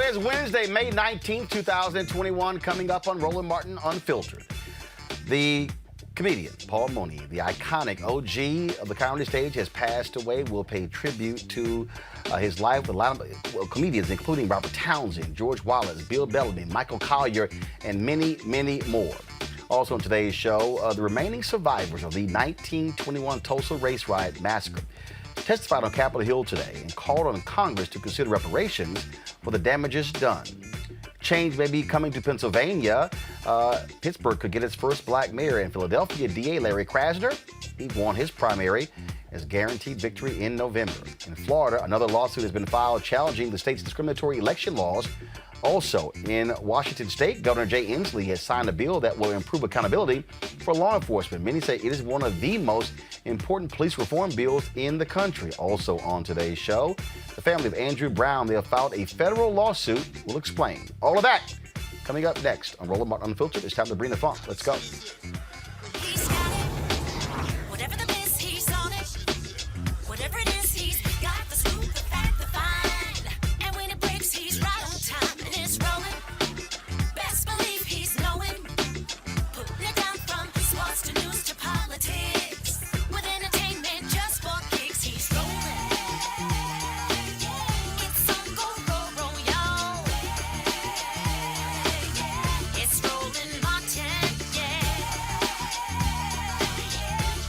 is Wednesday, May 19, 2021, coming up on Roland Martin Unfiltered. The comedian Paul Mooney, the iconic OG of the comedy stage, has passed away. We'll pay tribute to his life with a lot of comedians, including Robert Townsend, George Wallace, Bill Bellamy, Michael Collier, and many, many more. Also on today's show, the remaining survivors of the 1921 Tulsa race riot massacre testified on Capitol Hill today and called on Congress to consider reparations for the damages done. Change may be coming to Pennsylvania. Pittsburgh could get its first black mayor, and Philadelphia DA Larry Krasner, he won his primary as guaranteed victory in November. In Florida, another lawsuit has been filed challenging the state's discriminatory election laws. Also, in Washington State, Governor Inslee has signed a bill that will improve accountability for law enforcement. Many say it is one of the most important police reform bills in the country. Also on today's show, the family of Andrew Brown, they have filed a federal lawsuit. We'll explain all of that coming up next on Roland Martin Unfiltered. It's time to bring the funk. Let's go. He's got it. Whatever the biz, he's on it. Whatever it is, he's got the scoop, the fact, the find. And when it breaks, he's right on time and it's rolling. Best believe he's knowing. Putting it down from sports to news to politics. With entertainment just for kicks, he's rolling. It's on go, y'all. It's Roland Martin, yeah.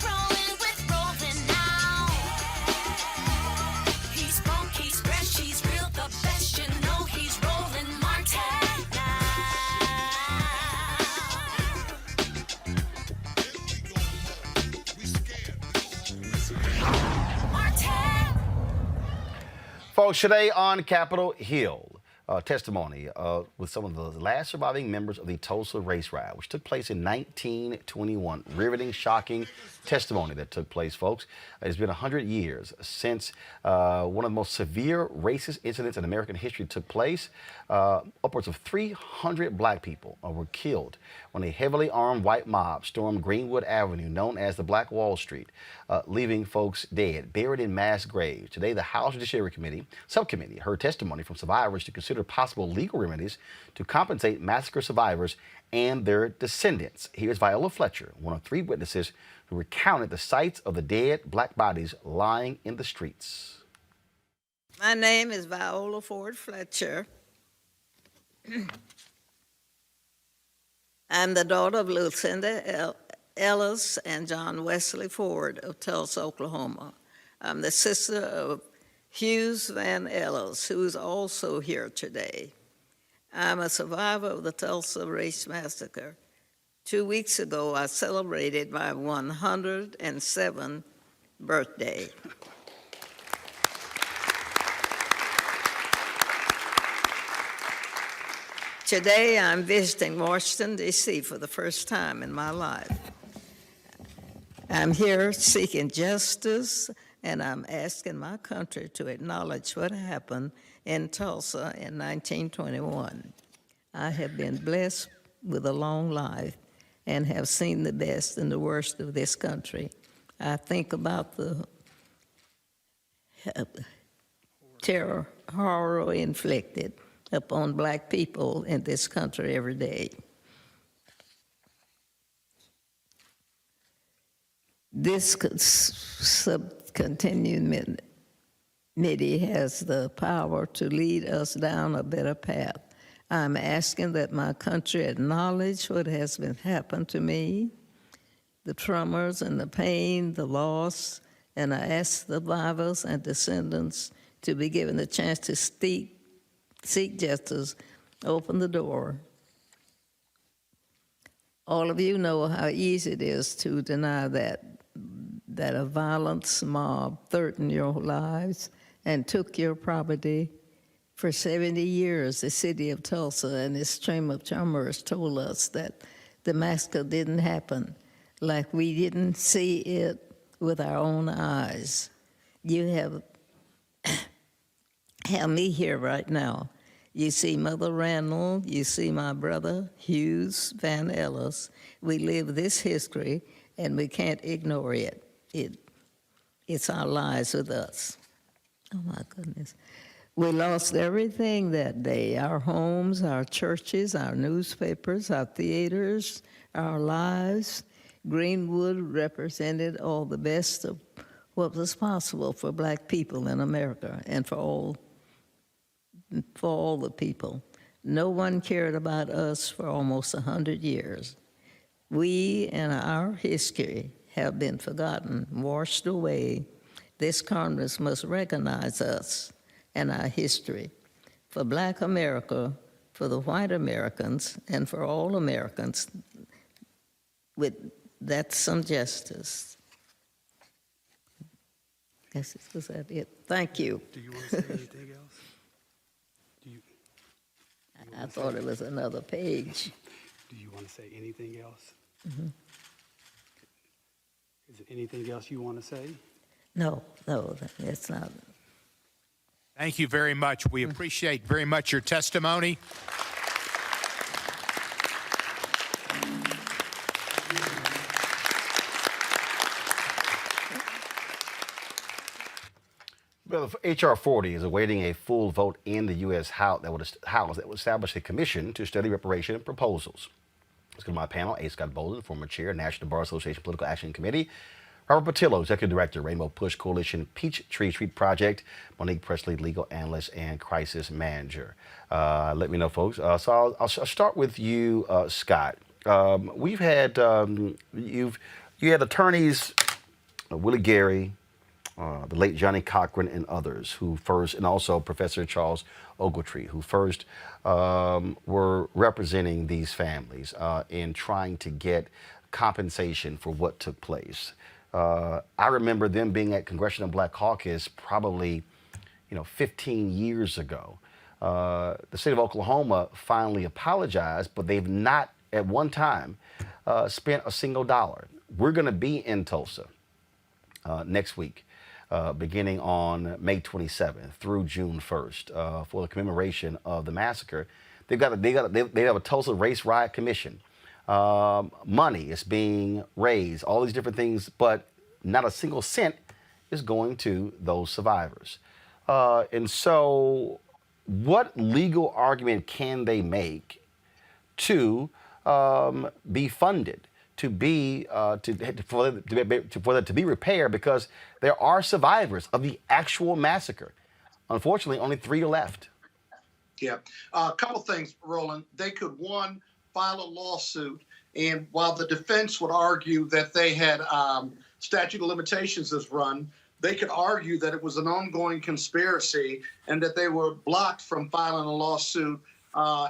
Rolling with Roland now. He's funk, he's fresh, he's real, the best, you know he's Roland Martin now. Martin. Folks, today on Capitol Hill, testimony with some of the last surviving members of the Tulsa race riot, which took place in 1921. Riveting, shocking testimony that took place, folks. It's been 100 years since one of the most severe racist incidents in American history took place. Upwards of 300 black people were killed when a heavily armed white mob stormed Greenwood Avenue, known as the Black Wall Street, leaving folks dead, buried in mass graves. Today, the House Judiciary Committee subcommittee heard testimony from survivors to consider possible legal remedies to compensate massacre survivors and their descendants. Here's Viola Fletcher, one of 3 witnesses who recounted the sights of the dead black bodies lying in the streets. My name is Viola Fletcher. I'm the daughter of Lucinda Ellis and John Wesley Ford of Tulsa, Oklahoma. I'm the sister of Hughes Van Ellis, who is also here today. I'm a survivor of the Tulsa race massacre. 2 weeks ago, I celebrated my 107th birthday. Today, I'm visiting Washington, D.C. for the first time in my life. I'm here seeking justice, and I'm asking my country to acknowledge what happened in Tulsa in 1921. I have been blessed with a long life and have seen the best and the worst of this country. I think about the terror, horror inflicted upon black people in this country every day. This subcontinuum committee has the power to lead us down a better path. I'm asking that my country acknowledge what has been happened to me, the traumas and the pain, the loss, and I ask survivors and descendants to be given the chance to seek justice, open the door. All of you know how easy it is to deny that a violent mob threatened your lives and took your property. For 70 years, the city of Tulsa and its stream of commerce told us that the massacre didn't happen, like we didn't see it with our own eyes. You have me here right now. You see Mother Randall, you see my brother, Hughes Van Ellis. We live this history, and we can't ignore it. It's our lives with us. Oh, my goodness. We lost everything that day, our homes, our churches, our newspapers, our theaters, our lives. Greenwood represented all the best of what was possible for black people in America and for all the people. No one cared about us for almost 100 years. We and our history have been forgotten, washed away. This Congress must recognize us and our history. For black America, for the white Americans, and for all Americans, that's some justice. Yes, was that it? Thank you. Do you want to say anything else? I thought it was another page. Do you want to say anything else? Mm-hmm. Is there anything else you want to say? No, that's not. Thank you very much. We appreciate very much your testimony. Well, H.R. 40 is awaiting a full vote in the U.S. House that would establish a commission to study reparation proposals. Let's go to my panel. A. Scott Bolin, former chair, National Bar Association Political Action Committee. Robert Patillo, Executive Director, Rainbow Push Coalition Peachtree Street Project. Monique Presley, Legal Analyst and Crisis Manager. Let me know, folks. So I'll start with you, Scott. We've had, you had attorneys, Willie Gary, the late Johnny Cochran and others who first, and also Professor Charles Ogletree, who first were representing these families in trying to get compensation for what took place. I remember them being at Congressional Black Caucus probably, 15 years ago. The state of Oklahoma finally apologized, but they've not at one time spent a single dollar. We're going to be in Tulsa next week. Beginning on May 27th through June 1st for the commemoration of the massacre. They have a Tulsa Race Riot Commission. Money is being raised, all these different things, but not a single cent is going to those survivors. And so what legal argument can they make to be funded? For that to be repaired, because there are survivors of the actual massacre. Unfortunately, only 3 are left. Yeah, a couple things, Roland. They could, one, file a lawsuit, and while the defense would argue that they had statute of limitations is run, they could argue that it was an ongoing conspiracy and that they were blocked from filing a lawsuit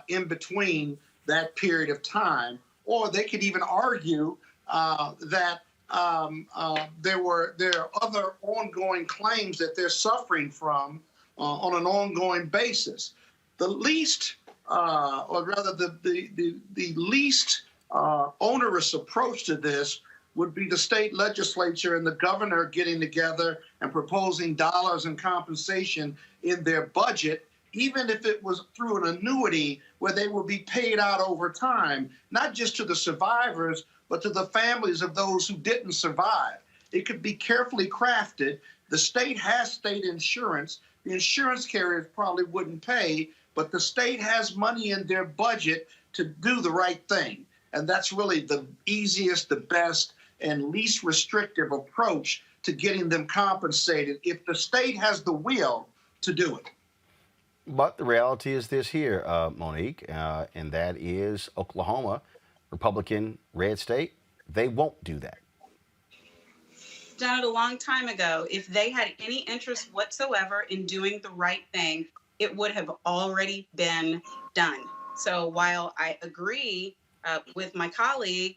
in between that period of time. Or they could even argue that there are other ongoing claims that they're suffering from on an ongoing basis. The least, or rather the least onerous approach to this would be the state legislature and the governor getting together and proposing dollars in compensation in their budget, even if it was through an annuity where they will be paid out over time, not just to the survivors, but to the families of those who didn't survive. It could be carefully crafted. The state has state insurance. The insurance carriers probably wouldn't pay, but the state has money in their budget to do the right thing. And that's really the easiest, the best, and least restrictive approach to getting them compensated if the state has the will to do it. But the reality is this here, Monique, and that is Oklahoma, Republican red state, they won't do that. Done it a long time ago. If they had any interest whatsoever in doing the right thing, it would have already been done. So while I agree with my colleague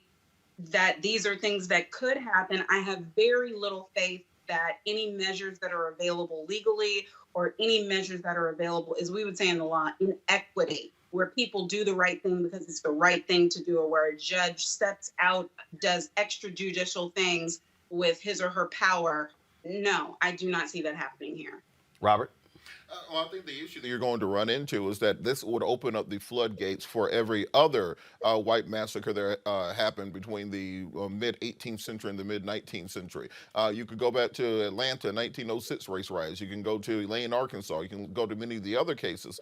that these are things that could happen, I have very little faith that any measures that are available legally or any measures that are available, as we would say in the law, in equity, where people do the right thing because it's the right thing to do, or where a judge steps out, does extrajudicial things with his or her power. No, I do not see that happening here. Robert? Well, I think the issue that you're going to run into is that this would open up the floodgates for every other white massacre that happened between the mid 18th century and the mid 19th century. You could go back to Atlanta, 1906 race riots. You can go to Elaine, Arkansas. You can go to many of the other cases.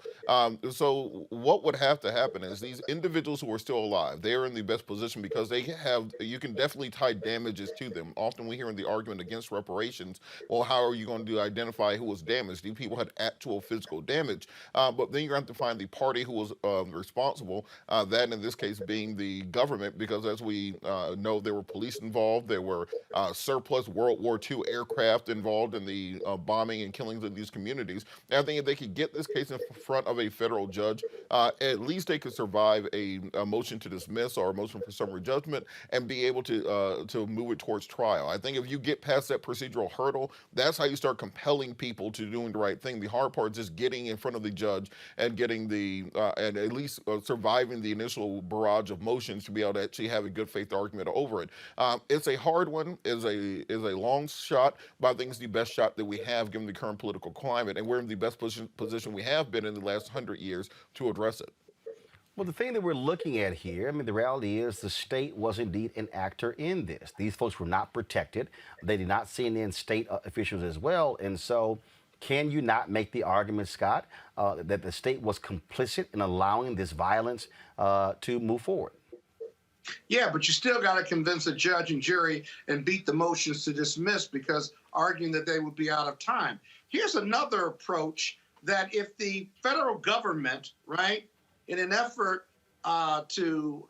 So what would have to happen is these individuals who are still alive, they are in the best position because they have, you can definitely tie damages to them. Often we hear in the argument against reparations, well, how are you going to identify who was damaged? These people had actual physical damage, but then you're going to have to find the party who was responsible, that in this case being the government, because as we know, there were police involved, there were surplus World War II aircraft involved in the bombing and killings of these communities. And I think if they could get this case in front of a federal judge, at least they could survive a motion to dismiss or a motion for summary judgment and be able to move it towards trial. I think if you get past that procedural hurdle, that's how you start compelling people to doing the right thing. The hard part is just getting in front of the judge and getting the and at least surviving the initial barrage of motions to be able to actually have a good faith argument over it. It's a hard one, is a long shot, but I think it's the best shot that we have given the current political climate, and we're in the best position we have been in the last 100 years to address it. Well, the thing that we're looking at here, I mean, the reality is the state was indeed an actor in this. These folks were not protected. They did not send in state officials as well. And so can you not make the argument, Scott, that the state was complicit in allowing this violence to move forward? Yeah, but you still got to convince a judge and jury and beat the motions to dismiss because arguing that they would be out of time. Here's another approach that if the federal government, right, in an effort to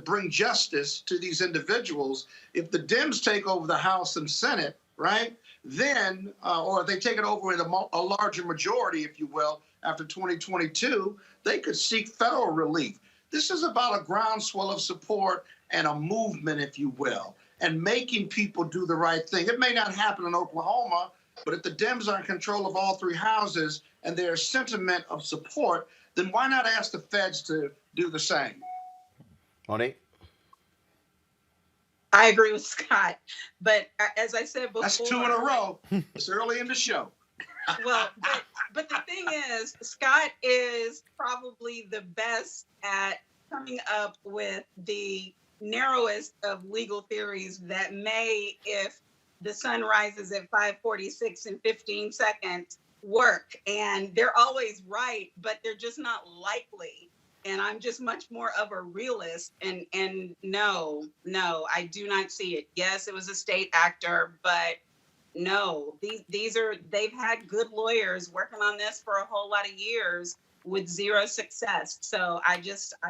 bring justice to these individuals, if the Dems take over the House and Senate, right, then, or they take it over with a larger majority, if you will, after 2022, they could seek federal relief. This is about a groundswell of support and a movement, if you will, and making people do the right thing. It may not happen in Oklahoma, but if the Dems are in control of all three houses and there's sentiment of support, then why not ask the feds to do the same? Monique? I agree with Scott, but as I said before, That's two in a row. It's early in the show. Well, but the thing is, Scott is probably the best at coming up with the narrowest of legal theories that may, if the sun rises at 5:46 and 15 seconds, work. And they're always right, but they're just not likely. And I'm just much more of a realist. And no, I do not see it. Yes, it was a state actor, but no, they've had good lawyers working on this for a whole lot of years with zero success. So I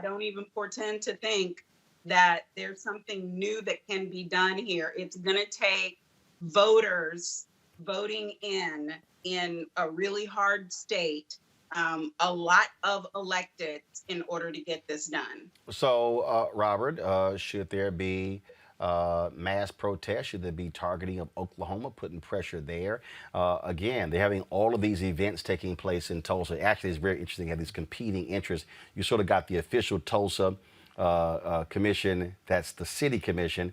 don't even pretend to think that there's something new that can be done here. It's going to take voters voting in a really hard state, a lot of electeds in order to get this done. So, Robert, should there be mass protests? Should there be targeting of Oklahoma, putting pressure there? Again, they're having all of these events taking place in Tulsa. Actually, it's very interesting to have these competing interests. You sort of got the official Tulsa commission, that's the city commission,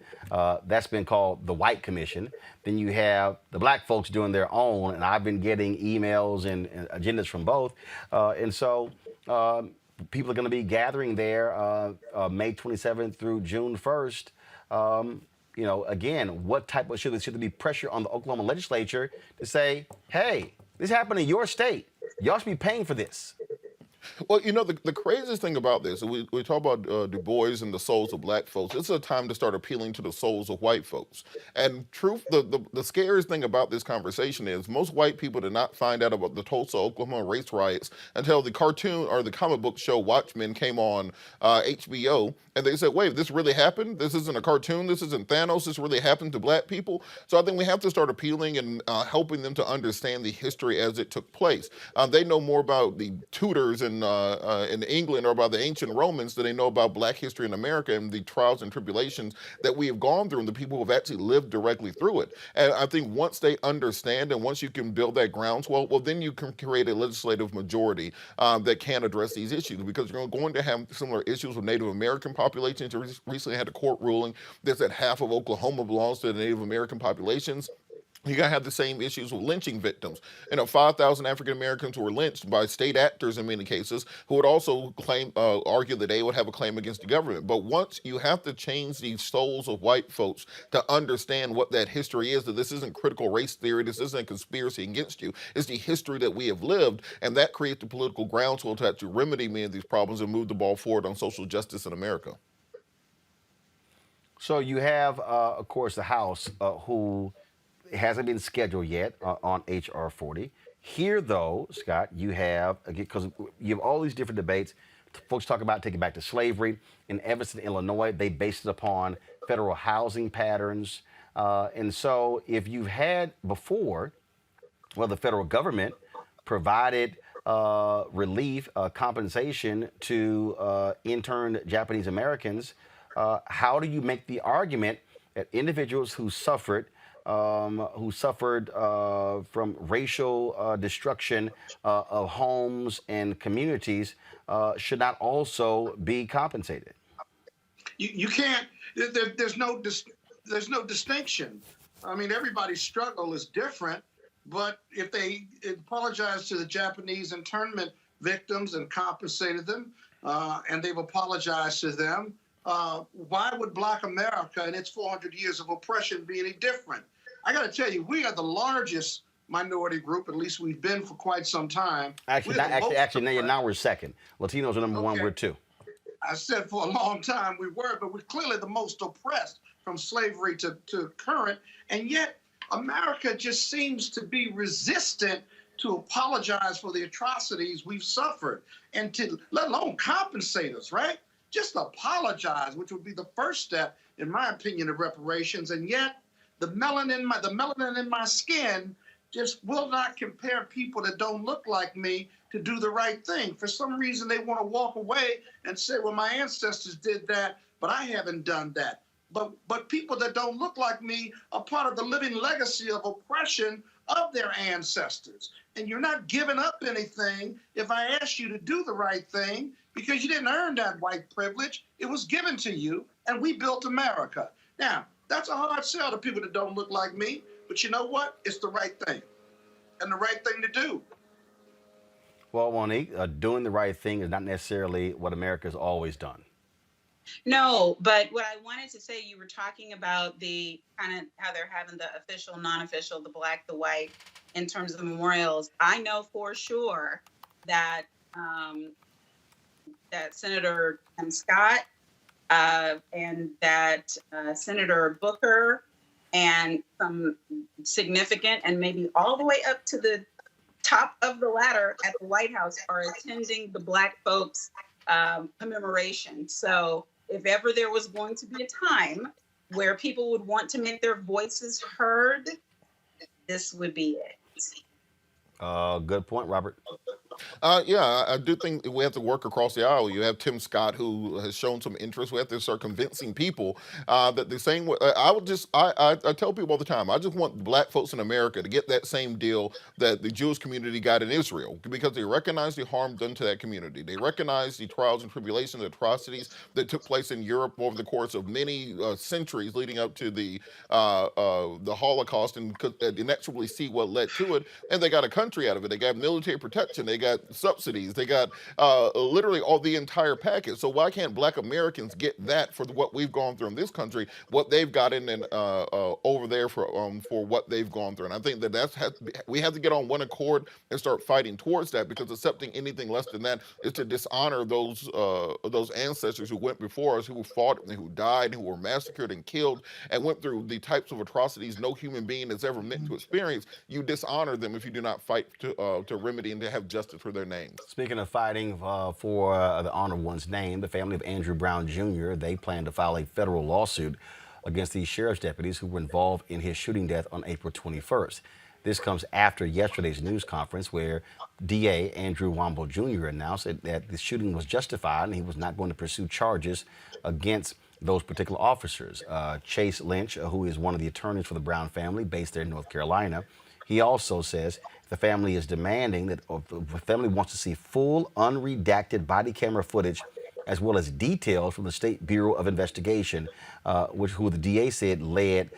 that's been called the white commission. Then you have the black folks doing their own, and I've been getting emails and agendas from both. And so people are going to be gathering there May 27th through June 1st. You know, again, what type of, should there be pressure on the Oklahoma legislature to say, hey, this happened in your state. Y'all should be paying for this. Well, you know, the craziest thing about this, we talk about Du Bois and the souls of black folks. It's a time to start appealing to the souls of white folks. And truth, the scariest thing about this conversation is most white people did not find out about the Tulsa, Oklahoma race riots until the cartoon or the comic book show Watchmen came on HBO. And they said, wait, this really happened? This isn't a cartoon. This isn't Thanos. This really happened to black people. So I think we have to start appealing and helping them to understand the history as it took place. They know more about the Tudors in England or about the ancient Romans than they know about black history in America and the trials and tribulations that we have gone through and the people who have actually lived directly through it. And I think once they understand and once you can build that groundswell, well, then you can create a legislative majority that can address these issues, because you're going to have similar issues with Native American populations. Recently had a court ruling that said half of Oklahoma belongs to the Native American populations. You're going to have the same issues with lynching victims. 5,000 African Americans were lynched by state actors in many cases who would also argue that they would have a claim against the government. But once you have to change the souls of white folks to understand what that history is, that this isn't critical race theory, this isn't a conspiracy against you, it's the history that we have lived, and that creates the political groundswell to have to remedy many of these problems and move the ball forward on social justice in America. So you have, of course, the House who hasn't been scheduled yet on H.R. 40. Here, though, Scott, you have, because you have all these different debates. Folks talk about taking back to slavery. In Evanston, Illinois, they based it upon federal housing patterns. And so if you've had before, well, the federal government provided relief, compensation to interned Japanese Americans, how do you make the argument that individuals who suffered from racial destruction of homes and communities should not also be compensated? You can't. There's no distinction. I mean, everybody's struggle is different. But if they apologize to the Japanese internment victims and compensated them, and they've apologized to them, why would Black America and its 400 years of oppression be any different? I got to tell you, we are the largest minority group, at least we've been for quite some time. Actually, now we're second. Latinos are number one, we're two. I said for a long time we were, but we're clearly the most oppressed from slavery to current, and yet America just seems to be resistant to apologize for the atrocities we've suffered and to let alone compensate us, right? Just apologize, which would be the first step, in my opinion, of reparations. And yet the melanin in my skin just will not compare people that don't look like me to do the right thing. For some reason, they want to walk away and say, well, my ancestors did that, but I haven't done that. But people that don't look like me are part of the living legacy of oppression of their ancestors. And you're not giving up anything if I ask you to do the right thing, because you didn't earn that white privilege. It was given to you, and we built America. Now, that's a hard sell to people that don't look like me, but you know what? It's the right thing, and the right thing to do. Well, Monique, doing the right thing is not necessarily what America's always done. No, but what I wanted to say, you were talking about the kind of how they're having the official, non-official, the black, the white, in terms of memorials. I know for sure that that Senator Tim Scott and that Senator Booker and some significant, and maybe all the way up to the top of the ladder at the White House, are attending the Black folks commemoration. So if ever there was going to be a time where people would want to make their voices heard, this would be it. Good point, Robert. Yeah, I do think we have to work across the aisle. You have Tim Scott, who has shown some interest. We have to start convincing people that the same way. I tell people all the time, I just want Black folks in America to get that same deal that the Jewish community got in Israel, because they recognize the harm done to that community. They recognize the trials and tribulations, the atrocities that took place in Europe over the course of many centuries leading up to the Holocaust, and inexorably see what led to it. And they got a country out of it. They got military protection. They got subsidies. They got literally all the entire package. So why can't Black Americans get that for what we've gone through in this country, what they've gotten in over there for what they've gone through? And I think that we have to get on one accord and start fighting towards that, because accepting anything less than that is to dishonor those ancestors who went before us, who fought and who died, who were massacred and killed, and went through the types of atrocities no human being has ever meant to experience. You dishonor them if you do not fight to remedy and to have justice for their names. Speaking of fighting for the honor of one's name, the family of Andrew Brown Jr., they plan to file a federal lawsuit against the sheriff's deputies who were involved in his shooting death on April 21st. This comes after yesterday's news conference where DA Andrew Womble Jr. announced that the shooting was justified and he was not going to pursue charges against those particular officers. Chase Lynch, who is one of the attorneys for the Brown family based there in North Carolina, he also says the family is demanding that the family wants to see full unredacted body camera footage as well as details from the State Bureau of Investigation, who the DA said led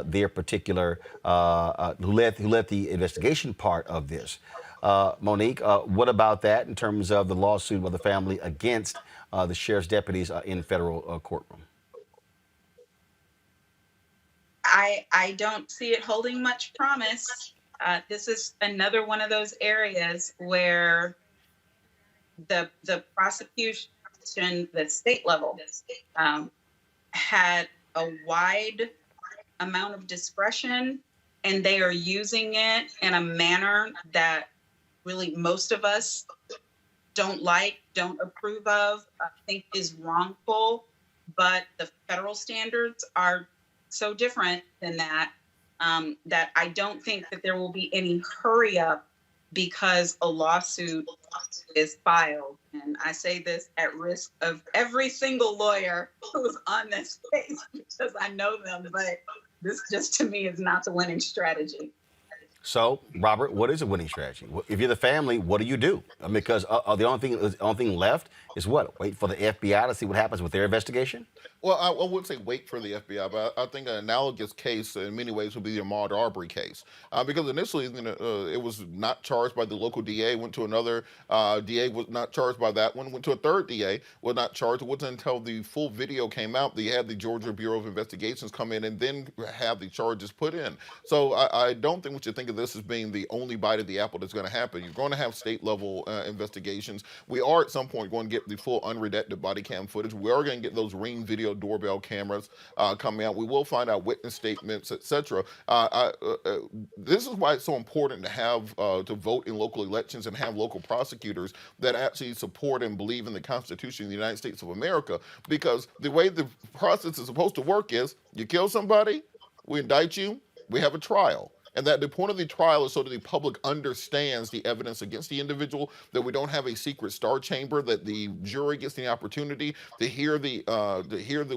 their particular, who led the investigation part of this. Monique, what about that in terms of the lawsuit of the family against the sheriff's deputies in federal courtroom? I don't see it holding much promise. This is another one of those areas where the prosecution, the state level, had a wide amount of discretion, and they are using it in a manner that really most of us don't like, don't approve of, think is wrongful. But the federal standards are so different than that, that I don't think that there will be any hurry up because a lawsuit is filed. And I say this at risk of every single lawyer who's on this case because I know them, but this just to me is not the winning strategy. So, Robert, what is a winning strategy? If you're the family, what do you do? Because the only thing left is what? Wait for the FBI to see what happens with their investigation? Well, I wouldn't say wait for the FBI, but I think an analogous case in many ways would be the Ahmaud Arbery case. Because initially, it was not charged by the local DA, went to another DA, was not charged by that one, went to a third DA, was not charged. It wasn't until the full video came out that you had the Georgia Bureau of Investigations come in and then have the charges put in. So I don't think we should think of this as being the only bite of the apple that's going to happen. You're going to have state-level investigations. We are at some point going to get the full unredacted body cam footage. We are going to get those Ring video doorbell cameras coming out. We will find out witness statements, etc. This is why it's so important to have to vote in local elections and have local prosecutors that actually support and believe in the Constitution of the United States of America. Because the way the process is supposed to work is you kill somebody, we indict you, we have a trial. And that the point of the trial is so that the public understands the evidence against the individual, that we don't have a secret star chamber, that the jury gets the opportunity to hear the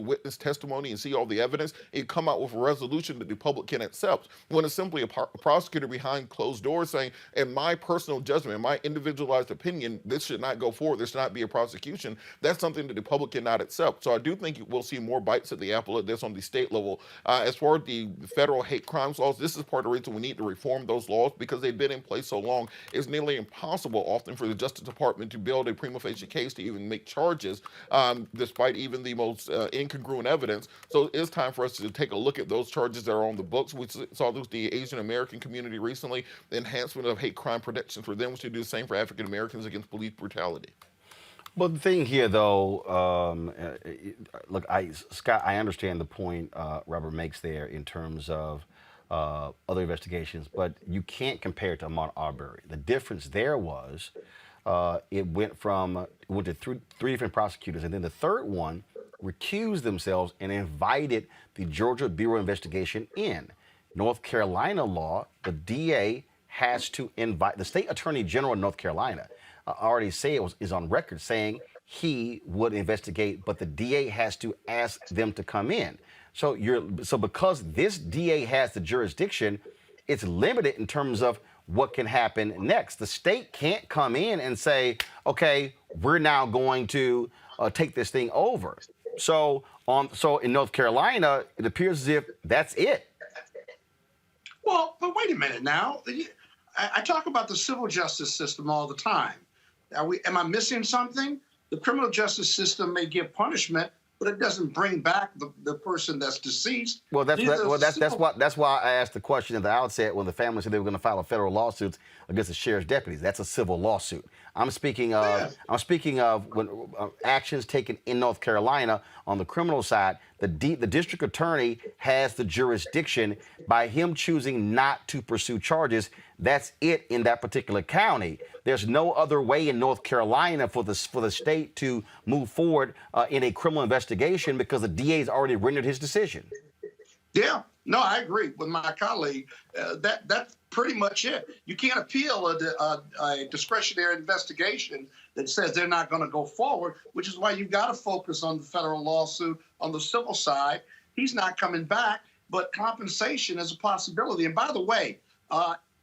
witness testimony and see all the evidence, and come out with a resolution that the public can accept. When it's simply a prosecutor behind closed doors saying, in my personal judgment, in my individualized opinion, this should not go forward, there should not be a prosecution, that's something that the public cannot accept. So I do think we'll see more bites at the apple at this on the state level. As far as the federal hate crimes laws, this is part of the reason we need to reform those laws because they've been in place so long. It's nearly impossible often for the Justice Department to build a prima facie case to even make charges, despite even the most incongruent evidence. So it's time for us to take a look at those charges that are on the books. We saw those the Asian American community recently, the enhancement of hate crime protection for them. We should do the same for African Americans against police brutality. Well, the thing here, though, look, Scott, I understand the point Robert makes there in terms of other investigations, but you can't compare it to Ahmaud Arbery. The difference there was it went to three different prosecutors, and then the third one recused themselves and invited the Georgia Bureau of Investigation in. North Carolina law, the DA has to invite the state attorney general in North Carolina. Already is on record saying he would investigate, but the DA has to ask them to come in. So because this DA has the jurisdiction, it's limited in terms of what can happen next. The state can't come in and say, okay, we're now going to take this thing over. So in North Carolina, it appears as if that's it. Well, but wait a minute now. I talk about the civil justice system all the time. Am I missing something? The criminal justice system may give punishment, but it doesn't bring back the person that's deceased. Well, that's why I asked the question at the outset when the family said they were going to file a federal lawsuit against the sheriff's deputies. That's a civil lawsuit. I'm speaking of when actions taken in North Carolina on the criminal side. The district attorney has the jurisdiction by him choosing not to pursue charges. That's it in that particular county. There's no other way in North Carolina for the state to move forward in a criminal investigation because the DA's already rendered his decision. Yeah, no, I agree with my colleague. That's pretty much it. You can't appeal a discretionary investigation that says they're not going to go forward, which is why you've got to focus on the federal lawsuit on the civil side. He's not coming back, but compensation is a possibility. And by the way,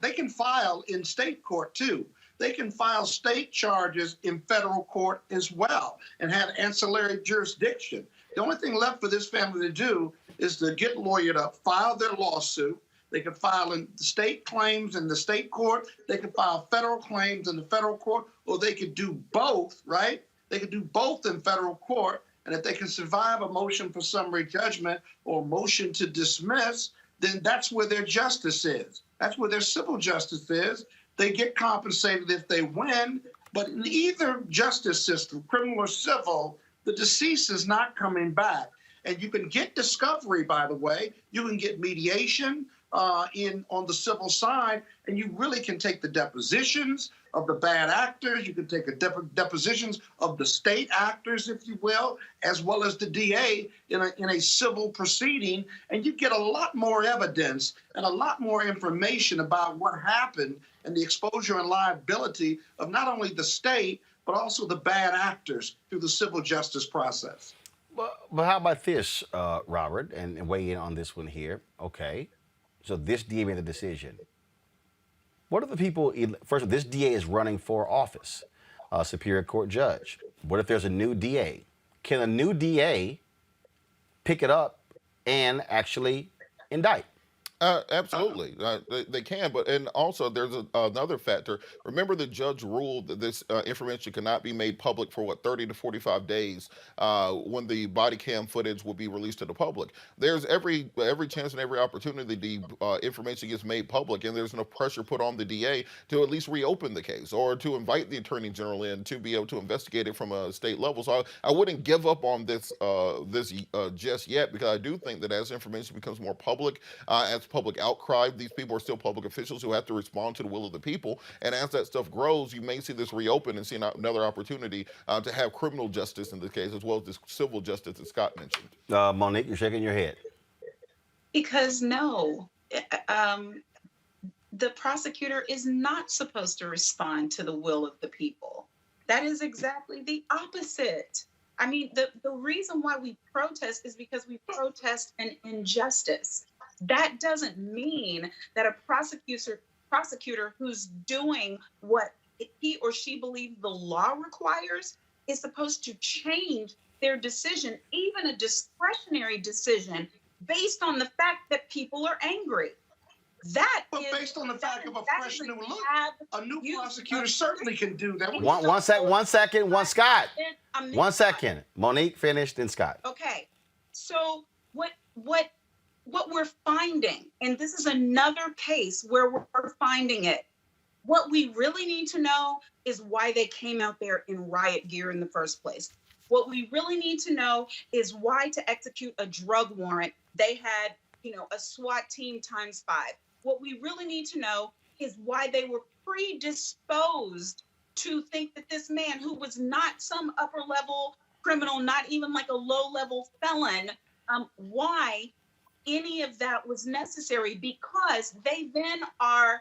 they can file in state court too. they can file state charges in federal court as well and have ancillary jurisdiction. The only thing left for this family to do is to get lawyered up, file their lawsuit. They could file in the state claims in the state court. They could file federal claims in the federal court, or they could do both, right? They could do both in federal court. And if they can survive a motion for summary judgment or motion to dismiss, then that's where their justice is. That's where their civil justice is. They get compensated if they win. But in either justice system, criminal or civil, the deceased is not coming back. And you can get discovery, by the way. You can get mediation on the civil side, and you really can take the depositions of the bad actors. You can take depositions of the state actors, if you will, as well as the DA in a civil proceeding, and you get a lot more evidence and a lot more information about what happened and the exposure and liability of not only the state, but also the bad actors through the civil justice process. But how about this, Robert, and weigh in on this one here. Okay, so this DA made the decision. What are the people, first of all, this DA is running for office, Superior Court judge. What if there's a new DA? Can a new DA pick it up and actually indict? Absolutely, they can, and also there's another factor. Remember, the judge ruled that this information cannot be made public for 30 to 45 days when the body cam footage will be released to the public. There's every chance and every opportunity the information gets made public, and there's enough pressure put on the DA to at least reopen the case or to invite the Attorney General in to be able to investigate it from a state level. So I wouldn't give up on this just yet, because I do think that as information becomes more public, as public outcry, these people are still public officials who have to respond to the will of the people. And as that stuff grows, you may see this reopen and see another opportunity to have criminal justice in this case, as well as this civil justice that Scott mentioned. Monique, you're shaking your head. Because no, the prosecutor is not supposed to respond to the will of the people. That is exactly the opposite. I mean, the reason why we protest is because we protest an injustice. That doesn't mean that a prosecutor who's doing what he or she believes the law requires is supposed to change their decision, even a discretionary decision, based on the fact that people are angry. Based on the fact of a fresh new look, a new prosecutor certainly can do that. One second, Scott. One second. Monique finished, then Scott. Okay, so what we're finding, and this is another case where we're finding it, what we really need to know is why they came out there in riot gear in the first place. What we really need to know is why, to execute a drug warrant, they had, a SWAT team ×5. What we really need to know is why they were predisposed to think that this man, who was not some upper level criminal, not even like a low level felon, why any of that was necessary, because they then are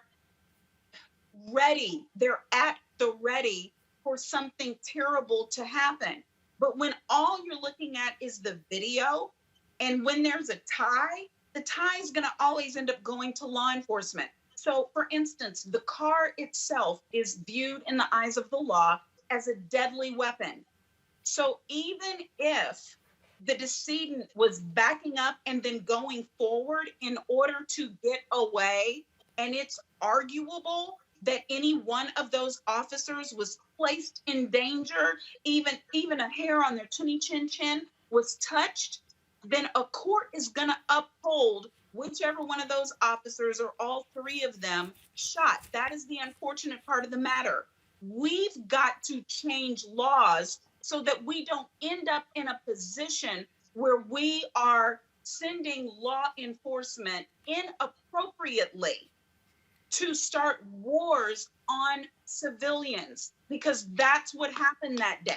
ready. They're at the ready for something terrible to happen. But when all you're looking at is the video, and when there's a tie, the tie is going to always end up going to law enforcement. So, for instance, the car itself is viewed in the eyes of the law as a deadly weapon. So even if the decedent was backing up and then going forward in order to get away, and it's arguable that any one of those officers was placed in danger, even a hair on their chinny chin was touched, then a court is going to uphold whichever one of those officers, or all three of them, shot. That is the unfortunate part of the matter. We've got to change laws so that we don't end up in a position where we are sending law enforcement inappropriately to start wars on civilians, because that's what happened that day.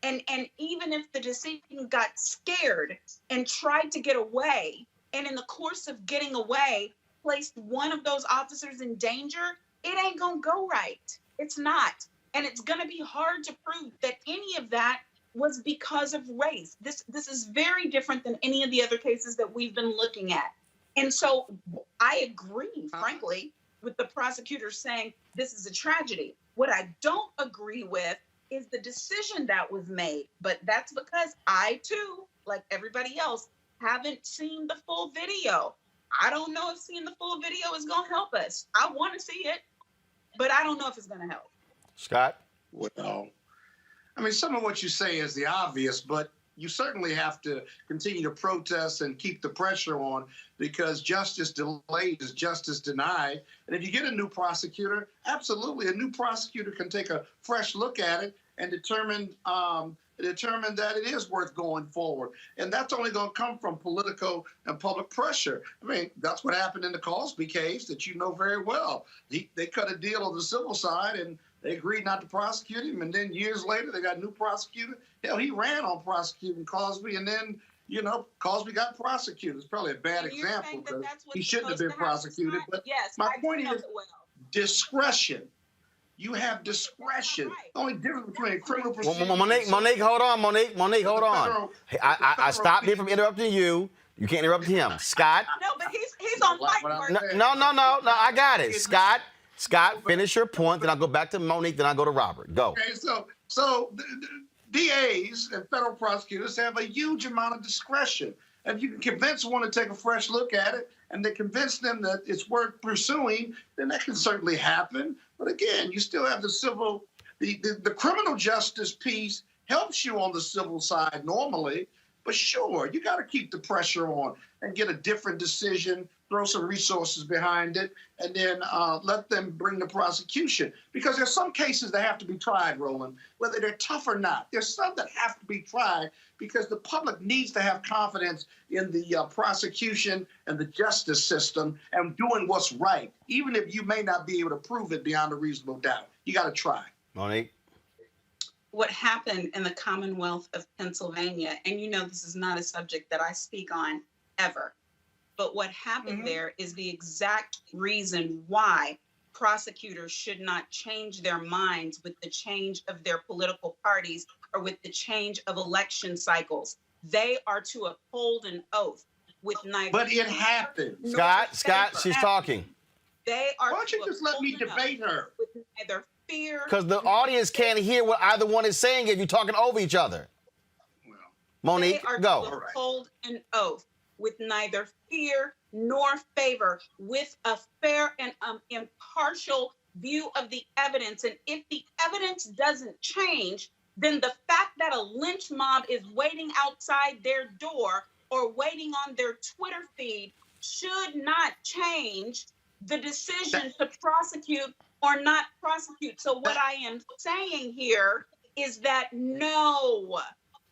And even if the decedent got scared and tried to get away, and in the course of getting away, placed one of those officers in danger, it ain't gonna go right. It's not. And it's gonna be hard to prove that any of that was because of race. This is very different than any of the other cases that we've been looking at. And so I agree, frankly, with the prosecutor saying this is a tragedy. What I don't agree with is the decision that was made. But that's because I, too, like everybody else, haven't seen the full video. I don't know if seeing the full video is going to help us. I want to see it, but I don't know if it's going to help. Scott? Well, I mean, some of what you say is the obvious, but you certainly have to continue to protest and keep the pressure on, because justice delayed is justice denied. And if you get a new prosecutor, absolutely, a new prosecutor can take a fresh look at it and determine that it is worth going forward. And that's only going to come from political and public pressure. I mean, that's what happened in the Cosby case that you know very well. They cut a deal on the civil side, and they agreed not to prosecute him, and then years later, they got a new prosecutor. Hell, he ran on prosecuting Cosby, and then, Cosby got prosecuted. It's probably a bad example because he shouldn't have been prosecuted. But yes, my point is discretion. You have discretion. Right. The only difference between a criminal proceeding... Monique, hold on. Monique, hold on. Hey, I stopped you from interrupting you. You can't interrupt him. Scott? No, but he's on mic. No, I got it. Scott, finish your point, then I'll go back to Monique, then I'll go to Robert. Go. Okay, so DAs and federal prosecutors have a huge amount of discretion. If you can convince one to take a fresh look at it and they convince them that it's worth pursuing, then that can certainly happen. But again, you still have the criminal justice piece helps you on the civil side normally. But sure, you got to keep the pressure on and get a different decision, throw some resources behind it, and then let them bring the prosecution. Because there's some cases that have to be tried, Roland, whether they're tough or not. There's some that have to be tried because the public needs to have confidence in the prosecution and the justice system and doing what's right, even if you may not be able to prove it beyond a reasonable doubt. You got to try. Monique? What happened in the Commonwealth of Pennsylvania, and this is not a subject that I speak on ever, but what happened there is the exact reason why prosecutors should not change their minds with the change of their political parties or with the change of election cycles. They are to uphold an oath with neither. But it happened. Scott, she's talking. They are. Why don't you just let me debate her? With neither fear. Because the audience can't hear what either one is saying if you're talking over each other. Well, Monique, they are go. to uphold an oath with neither fear nor favor, with a fair and impartial view of the evidence. And if the evidence doesn't change, then the fact that a lynch mob is waiting outside their door or waiting on their Twitter feed should not change the decision to prosecute or not prosecute. So what I am saying here is that no,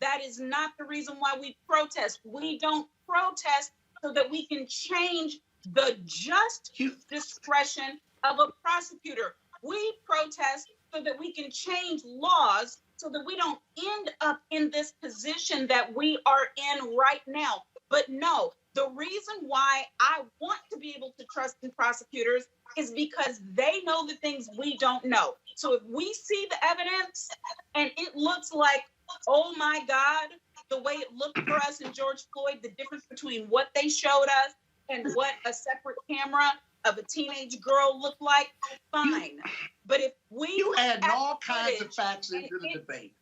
that is not the reason why we protest. We don't protest so that we can change the just discretion of a prosecutor. We protest so that we can change laws so that we don't end up in this position that we are in right now. But no, the reason why I want to be able to trust in prosecutors is because they know the things we don't know. So if we see the evidence and it looks like, oh my God, the way it looked for us in George Floyd, the difference between what they showed us and what a separate camera of a teenage girl looked like, fine. But if you add all kinds of facts into the debate.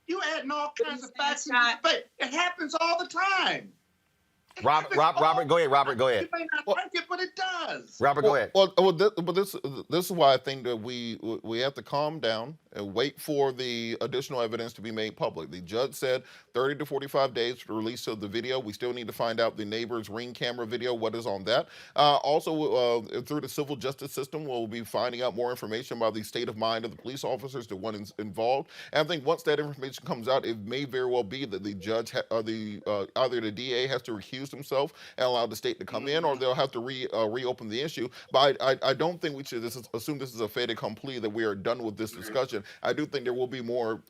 You add all kinds of facts into the debate. It happens all the time. Robert, go ahead. Robert, go ahead. You may not like it, but it does. Robert, go ahead. But this is why I think that we have to calm down and wait for the additional evidence to be made public. The judge said 30 to 45 days for the release of the video. We still need to find out the neighbor's Ring camera video, what is on that. Also, through the civil justice system, we'll be finding out more information about the state of mind of the police officers, the ones involved. And I think once that information comes out, it may very well be that the judge either the DA has to recuse himself and allow the state to come in, or they'll have to reopen the issue. But I don't think we should assume this is a fait accompli, that we are done with this discussion. I do think there will be more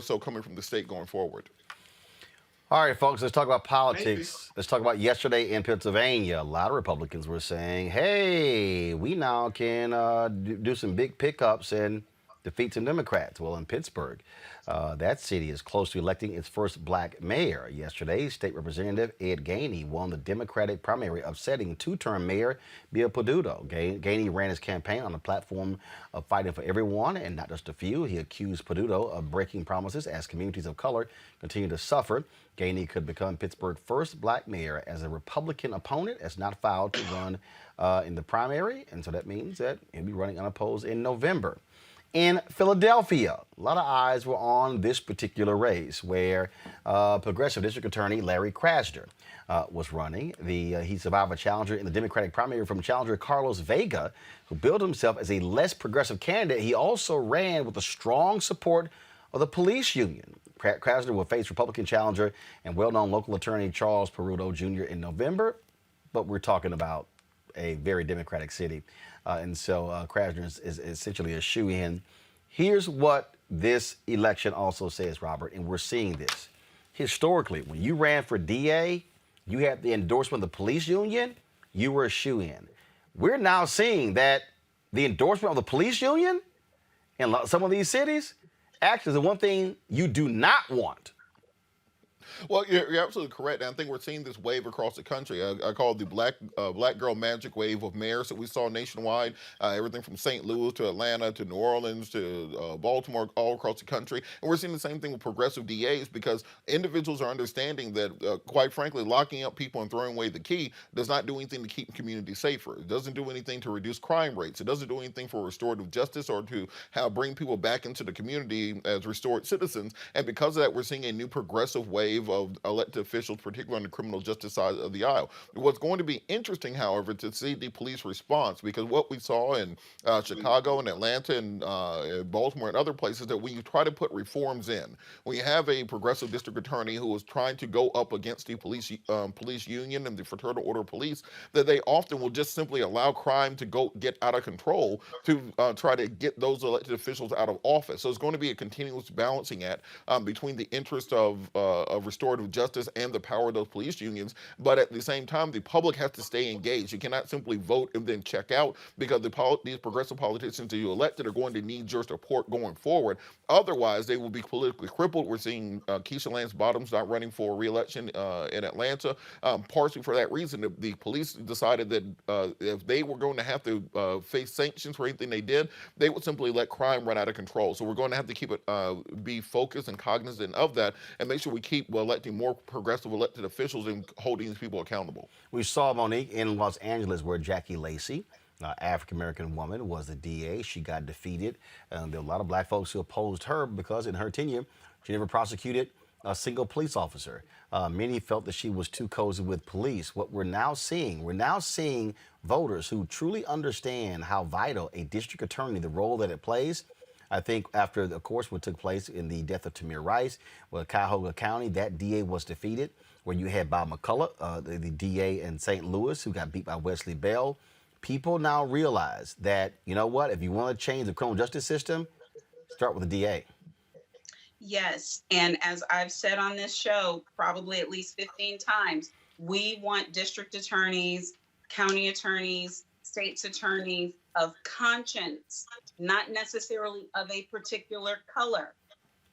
so coming from the state going forward. All right, folks, let's talk about politics. Let's talk about yesterday in Pennsylvania. A lot of Republicans were saying, hey, we now can do some big pickups and defeat some Democrats. Well, in Pittsburgh, that city is close to electing its first black mayor. Yesterday, State Representative Ed Gainey won the Democratic primary, upsetting two-term Mayor Bill Peduto. Gainey ran his campaign on the platform of fighting for everyone and not just a few. He accused Peduto of breaking promises as communities of color continue to suffer. Gainey could become Pittsburgh's first black mayor, as a Republican opponent has not filed to run in the primary, and so that means that he'll be running unopposed in November. In Philadelphia, a lot of eyes were on this particular race, where Progressive District Attorney Larry Krasner was running. He survived a challenger in the Democratic primary from challenger Carlos Vega, who billed himself as a less progressive candidate. He also ran with the strong support of the police union. Krasner will face Republican challenger and well-known local attorney Charles Peruto Jr. in November, but we're talking about a very Democratic city. And so Krasner is essentially a shoe-in. Here's what this election also says, Robert, and we're seeing this. Historically, when you ran for DA, you had the endorsement of the police union, you were a shoe-in. We're now seeing that the endorsement of the police union in some of these cities actually is the one thing you do not want. Well, you're absolutely correct. And I think we're seeing this wave across the country. I call it the black girl magic wave of mayors that we saw nationwide. Everything from St. Louis to Atlanta to New Orleans to Baltimore, all across the country. And we're seeing the same thing with progressive DAs, because individuals are understanding that, quite frankly, locking up people and throwing away the key does not do anything to keep communities safer. It doesn't do anything to reduce crime rates. It doesn't do anything for restorative justice or to bring people back into the community as restored citizens. And because of that, we're seeing a new progressive wave of elected officials, particularly on the criminal justice side of the aisle. What's going to be interesting, however, to see the police response, because what we saw in Chicago and Atlanta and Baltimore and other places, that when you try to put reforms in, when you have a progressive district attorney who is trying to go up against the police union and the fraternal order of police, that they often will just simply allow crime to get out of control to try to get those elected officials out of office. So it's going to be a continuous balancing act between the interest of restorative justice and the power of those police unions. But at the same time, the public has to stay engaged. You cannot simply vote and then check out, because these progressive politicians that you elected are going to need your support going forward. Otherwise, they will be politically crippled. We're seeing Keisha Lance Bottoms not running for re-election in Atlanta. Partially for that reason, the police decided that if they were going to have to face sanctions for anything they did, they would simply let crime run out of control. So we're going to have to keep it, be focused and cognizant of that, and make sure we keep electing more progressive elected officials and holding these people accountable. We saw, Monique, in Los Angeles, where Jackie Lacey, African-American woman, was the DA. She got defeated. There were a lot of black folks who opposed her because in her tenure, she never prosecuted a single police officer. Many felt that she was too cozy with police. What we're now seeing voters who truly understand how vital a district attorney, the role that it plays. I think after, of course, what took place in the death of Tamir Rice, well, Cuyahoga County, that DA was defeated, where you had Bob McCullough, the DA in St. Louis, who got beat by Wesley Bell. People now realize that, you know what, if you want to change the criminal justice system, start with the DA. Yes, and as I've said on this show probably at least 15 times, we want district attorneys, county attorneys, state's attorneys of conscience, not necessarily of a particular color.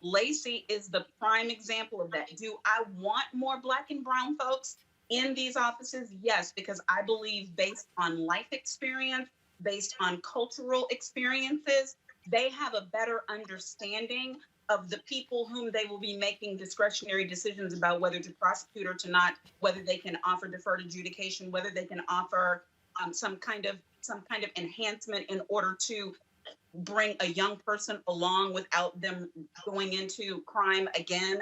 Lacey is the prime example of that. Do I want more black and brown folks in these offices? Yes, because I believe based on life experience, based on cultural experiences, they have a better understanding of the people whom they will be making discretionary decisions about whether to prosecute or to not, whether they can offer deferred adjudication, whether they can offer some kind of enhancement in order to bring a young person along without them going into crime again,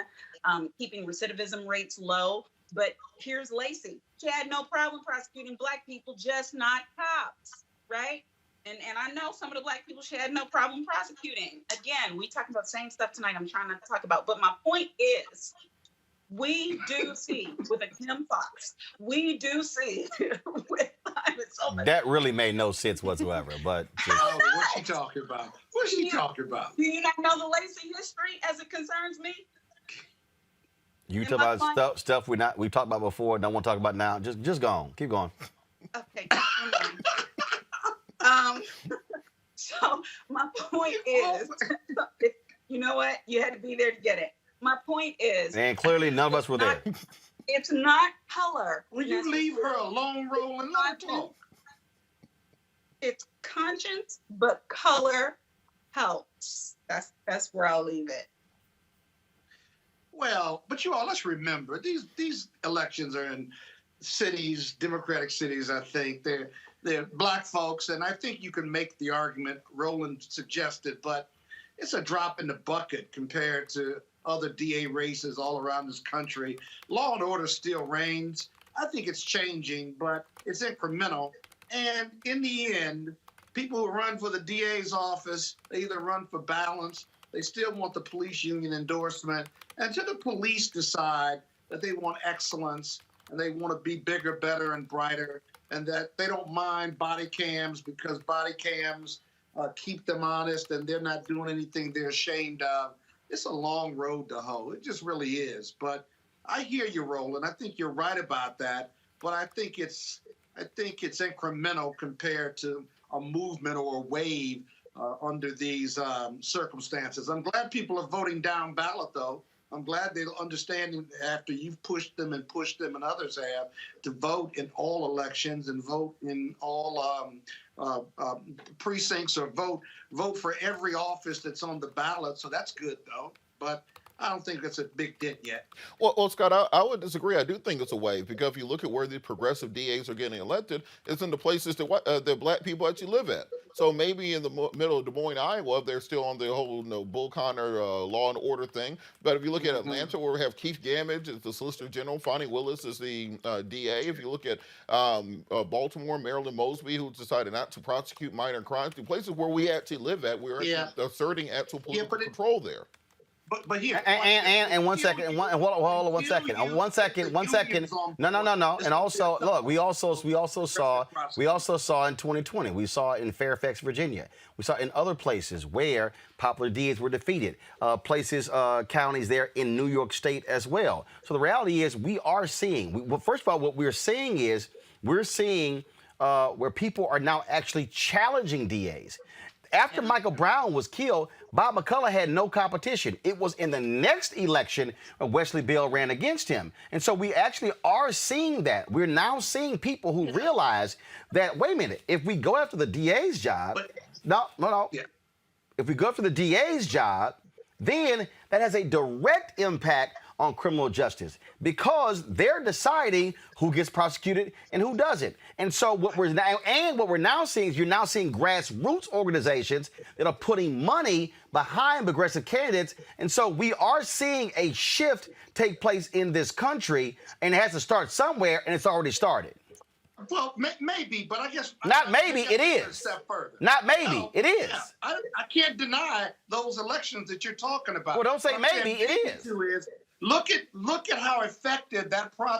keeping recidivism rates low. But here's Lacey. She had no problem prosecuting black people, just not cops, right? And I know some of the black people she had no problem prosecuting. Again, we talking about the same stuff tonight I'm trying not to talk about. But my point is, we do see with a Kim Fox, we do see with that really made no sense whatsoever. But oh, what's she talking about? What's she talking about? Do you not know the Lacey history as it concerns me? You talk about stuff we talked about before, don't want to talk about now. Just go on. Keep going. Okay. So my point is, you know what? You had to be there to get it. My point is, And clearly none of us were there. it's not color. Will you leave her alone, Roland? Let her talk. It's conscience, but color helps. That's where I'll leave it. Well, but you all, let's remember, these elections are in cities, Democratic cities, I think. They're black folks, and I think you can make the argument Roland suggested, but it's a drop in the bucket compared to other DA races all around this country. Law and order still reigns. I think it's changing, but it's incremental. And in the end, people who run for the DA's office, they either run for balance, they still want the police union endorsement, until the police decide that they want excellence and they want to be bigger, better, and brighter, and that they don't mind body cams because body cams keep them honest and they're not doing anything they're ashamed of. It's a long road to hoe. It just really is. But I hear you, Roland. I think you're right about that. But I think it's incremental compared to a movement or a wave under these circumstances. I'm glad people are voting down ballot, though. I'm glad they're understanding after you've pushed them and others have to vote in all elections and vote in all precincts or vote for every office that's on the ballot. So that's good, though. But I don't think it's a big dent yet. Well, Scott, I would disagree. I do think it's a wave because if you look at where the progressive DAs are getting elected, it's in the places that black people actually live at. So maybe in the middle of Des Moines, Iowa, they're still on the whole Bull Connor law and order thing. But if you look at Atlanta, where we have Keith Gamage as the Solicitor General, Fonnie Willis is the DA. If you look at Baltimore, Marilyn Mosby, who decided not to prosecute minor crimes, the places where we actually live at, we're actually asserting actual political control there. But here, And one second, hold on one second. No. And also, look, we also saw in 2020, we saw in Fairfax, Virginia, we saw in other places where popular DAs were defeated, counties there in New York State as well. So the reality is, we are seeing. Well, first of all, what we're seeing is where people are now actually challenging DAs. After Michael Brown was killed, Bob McCullough had no competition. It was in the next election when Wesley Bell ran against him. And so we actually are seeing that. We're now seeing people who realize that, wait a minute, if we go after the DA's job, if we go after the DA's job, then that has a direct impact on criminal justice because they're deciding who gets prosecuted and who doesn't. And so what we're now seeing is you're now seeing grassroots organizations that are putting money behind progressive candidates. And so we are seeing a shift take place in this country, and it has to start somewhere, and it's already started. Well, maybe, but I guess it is. A step further. It is. Yeah, I can't deny those elections that you're talking about. Well, don't say maybe, it is. Look at how effective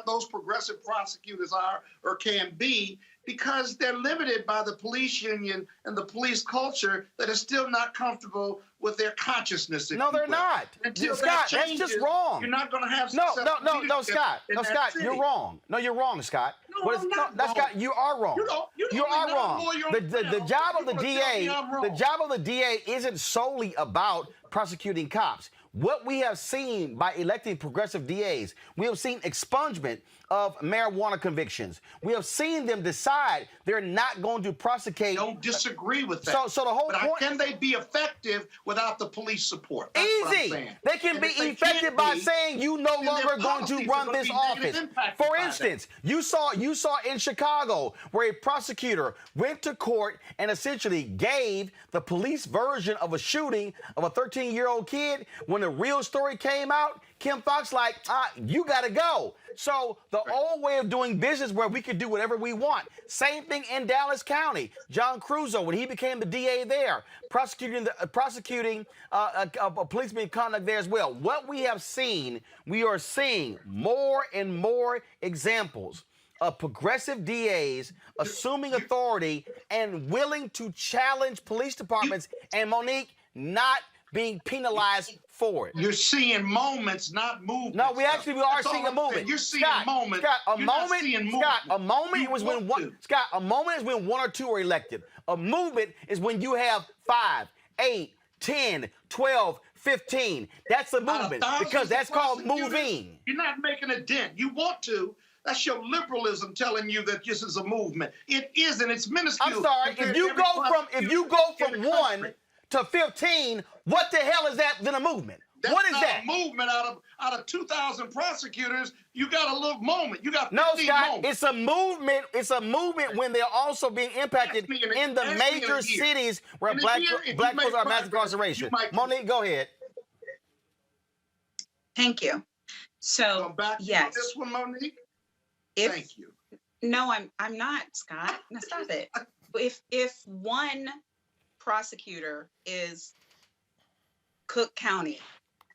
those progressive prosecutors are or can be, because they're limited by the police union and the police culture that is still not comfortable with their consciousness. No, they're not. Scott, that's just wrong. You're not going to have No, Scott. No, Scott, you're wrong. No, you're wrong, Scott. Scott, you are wrong. You are wrong. The job of the DA isn't solely about prosecuting cops. What we have seen by electing progressive DAs, we have seen expungement of marijuana convictions. We have seen them decide they're not going to prosecute. Don't disagree with that. So the whole point. Can they be effective without the police support? That's easy. What I'm saying. They can be effective by saying you no longer going to run this office. For instance, you saw in Chicago where a prosecutor went to court and essentially gave the police version of a shooting of a 13-year-old kid. When the real story came out, Kim Foxx you got to go. So the old way of doing business where we could do whatever we want. Same thing in Dallas County. John Crusoe, when he became the DA there, prosecuting a policeman conduct there as well. What we have seen, we are seeing more and more examples of progressive DAs assuming authority and willing to challenge police departments. And Monique, not being penalized for it. You're seeing moments, not movements. No, we are That's all seeing a I'm movement. saying. You're seeing Scott, moments. Scott, a You're not moment. seeing Scott, a movement. moment You was when want one. to. Scott, a moment is when one or two are elected. A movement is when you have 5, 8, 10, 12, 15. That's a Out of movement thousands because of that's called prosecutors, moving. You're not making a dent. You want to. That's your liberalism telling you that this is a movement. It isn't. It's minuscule. I'm sorry. compared If to you every go prosecutor in from the 1 country. to 15, what the hell is that than a movement? That's What is not that? a movement out of 2,000 prosecutors. You got a little moment. You got 15 No, Scott, moments. it's a movement. It's a movement when they're also being impacted Ask me in a- in the ask me in a major year. cities where In a black year, if you folks make are mass progress, incarceration. you might- Monique, go ahead. Thank you. Come So back to yes, this one, Monique. if Thank you. no, I'm not, Scott. Now stop it. If one prosecutor is Cook County,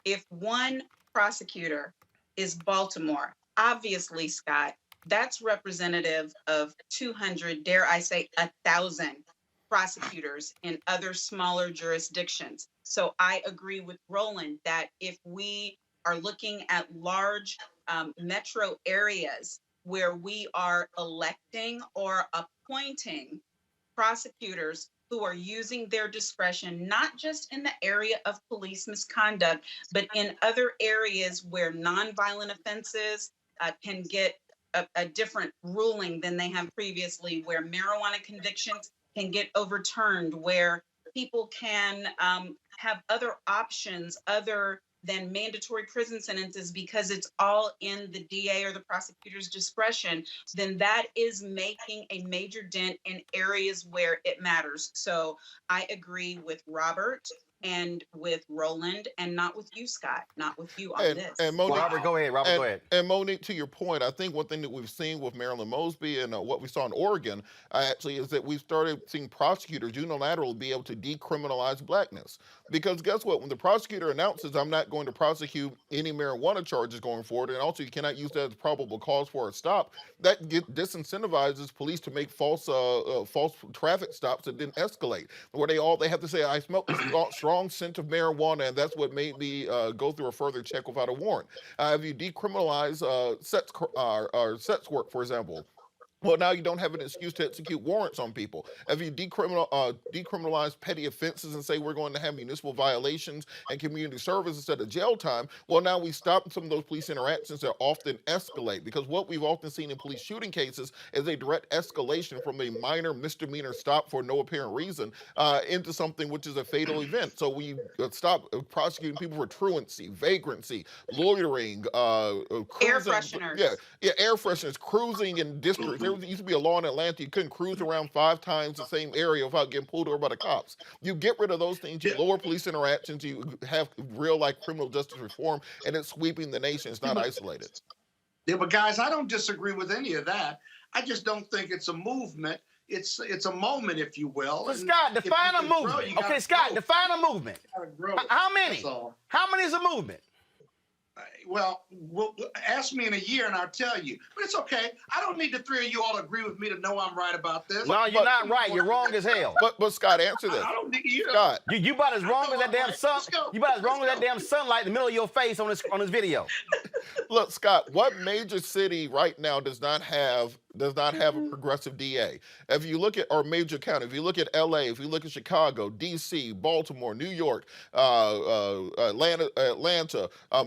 if one prosecutor is Baltimore, obviously, Scott, that's representative of 200, dare I say, 1,000 prosecutors in other smaller jurisdictions. So I agree with Roland that if we are looking at large metro areas where we are electing or appointing prosecutors who are using their discretion, not just in the area of police misconduct, but in other areas where nonviolent offenses can get a different ruling than they have previously, where marijuana convictions can get overturned, where people can have other options other than mandatory prison sentences because it's all in the DA or the prosecutor's discretion, then that is making a major dent in areas where it matters. So I agree with Robert and with Roland, and not with you, Scott, not with you on this. And Monique, Robert, go ahead. Robert, go ahead. And Monique, to your point, I think one thing that we've seen with Marilyn Mosby and what we saw in Oregon actually is that we've started seeing prosecutors unilaterally be able to decriminalize blackness. Because guess what? When the prosecutor announces, I'm not going to prosecute any marijuana charges going forward, and also you cannot use that as probable cause for a stop, that disincentivizes police to make false traffic stops that didn't escalate, where they have to say, I smell a strong scent of marijuana, and that's what made me go through a further check without a warrant. If you decriminalize sex work, for example, well, now you don't have an excuse to execute warrants on people. If you decriminalize petty offenses and say we're going to have municipal violations and community service instead of jail time, well, now we stop some of those police interactions that often escalate. Because what we've often seen in police shooting cases is a direct escalation from a minor misdemeanor stop for no apparent reason into something which is a fatal event. So we stop prosecuting people for truancy, vagrancy, loitering, Air cruising. fresheners. Yeah, air fresheners, cruising in districts. There used to be a law in Atlanta, you couldn't cruise around 5 times the same area without getting pulled over by the cops. You get rid of those things, you lower police interactions, you have real life criminal justice reform, and it's sweeping the nation. It's not isolated. Yeah, but guys, I don't disagree with any of that. I just don't think it's a movement. It's a moment, if you will. So And Scott, if define you a can grow, movement. you gotta Okay, Scott, grow. define a movement. You gotta grow. How many? That's all. How many is a movement? Well, ask me in a year and I'll tell you. But it's okay. I don't need the 3 of you all to agree with me to know I'm right about this. No, you're not right. You're wrong as hell. But Scott, answer this. I don't need you. Scott, You about as wrong know as that I'm damn right. sun. Let's go. You about as wrong as Let's that go. damn sunlight in the middle of your face on this video. look, Scott, what major city right now does not have a progressive DA? If you look at our major county, if you look at LA, if you look at Chicago, DC, Baltimore, New York, Atlanta,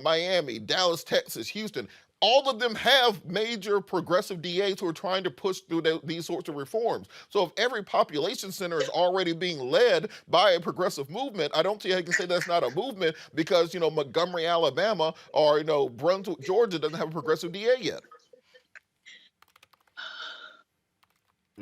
Miami, Dallas, Texas, Houston, all of them have major progressive DAs who are trying to push through these sorts of reforms. So if every population center is already being led by a progressive movement, I don't see how you can say that's not a movement because, Montgomery, Alabama, or, Brunswick, Georgia doesn't have a progressive DA yet.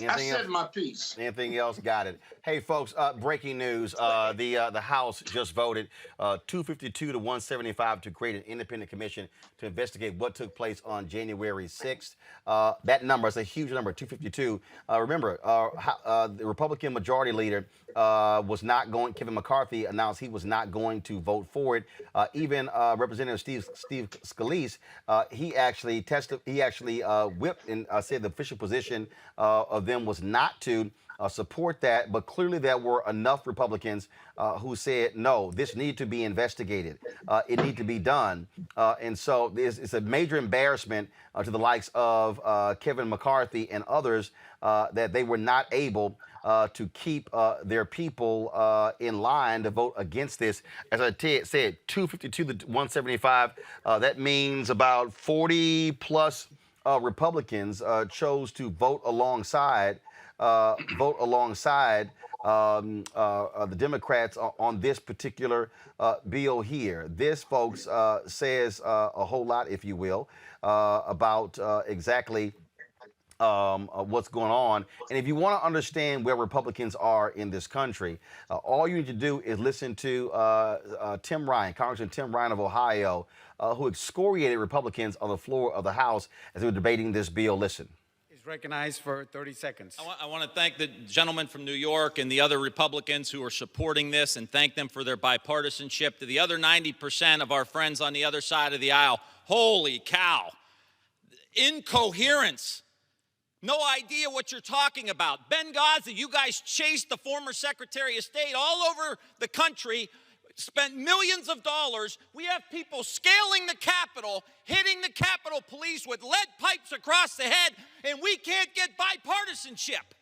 I said my piece. Anything else? Got it. Hey, folks, breaking news. The House just voted 252 to 175 to create an independent commission to investigate what took place on January 6th. That number is a huge number, 252. Remember, the Republican majority leader Kevin McCarthy announced he was not going to vote for it. Even Representative Steve Scalise, he actually whipped and said the official position of of them was not to support that, but clearly there were enough Republicans who said, no, this needed to be investigated. It needed to be done. And so it's a major embarrassment to the likes of Kevin McCarthy and others that they were not able to keep their people in line to vote against this. As I said, 252 to 175. That means about 40 plus Republicans chose to vote alongside the Democrats on this particular bill here. This, folks, says a whole lot, if you will, about exactly what's going on. And if you want to understand where Republicans are in this country, all you need to do is listen to Tim Ryan, Congressman Tim Ryan of Ohio, who excoriated Republicans on the floor of the House as they were debating this bill. Listen. Is recognized for 30 seconds. I want to thank the gentleman from New York and the other Republicans who are supporting this and thank them for their bipartisanship. To the other 90% of our friends on the other side of the aisle, holy cow. Incoherence. No idea what you're talking about. Benghazi, you guys chased the former Secretary of State all over the country, spent millions of dollars. We have people scaling the Capitol, hitting the Capitol Police with lead pipes across the head, and we can't get bipartisanship.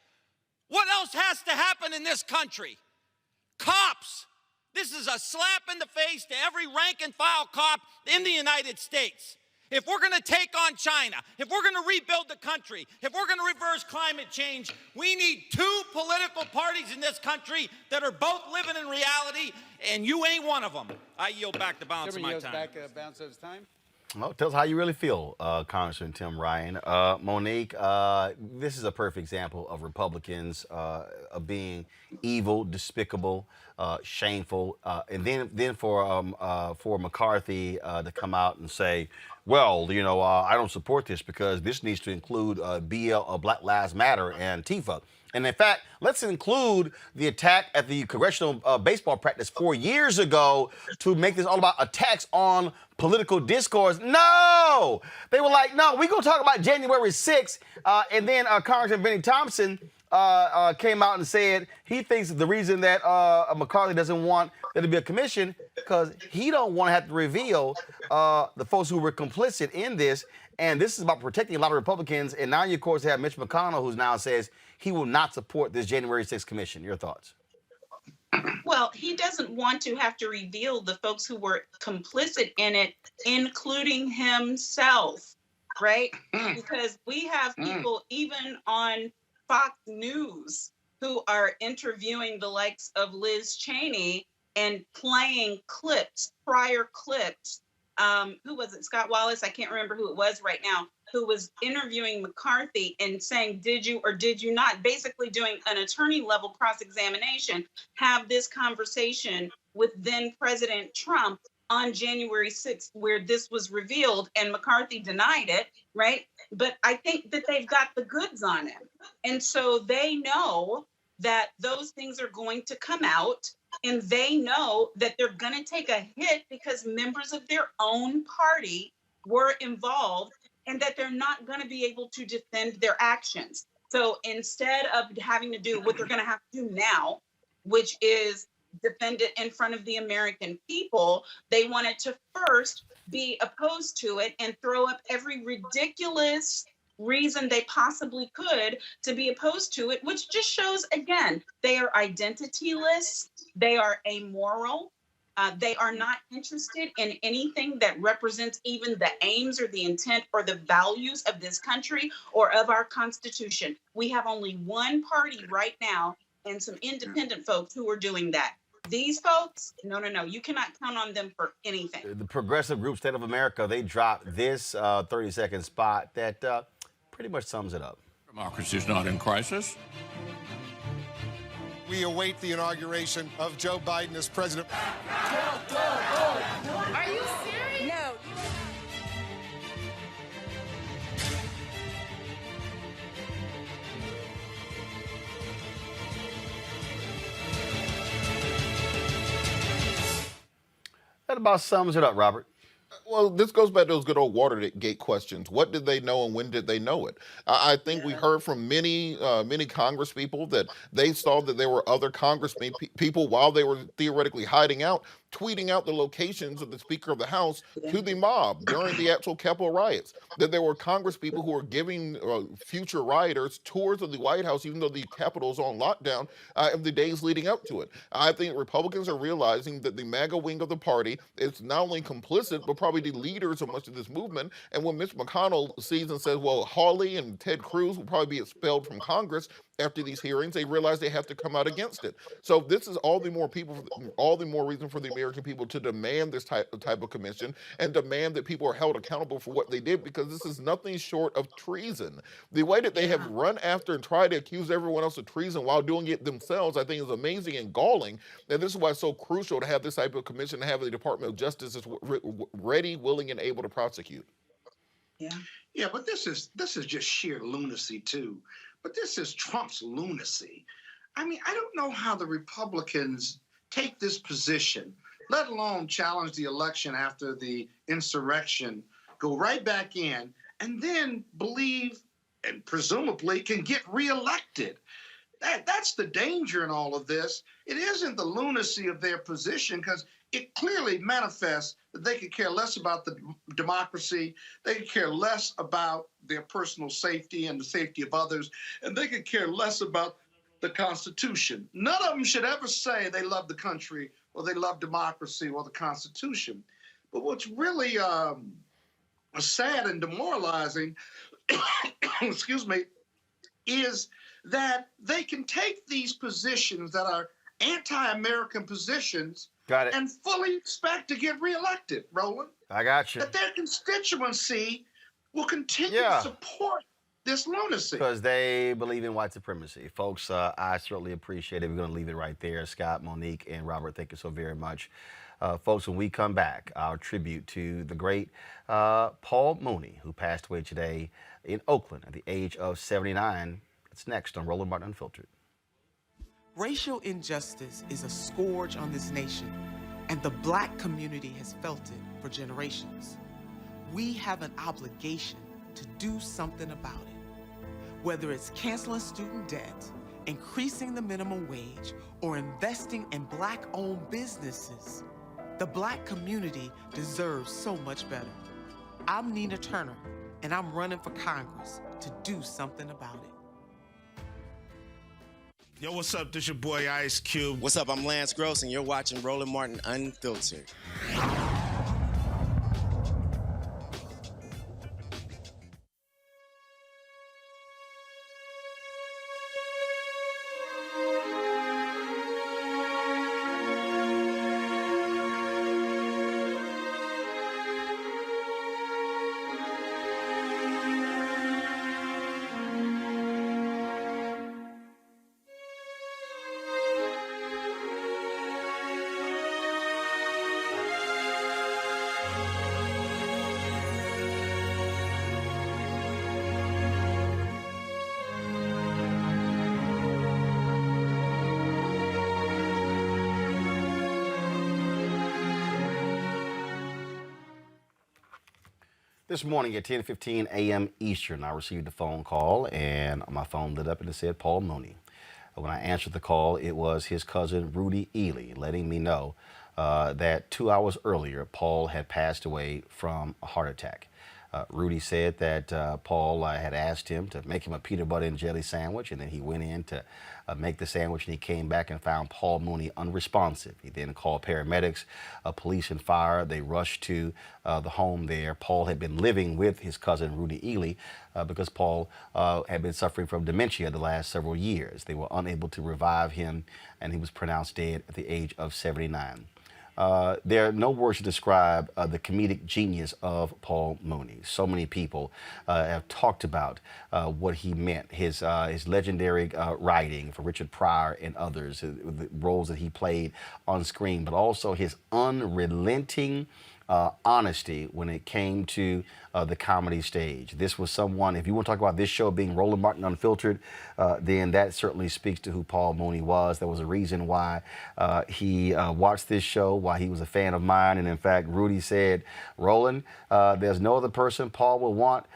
What else has to happen in this country? Cops. This is a slap in the face to every rank and file cop in the United States. If we're going to take on China, if we're going to rebuild the country, if we're going to reverse climate change, we need two political parties in this country that are both living in reality, and you ain't one of them. I yield back the balance of my time. Back balance of his time. Well, tell us how you really feel, Congressman Tim Ryan. Monique, this is a perfect example of Republicans of being evil, despicable, shameful, and then for McCarthy to come out and say, well, you know, I don't support this because this needs to include Black Lives Matter and Antifa. And in fact, let's include the attack at the congressional baseball practice 4 years ago to make this all about attacks on political discourse. No! They were like, no, we're going to talk about January 6th. And then Congressman Benny Thompson came out and said he thinks the reason that McCarthy doesn't want there to be a commission because he don't want to have to reveal the folks who were complicit in this. And this is about protecting a lot of Republicans. And now you, of course, have Mitch McConnell, who now says he will not support this January 6th commission. Your thoughts? Well, he doesn't want to have to reveal the folks who were complicit in it, including himself, right? Because we have people even on Fox News who are interviewing the likes of Liz Cheney and playing clips, prior clips. Who was it? Scott Wallace? I can't remember who it was right now, who was interviewing McCarthy and saying, did you or did you not, basically doing an attorney level cross-examination, have this conversation with then President Trump on January 6th, where this was revealed, and McCarthy denied it, right? But I think that they've got the goods on him. And so they know that those things are going to come out, and they know that they're going to take a hit because members of their own party were involved, and that they're not going to be able to defend their actions. So instead of having to do what they're going to have to do now, which is defend it in front of the American people, they wanted to first be opposed to it and throw up every ridiculous reason they possibly could to be opposed to it, which just shows, again, they are identityless, they are amoral, they are not interested in anything that represents even the aims or the intent or the values of this country or of our Constitution. We have only one party right now and some independent folks who are doing that. These folks, no, you cannot count on them for anything. The progressive group State of America, they dropped this 30-second spot that pretty much sums it up. Democracy is not in crisis. We await the inauguration of Joe Biden as president. Are you serious? No. That about sums it up, Robert. Well, this goes back to those good old Watergate questions. What did they know and when did they know it? I think we heard from many Congress people that they saw that there were other Congressmen people while they were theoretically hiding out, tweeting out the locations of the Speaker of the House to the mob during the actual Capitol riots. That there were Congress people who were giving future rioters tours of the White House, even though the Capitol is on lockdown, in the days leading up to it. I think Republicans are realizing that the MAGA wing of the party is not only complicit, but probably the leaders of much of this movement. And when Mitch McConnell sees and says, well, Hawley and Ted Cruz will probably be expelled from Congress after these hearings, they realize they have to come out against it. So this is all the more reason for the American people to demand this type of commission and demand that people are held accountable for what they did, because this is nothing short of treason. The way that they have run after and tried to accuse everyone else of treason while doing it themselves, I think is amazing and galling. And this is why it's so crucial to have this type of commission, to have the Department of Justice is ready, willing, and able to prosecute. Yeah, but this is just sheer lunacy too. But this is Trump's lunacy. I mean, I don't know how the Republicans take this position, let alone challenge the election after the insurrection, go right back in, and then believe and presumably can get reelected. That's the danger in all of this. It isn't the lunacy of their position, because it clearly manifests that they could care less about the democracy, they could care less about their personal safety and the safety of others, and they could care less about the Constitution. None of them should ever say they love the country or they love democracy or the Constitution. But what's really sad and demoralizing, excuse me, is that they can take these positions that are anti-American positions and fully expect to get reelected, Roland. I got you. That their constituency will continue to support this lunacy. Because they believe in white supremacy. Folks, I certainly appreciate it. We're going to leave it right there. Scott, Monique, and Robert, thank you so very much. Folks, when we come back, our tribute to the great Paul Mooney, who passed away today in Oakland at the age of 79. It's next on Roland Martin Unfiltered. Racial injustice is a scourge on this nation, and the Black community has felt it for generations. We have an obligation to do something about it. Whether it's canceling student debt, increasing the minimum wage, or investing in Black-owned businesses, the Black community deserves so much better. I'm Nina Turner, and I'm running for Congress to do something about it. Yo, what's up? This your boy Ice Cube. What's up? I'm Lance Gross, and you're watching Roland Martin Unfiltered. This morning at 10:15 a.m. Eastern, I received a phone call, and my phone lit up and it said Paul Mooney. When I answered the call, it was his cousin Rudy Ely letting me know that 2 hours earlier, Paul had passed away from a heart attack. Rudy said that Paul had asked him to make him a peanut butter and jelly sandwich, and then he went in to make the sandwich, and he came back and found Paul Mooney unresponsive. He then called paramedics, police, and fire. They rushed to the home there. Paul had been living with his cousin Rudy Ely because Paul had been suffering from dementia the last several years. They were unable to revive him, and he was pronounced dead at the age of 79. There are no words to describe the comedic genius of Paul Mooney. So many people have talked about what he meant, his legendary writing for Richard Pryor and others, the roles that he played on screen, but also his unrelenting honesty when it came to the comedy stage. This was someone, if you want to talk about this show being Roland Martin Unfiltered, then that certainly speaks to who Paul Mooney was. There was a reason why he watched this show, why he was a fan of mine. And in fact, Rudy said, Roland, there's no other person Paul will want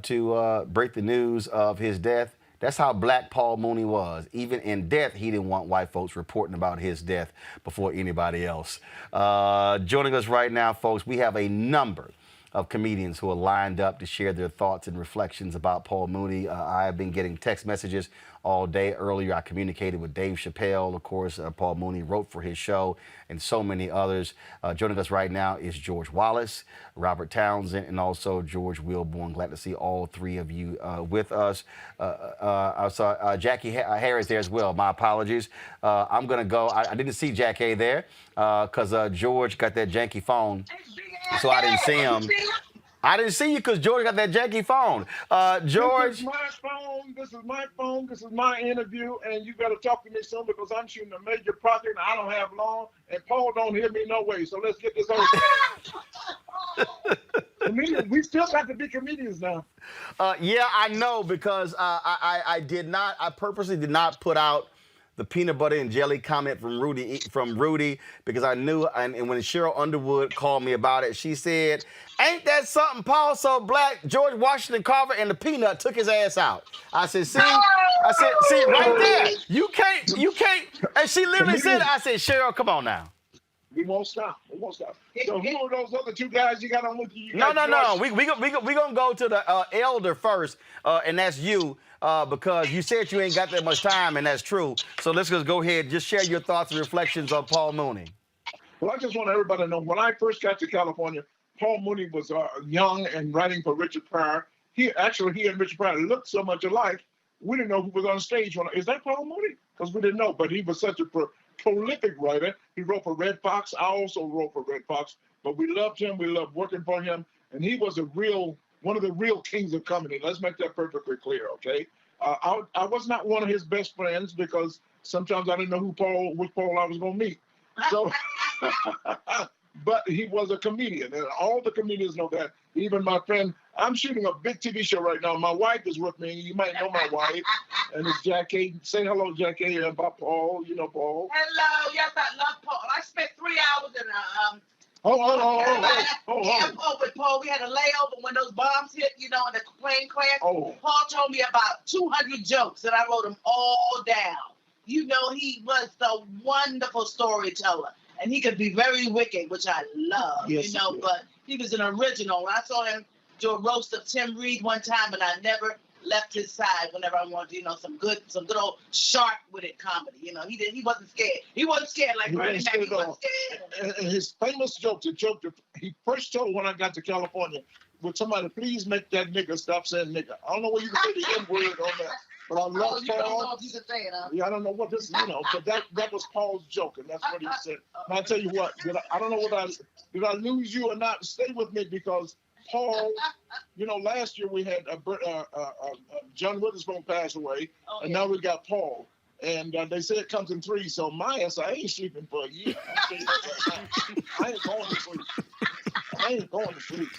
to break the news of his death. That's how black Paul Mooney was. Even in death, he didn't want white folks reporting about his death before anybody else. Joining us right now, folks, we have a number of comedians who are lined up to share their thoughts and reflections about Paul Mooney. I have been getting text messages all day. Earlier, I communicated with Dave Chappelle. Of course, Paul Mooney wrote for his show and so many others. Joining us right now is George Wallace, Robert Townsend, and also George Wilborn. Glad to see all three of you with us. I saw Jackie Harris there as well. My apologies. I'm going to go. I didn't see Jackie there because George got that janky phone, so I didn't see him. I didn't see you because George got that janky phone. George. This is my phone. This is my phone. This is my interview, and you better talk to me soon because I'm shooting a major project and I don't have long, and Paul don't hear me no way. So let's get this over. Comedians, we still got to be comedians now. Yeah, I know because I purposely did not put out the peanut butter and jelly comment from Rudy because I knew, and when Cheryl Underwood called me about it, she said, ain't that something, Paul so black, George Washington Carver and the peanut took his ass out. I said, see right there, you can't, and she literally said, I said, Cheryl, come on now. We won't stop. We won't stop. So who are those other two guys you got on with you? No. We gonna go to the elder first, and that's you. Because you said you ain't got that much time, and that's true. So let's just go ahead, just share your thoughts and reflections on Paul Mooney. Well, I just want everybody to know, when I first got to California, Paul Mooney was young and writing for Richard Pryor. He and Richard Pryor looked so much alike, we didn't know who was on stage. Is that Paul Mooney? Because we didn't know, but he was such a prolific writer. He wrote for Red Fox. I also wrote for Red Fox, but we loved him. We loved working for him, and he was one of the real kings of comedy. Let's make that perfectly clear, okay? I was not one of his best friends because sometimes I didn't know which Paul I was going to meet. So, but he was a comedian, and all the comedians know that. Even my friend, I'm shooting a big TV show right now. My wife is with me. You might know my wife, and it's Jackie. Say hello, Jackie, about Paul. You know Paul. Hello, yes, I love Paul. I spent 3 hours in a airport with Paul. We had a layover when those bombs hit, and the plane crashed. Paul told me about 200 jokes, and I wrote them all down. He was a wonderful storyteller, and he could be very wicked, which I love, but he was an original. I saw him do a roast of Tim Reed one time, and I never left his side whenever I wanted, some good old sharp-witted comedy. He wasn't scared. He wasn't scared like Freddie Mac. He wasn't scared. And his famous joke, he first told when I got to California, would somebody please make that nigga stop saying nigga? I don't know where you can say the N-word on that, but I love Paul. You don't know if you can say it, huh? Yeah, I don't know what this, but that was Paul's joke, and that's what he said. And I tell you what, I don't know did I lose you or not? Stay with me because Paul, last year we had John Witherspoon pass away, and now we got Paul. And they say it comes in threes, so my ass, I ain't sleeping for a year. I ain't going to sleep.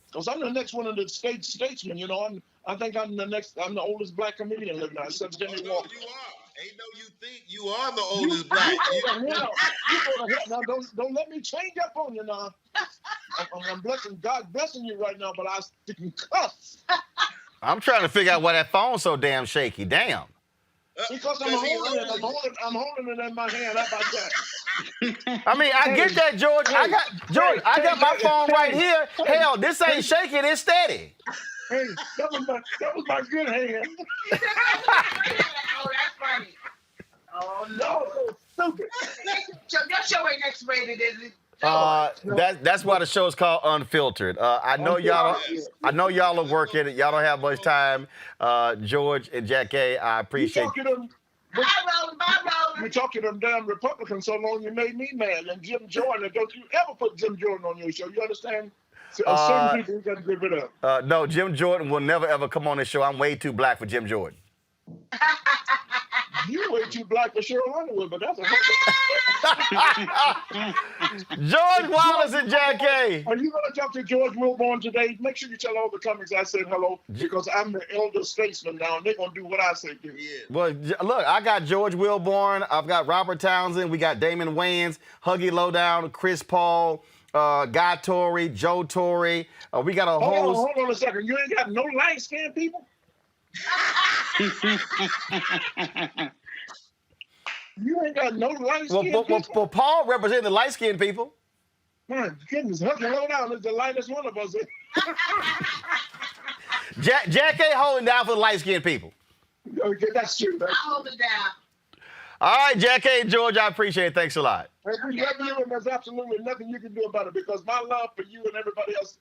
Because I'm the next one of the statesmen, I think I'm the oldest black comedian living now, except Jimmy Walker. You are. Ain't no you think you are the oldest black. Now, don't let me change up on you now. I'm God blessing you right now, but I can cuss. I'm trying to figure out why that phone's so damn shaky. Damn. Because I'm holding it in my hand. How about that? I mean, I get that, George. I got my phone right here. Hell, this ain't shaking. It's steady. Hey, that was my good hand. Oh, that's funny. Oh, no. Stupid. Your show ain't X-rated, is it? That's why the show is called Unfiltered. I know y'all are working. Y'all don't have much time. George and Jack A, I appreciate you. You talk to them damn Republicans so long you made me mad. And Jim Jordan, don't you ever put Jim Jordan on your show. You understand? Certain people you got to get rid of. No, Jim Jordan will never ever come on this show. I'm way too black for Jim Jordan. You way too black for Cheryl Underwood, but that's a George Wallace and Jack K. Are you going to talk to George Wilborn today? Make sure you tell all the comics I said hello, because I'm the elder statesman now, and they're going to do what I say do. Well, look, I got George Wilborn. I've got Robert Townsend. We got Damon Wayans, Huggy Lowdown, Chris Paul, Guy Torrey, Joe Torrey. We got a whole... Hold on a second. You ain't got no light-skinned people? You ain't got no light-skinned people? Well, Paul representing the light-skinned people. My goodness, Huggy Lowdown is the lightest one of us. Jack K holding down for the light-skinned people. Okay, that's true. I hold it down. All right, Jack K and George, I appreciate it. Thanks a lot. We love you, and there's absolutely nothing you can do about it, because my love for you and everybody else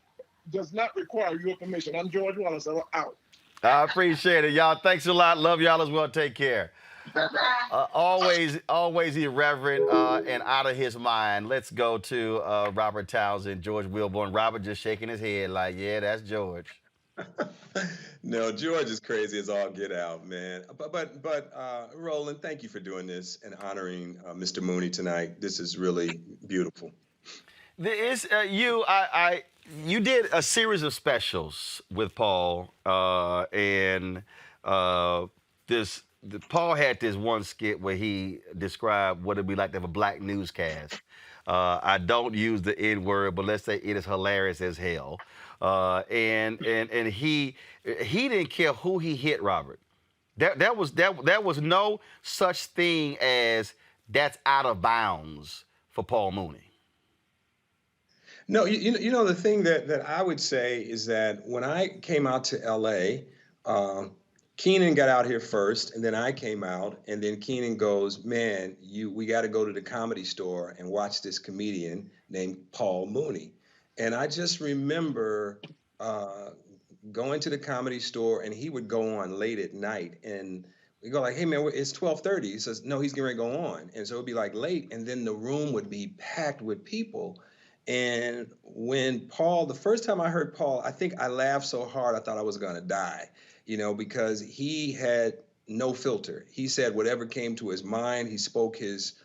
does not require your permission. I'm George Wallace. I'm out. I appreciate it, y'all. Thanks a lot. Love y'all as well. Take care. Always irreverent and out of his mind. Let's go to Robert Townsend, George Wilborn. Robert just shaking his head like, yeah, that's George. No, George is crazy as all get out, man. But Roland, thank you for doing this and honoring Mr. Mooney tonight. This is really beautiful. You did a series of specials with Paul, and Paul had this one skit where he described what it'd be like to have a black newscast. I don't use the N-word, but let's say it is hilarious as hell. And he didn't care who he hit, Robert. There was no such thing as that's out of bounds for Paul Mooney. No, you know the thing that I would say is that when I came out to L.A., Keenan got out here first, and then I came out, and then Keenan goes, man, we got to go to the Comedy Store and watch this comedian named Paul Mooney. And I just remember going to the Comedy Store, and he would go on late at night, and we go like, hey, man, it's 12:30. He says, no, he's getting ready to go on. And so it would be like late, and then the room would be packed with people. And when Paul, the first time I heard Paul, I think I laughed so hard I thought I was going to die, because he had no filter. He said whatever came to his mind. He spoke his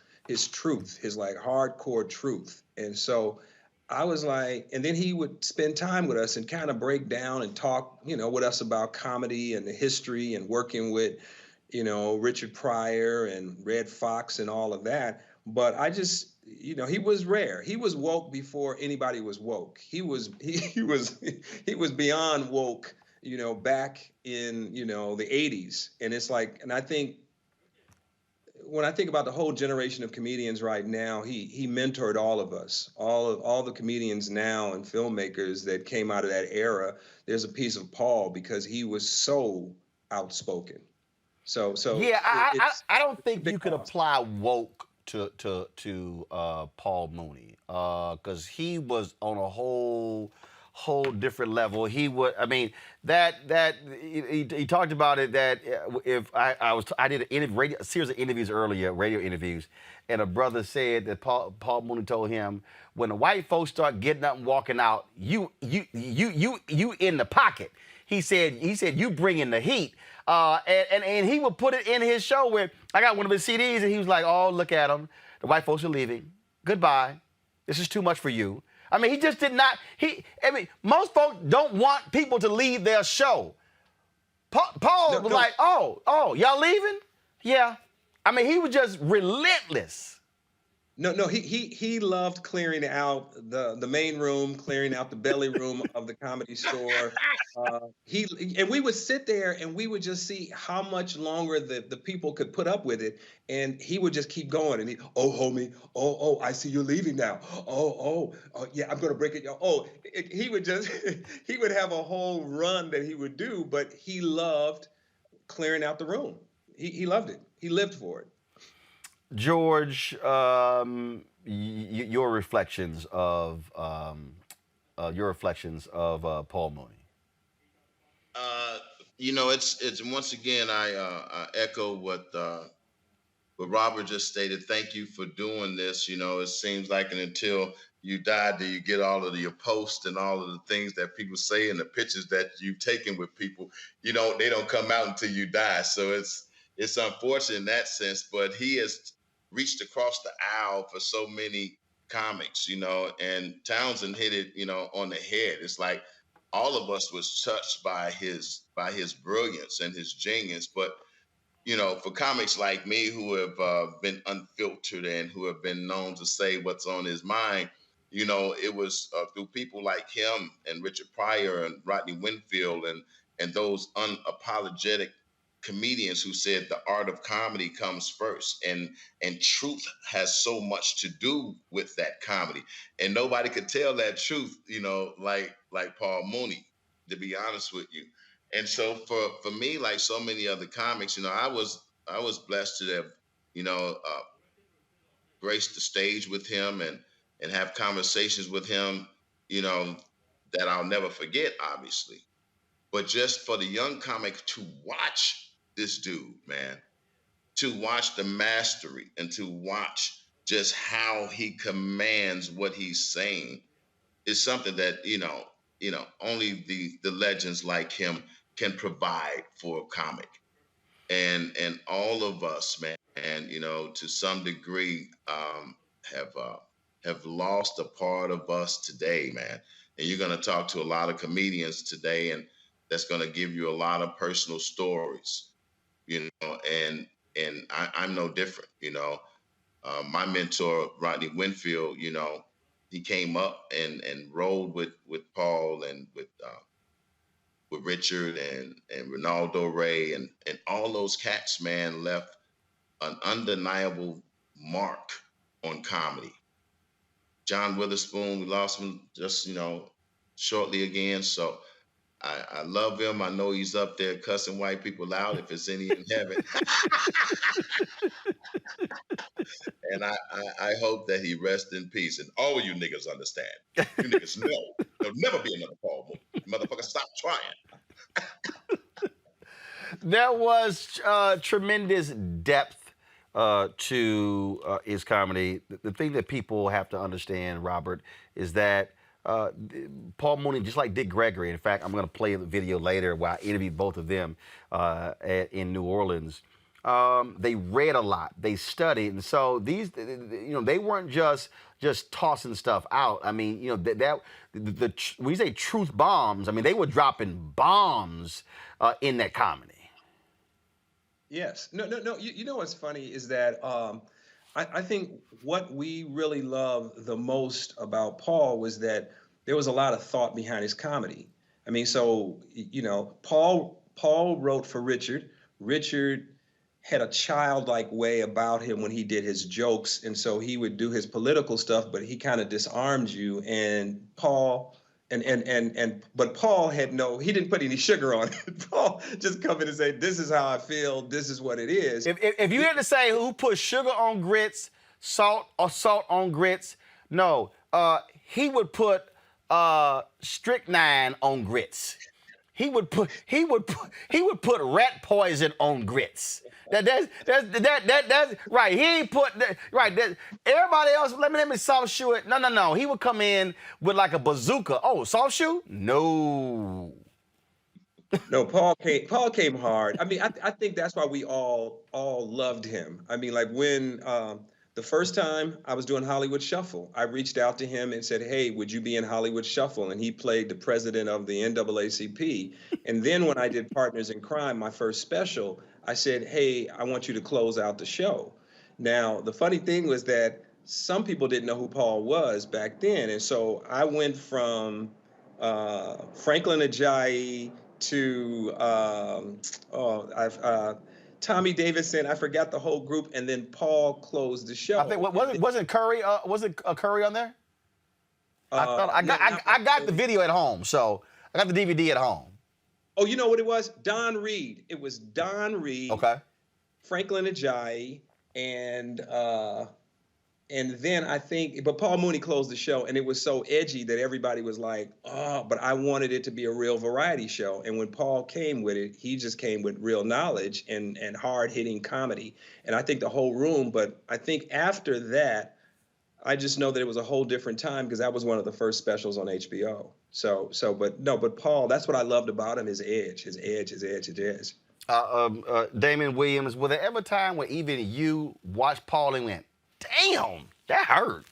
truth, his like hardcore truth. And so I was like, and then he would spend time with us and kind of break down and talk, with us about comedy and the history and working with, Richard Pryor and Red Fox and all of that. But I just, he was rare. He was woke before anybody was woke. He was beyond woke, back in, the 80s. And it's like, and I think when I think about the whole generation of comedians right now, he mentored all of us, all the comedians now and filmmakers that came out of that era. There's a piece of Paul because he was so outspoken. So yeah, I don't think you could apply woke to Paul Mooney because he was on a whole different level. He would, I mean, he talked about it that if I did a series of interviews earlier, radio interviews, and a brother said that Paul Mooney told him when the white folks start getting up and walking out, you in the pocket. He said you bring in the heat. And he would put it in his show where I got one of his CDs and he was like, oh, look at them. The white folks are leaving. Goodbye. This is too much for you. I mean, he just did not, most folks don't want people to leave their show. Paul was like, oh, y'all leaving? Yeah. I mean, he was just relentless. No, he loved clearing out the main room, clearing out the belly room of the Comedy Store. And we would sit there and we would just see how much longer the people could put up with it. And he would just keep going. And homie, I see you're leaving now. Yeah, I'm gonna break it. He would just he would have a whole run that he would do, but he loved clearing out the room. He loved it. He lived for it. George, your reflections of Paul Mooney. It's once again I echo what Robert just stated. Thank you for doing this. It seems like until you die, do you get all of your posts and all of the things that people say and the pictures that you've taken with people. They don't come out until you die. So it's unfortunate in that sense, but he has reached across the aisle for so many comics, and Townsend hit it, on the head. It's like all of us was touched by his brilliance and his genius, but for comics like me who have been unfiltered and who have been known to say what's on his mind, it was through people like him and Richard Pryor and Rodney Winfield and those unapologetic comedians who said the art of comedy comes first, and truth has so much to do with that comedy, and nobody could tell that truth, like Paul Mooney, to be honest with you. And so for me, like so many other comics, I was blessed to have, graced the stage with him and have conversations with him, that I'll never forget, obviously. But just for the young comic to watch this dude, man, to watch the mastery and to watch just how he commands what he's saying is something that, only the legends like him can provide for a comic. And all of us, man, and, to some degree, have lost a part of us today, man. And you're going to talk to a lot of comedians today, and that's going to give you a lot of personal stories, and I'm no different, my mentor, Rodney Winfield, he came up and rolled with Paul and with Richard and Ronaldo Ray and all those cats, man, left an undeniable mark on comedy. John Witherspoon, we lost him just, shortly again. So I love him. I know he's up there cussing white people out if it's any in heaven. And I hope that he rests in peace. And all of you niggas understand. You niggas know there'll never be another Paul Mooney. Motherfucker, stop trying. There was tremendous depth to his comedy. The thing that people have to understand, Robert, is that Paul Mooney, just like Dick Gregory, in fact, I'm going to play the video later where I interviewed both of them in New Orleans. They read a lot, they studied, and so these, they weren't just tossing stuff out. I mean, when you say truth bombs, I mean, they were dropping bombs in that comedy. Yes. No. You know what's funny is that I think what we really loved the most about Paul was that there was a lot of thought behind his comedy. I mean, so, Paul wrote for Richard. Richard had a childlike way about him when he did his jokes. And so he would do his political stuff, but he kind of disarmed you. And Paul, but Paul he didn't put any sugar on it. Paul just come in and say, this is how I feel. This is what it is. If you had to say who put sugar on grits, salt on grits, no, he would put strychnine on grits. He would put rat poison on grits. That's right. He ain't put right. Everybody else, let me soft shoe it. No. He would come in with like a bazooka. Oh, soft shoe? No. No, Paul came hard. I mean, I think that's why we all loved him. I mean, like when the first time I was doing Hollywood Shuffle, I reached out to him and said, hey, would you be in Hollywood Shuffle? And he played the president of the NAACP. And then when I did Partners in Crime, my first special, I said, hey, I want you to close out the show. Now, the funny thing was that some people didn't know who Paul was back then. And so I went from Franklin Ajayi to Tommy Davidson. I forgot the whole group, and then Paul closed the show. I think wasn't Curry? Wasn't Curry on there? I got the video at home, so I got the DVD at home. Oh, you know what it was? Don Reed. It was Don Reed. Okay. Franklin Ajayi, and then I think, but Paul Mooney closed the show, and it was so edgy that everybody was like, oh, but I wanted it to be a real variety show. And when Paul came with it, he just came with real knowledge and hard-hitting comedy. And I think the whole room, but I think after that, I just know that it was a whole different time because that was one of the first specials on HBO. But Paul, that's what I loved about him, his edge. Damon Williams, was there ever a time where even you watched Paul and went, damn, that hurt?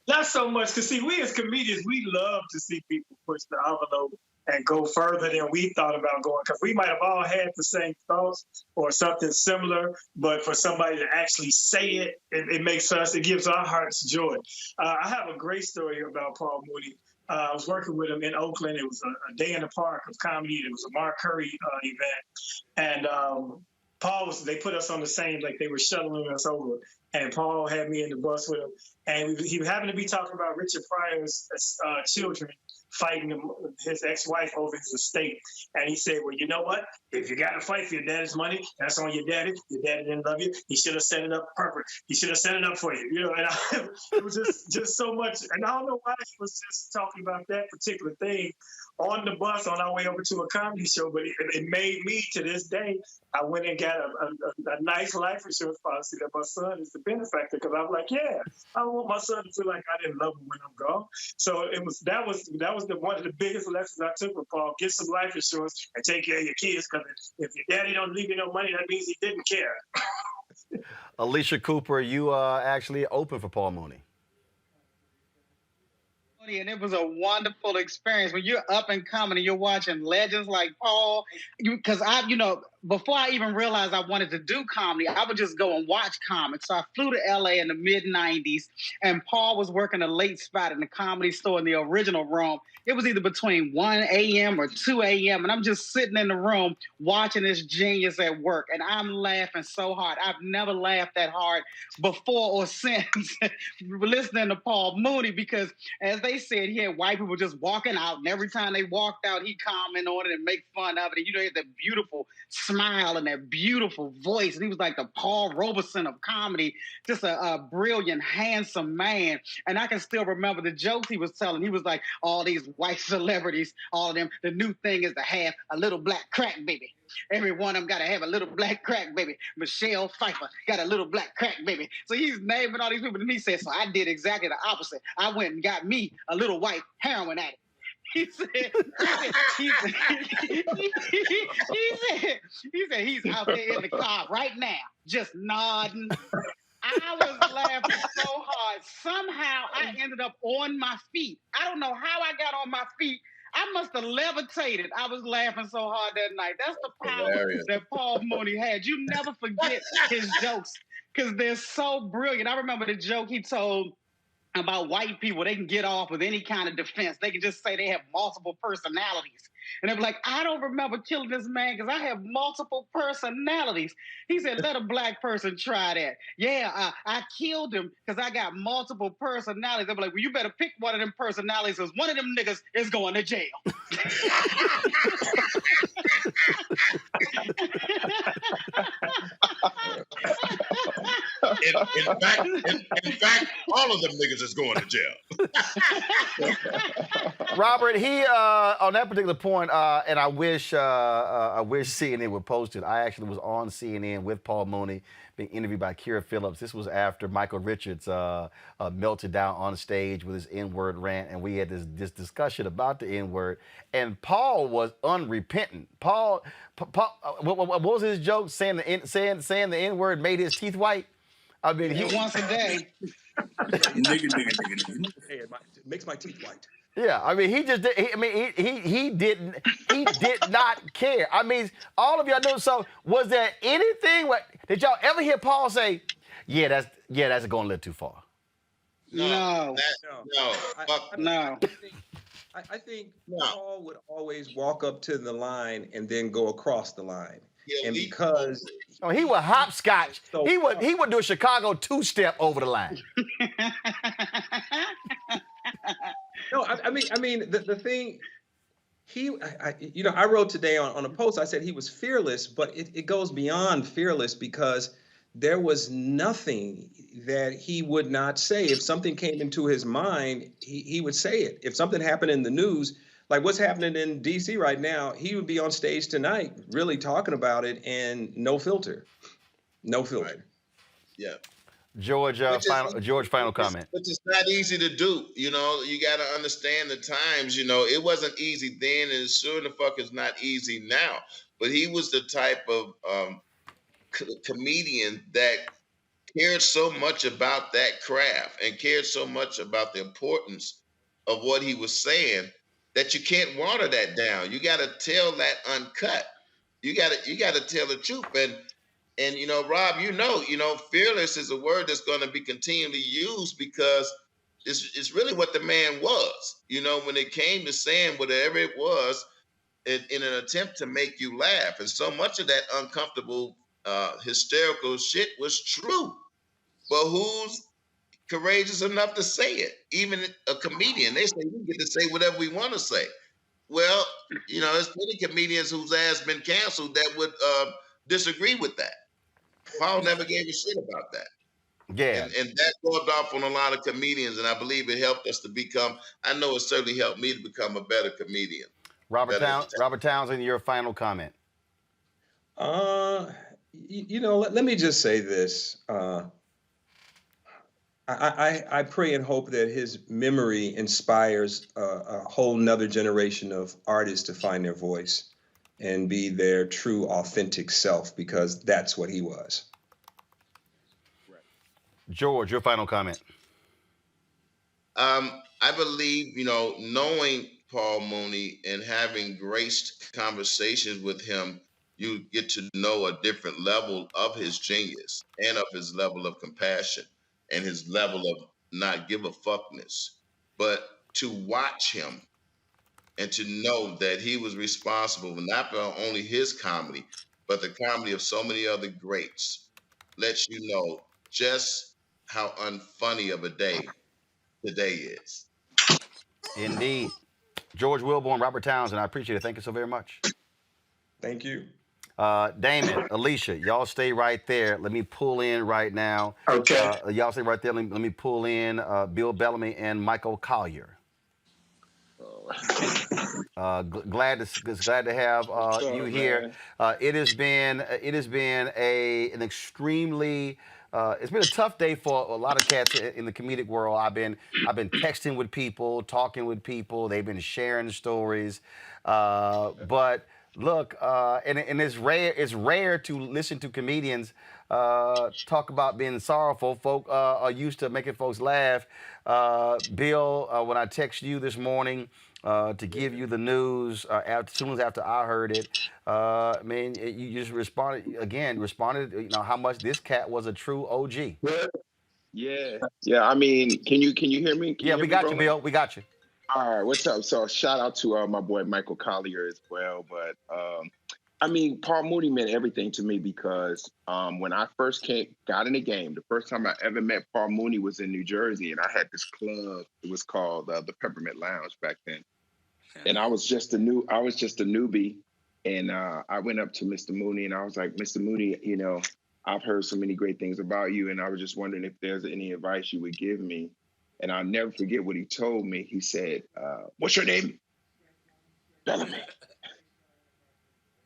Not so much, because see, we as comedians, we love to see people push the envelope and go further than we thought about going, because we might have all had the same thoughts or something similar, but for somebody to actually say it, it gives our hearts joy. I have a great story about Paul Mooney. I was working with him in Oakland. It was a day in the park of comedy. It was a Mark Curry event. And they put us on the same, like they were shuttling us over. And Paul had me in the bus with him. And he happened to be talking about Richard Pryor's children fighting his ex-wife over his estate. And he said, well, you know what? If you got to fight for your daddy's money, that's on your daddy. Your daddy didn't love you. He should have set it up perfect. He should have set it up for you. You know, and it was just so much. And I don't know why he was just talking about that particular thing on the bus on our way over to a comedy show, but it made me, to this day, I went and got a nice life insurance policy that my son is the benefactor, because I was like, yeah, I don't want my son to feel like I didn't love him when I'm gone. So that was one of the biggest lessons I took from Paul. Get some life insurance and take care of your kids, because if your daddy don't leave you no money, that means he didn't care. Alicia Cooper, you actually open for Paul Mooney. And it was a wonderful experience when you're up and coming and you're watching legends like Paul. Because before I even realized I wanted to do comedy, I would just go and watch comics. So I flew to LA in the mid-90s, and Paul was working a late spot in the Comedy Store in the original room. It was either between 1 a.m. or 2 a.m., and I'm just sitting in the room watching this genius at work, and I'm laughing so hard. I've never laughed that hard before or since listening to Paul Mooney, because as they said, he had white people just walking out, and every time they walked out, he'd comment on it and make fun of it. And he had that beautiful smile and that beautiful voice, and he was like the Paul Robeson of comedy, just a brilliant, handsome man. And I can still remember the jokes he was telling. He was like, all these white celebrities, all of them, the new thing is to have a little black crack baby. Every one of them got to have a little black crack baby. Michelle Pfeiffer got a little black crack baby. So he's naming all these people, and he said, so I did exactly the opposite. I went and got me a little white heroin addict. He said he's out there in the car right now, just nodding. I was laughing so hard. Somehow I ended up on my feet. I don't know how I got on my feet. I must have levitated. I was laughing so hard that night. That's the power that Paul Mooney had. You never forget his jokes, because they're so brilliant. I remember the joke he told about white people. They can get off with any kind of defense. They can just say they have multiple personalities. And they were like, I don't remember killing this man because I have multiple personalities. He said, let a black person try that. Yeah, I killed him because I got multiple personalities. They were like, well, you better pick one of them personalities, because one of them niggas is going to jail. In fact, all of them niggas is going to jail. Robert, he on that particular point, and I wish CNN would post it. I actually was on CNN with Paul Mooney, being interviewed by Kira Phillips. This was after Michael Richards melted down on stage with his N-word rant, and we had this discussion about the N-word. And Paul was unrepentant. Paul, what was his joke? Saying the N-word made his teeth white. I mean, he once a day. It makes my teeth white. Yeah, I mean, he just did. He did not care. I mean, all of y'all know. So, was there anything? Did y'all ever hear Paul say, "Yeah, that's going a little too far"? No. I think Paul would always walk up to the line and then go across the line. And because he would hopscotch, he would do a Chicago two-step over the line. No, I mean the thing. I wrote today on a post. I said he was fearless, but it goes beyond fearless, because there was nothing that he would not say. If something came into his mind, he would say it. If something happened in the news, like what's happening in D.C. right now, he would be on stage tonight really talking about it, and no filter. No filter. Right. Yeah. George, final comment. Which is not easy to do. You know, you got to understand the times. You know, it wasn't easy then, and sure the fuck is not easy now. But he was the type of comedian that cared so much about that craft and cared so much about the importance of what he was saying that you can't water that down. You got to tell that uncut. You got to tell the truth. And you know, Rob, you know, fearless is a word that's going to be continually used because it's really what the man was. You know, when it came to saying whatever it was in an attempt to make you laugh. And so much of that uncomfortable, hysterical shit was true. But who's courageous enough to say it? Even a comedian, they say we get to say whatever we want to say. Well, you know, there's many comedians whose ass been canceled that would disagree with that. Paul never gave a shit about that. Yeah. And that rubbed off on a lot of comedians, and I believe it helped us to become, I know it certainly helped me to become a better comedian. Robert Townsend, your final comment. You know, let me just say this. I pray and hope that his memory inspires a whole nother generation of artists to find their voice and be their true, authentic self, because that's what he was. George, your final comment. I believe, you know, knowing Paul Mooney and having graced conversations with him, you get to know a different level of his genius and of his level of compassion and his level of not give a fuckness. But to watch him and to know that he was responsible not for only his comedy, but the comedy of so many other greats, lets you know just how unfunny of a day today is. Indeed. George Wilborn, Robert Townsend, I appreciate it. Thank you so very much. Thank you. Damon, Alicia, y'all stay right there. Let me pull in right now. Okay. Y'all stay right there. Let me pull in Bill Bellamy and Michael Collier. Glad to have you here. It has been an extremely it's been a tough day for a lot of cats in the comedic world. I've been texting with people, talking with people. They've been sharing stories, but look, and it's rare to listen to comedians talk about being sorrowful. Folk are used to making folks laugh. Bill, when I texted you this morning to give you the news, as soon as after I heard it, man, you just responded, you know, how much this cat was a true OG. Yeah. I mean, can you hear me? We got you, Bill. We got you. All right, what's up? So shout out to my boy Michael Collier as well. But I mean, Paul Mooney meant everything to me because when I first got in the game, the first time I ever met Paul Mooney was in New Jersey, and I had this club. It was called the Peppermint Lounge back then, and I was just a newbie, and I went up to Mr. Mooney and I was like, Mr. Mooney, you know, I've heard so many great things about you, and I was just wondering if there's any advice you would give me. And I'll never forget what he told me. He said, what's your name? Bellamy.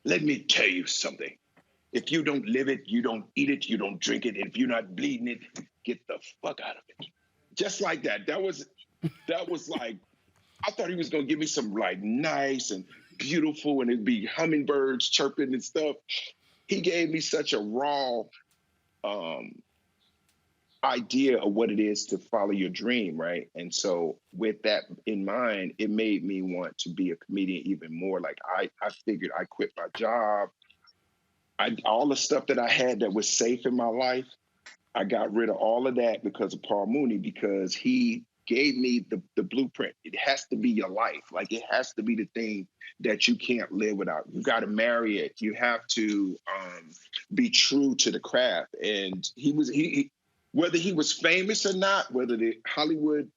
Let me tell you something. If you don't live it, you don't eat it, you don't drink it. And if you're not bleeding it, get the fuck out of it. Just like that. That was like, I thought he was going to give me some like nice and beautiful, and it'd be hummingbirds chirping and stuff. He gave me such a raw idea of what it is to follow your dream, right? And so with that in mind, it made me want to be a comedian even more. Like I figured I quit my job. All the stuff that I had that was safe in my life, I got rid of all of that because of Paul Mooney, because he gave me the blueprint. It has to be your life. Like it has to be the thing that you can't live without. You got to marry it. You have to be true to the craft. And he whether he was famous or not, whether the Hollywood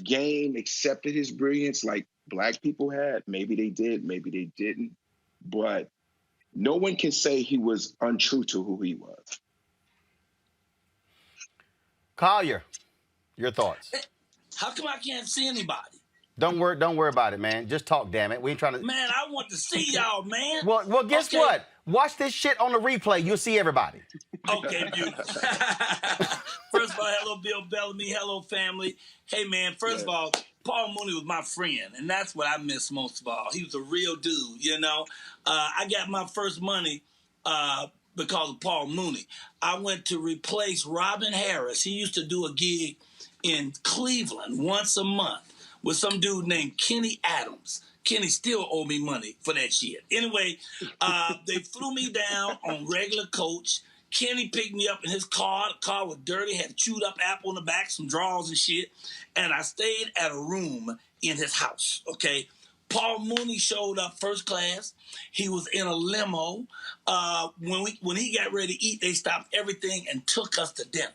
game accepted his brilliance like Black people had, maybe they did, maybe they didn't, but no one can say he was untrue to who he was. Collier, your thoughts? How come I can't see anybody? Don't worry about it, man. Just talk, damn it. We ain't trying to. Man, I want to see y'all, man. Well, guess what? Watch this shit on the replay. You'll see everybody. Okay, beautiful. First of all, hello, Bill Bellamy. Hello, family. Hey, man, first of all, Paul Mooney was my friend, and that's what I miss most of all. He was a real dude, you know. I got my first money because of Paul Mooney. I went to replace Robin Harris. He used to do a gig in Cleveland once a month with some dude named Kenny Adams. Kenny still owe me money for that shit. Anyway, they flew me down on regular coach. Kenny picked me up in his car. The car was dirty, had a chewed up apple in the back, some drawers and shit. And I stayed at a room in his house, okay? Paul Mooney showed up first class. He was in a limo. When he got ready to eat, they stopped everything and took us to dinner.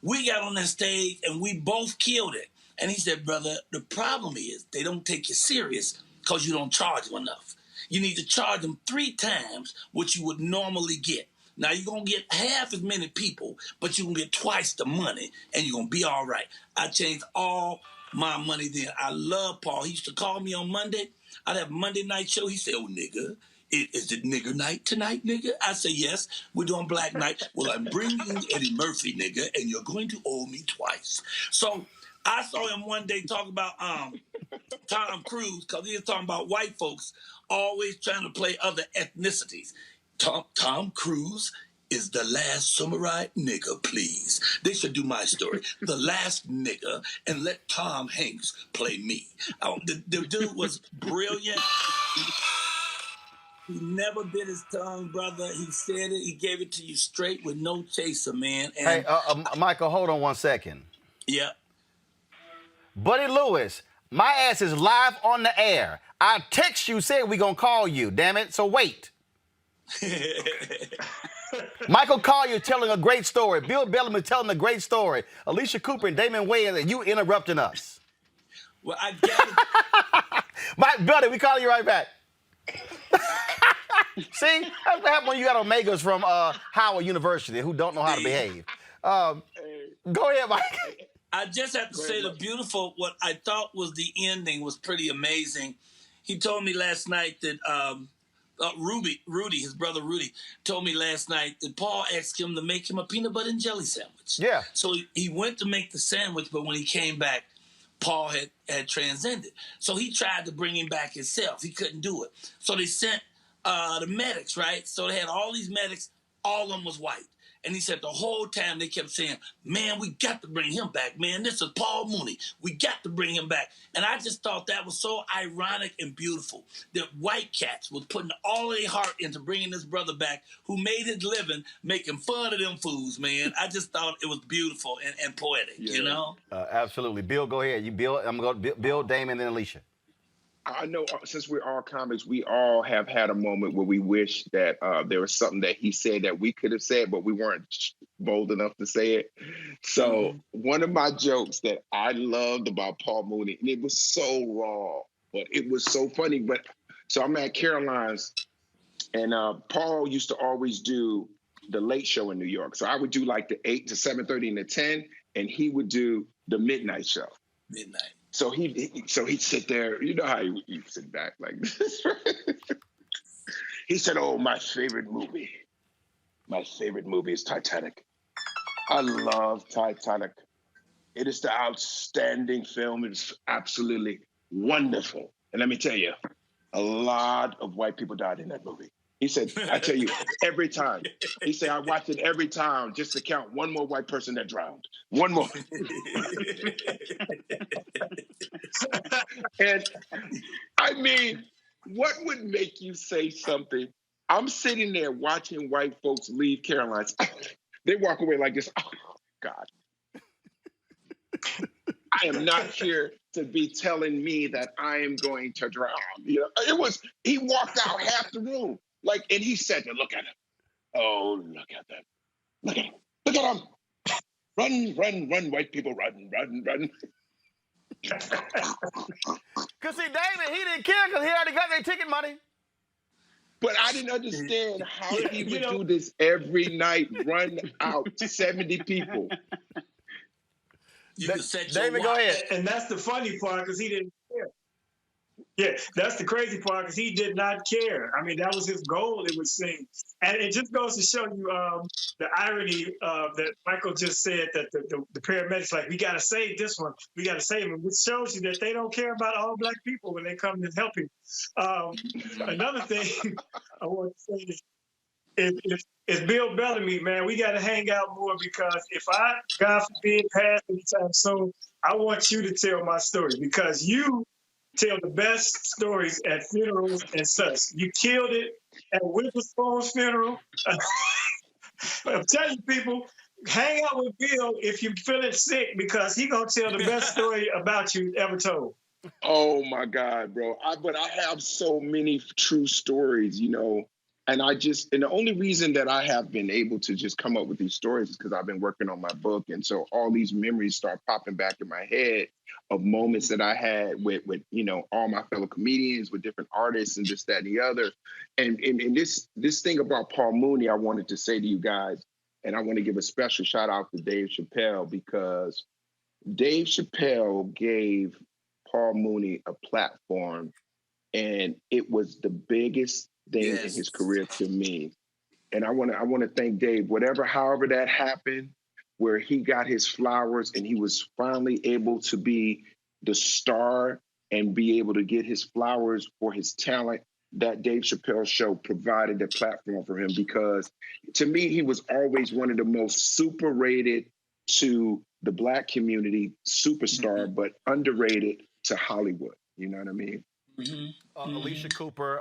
We got on that stage and we both killed it. And he said, brother, the problem is they don't take you serious because you don't charge them enough. You need to charge them 3 times what you would normally get. Now, you're going to get half as many people, but you're going to get twice the money, and you're going to be all right. I changed all my money then. I love Paul. He used to call me on Monday. I'd have a Monday night show. He said, oh, nigga, is it nigger night tonight, nigga? I say, yes, we're doing black night. Well, I'm bringing Eddie Murphy, nigga, and you're going to owe me twice. So I saw him one day talk about Tom Cruise, because he was talking about white folks always trying to play other ethnicities. Tom Cruise is the last samurai nigga, please. They should do my story. The last nigga, and let Tom Hanks play me. The dude was brilliant. He never bit his tongue, brother. He said it. He gave it to you straight with no chaser, man. And Hey, Michael, hold on one second. yeah. Buddy Lewis, my ass is live on the air. I text you, said we gonna call you, damn it, so wait. Michael Collier telling a great story. Bill Bellamy telling a great story. Alicia Cooper and Damon Wayans, and you interrupting us. Well, I got it. My buddy, we calling you right back. See, that's what happened when you got Omegas from Howard University who don't know how to behave. Go ahead, Mike. I just have to say what I thought was the ending was pretty amazing. He told me last night that Rudy, his brother Rudy, told me last night that Paul asked him to make him a peanut butter and jelly sandwich. Yeah. So he went to make the sandwich, but when he came back, Paul had transcended. So he tried to bring him back himself. He couldn't do it. So they sent the medics, right? So they had all these medics. All of them was white. And he said the whole time they kept saying, man, we got to bring him back, man. This is Paul Mooney. We got to bring him back. And I just thought that was so ironic and beautiful that white cats was putting all of their heart into bringing this brother back who made his living making fun of them fools, man. I just thought it was beautiful and poetic, you know? Absolutely. Bill, go ahead. You, Bill, I'm going to Bill, Damon, and Alicia. I know since we're all comics, we all have had a moment where we wish that there was something that he said that we could have said, but we weren't bold enough to say it. So one of my jokes that I loved about Paul Mooney, and it was so raw, but it was so funny. But so I'm at Caroline's, and Paul used to always do the late show in New York. So I would do like the 8 to 7:30 and the 10, and he would do the midnight show. Midnight. So he'd sit there, you know how you sit back like this. He said, oh, my favorite movie is Titanic. I love Titanic. It is the outstanding film. It's absolutely wonderful. And let me tell you, a lot of white people died in that movie. He said, I tell you, every time. He said, I watched it every time just to count one more white person that drowned. One more. And I mean, what would make you say something? I'm sitting there watching white folks leave Caroline's. They walk away like this. Oh, God. I am not here to be telling me that I am going to drown. You know, he walked out half the room. Like, and he said to look at him. Oh, look at them. Look at him. Look at him. Run, run, run, white people, run, run, run. Because see, David, he didn't care because he already got their ticket money. But I didn't understand how he would do this every night, run out 70 people. You can set David, go ahead. And that's the funny part because he didn't care. Yeah, that's the crazy part because he did not care. I mean, that was his goal, it would seem. And it just goes to show you the irony that Michael just said, that the paramedics, like, we got to save this one. We got to save him, which shows you that they don't care about all Black people when they come to help him. Another thing I want to say is Bill Bellamy, man, we got to hang out more, because if I, God forbid, pass anytime soon, I want you to tell my story, because you tell the best stories at funerals and such. You killed it at Witherspoon's funeral. I'm telling you, people, hang out with Bill if you're feeling sick, because he's going to tell the best story about you ever told. Oh my God, bro. But I have so many true stories, you know, and the only reason that I have been able to just come up with these stories is because I've been working on my book. And so all these memories start popping back in my head of moments that I had with you know, all my fellow comedians, with different artists and this, that, and the other. And this thing about Paul Mooney, I wanted to say to you guys, and I want to give a special shout out to Dave Chappelle, because Dave Chappelle gave Paul Mooney a platform, and it was the biggest thing in his career to me. And I want to thank Dave, however that happened, where he got his flowers and he was finally able to be the star and be able to get his flowers for his talent. That Dave Chappelle show provided the platform for him, because to me, he was always one of the most super rated to the Black community, superstar, but underrated to Hollywood. You know what I mean? Alicia Cooper,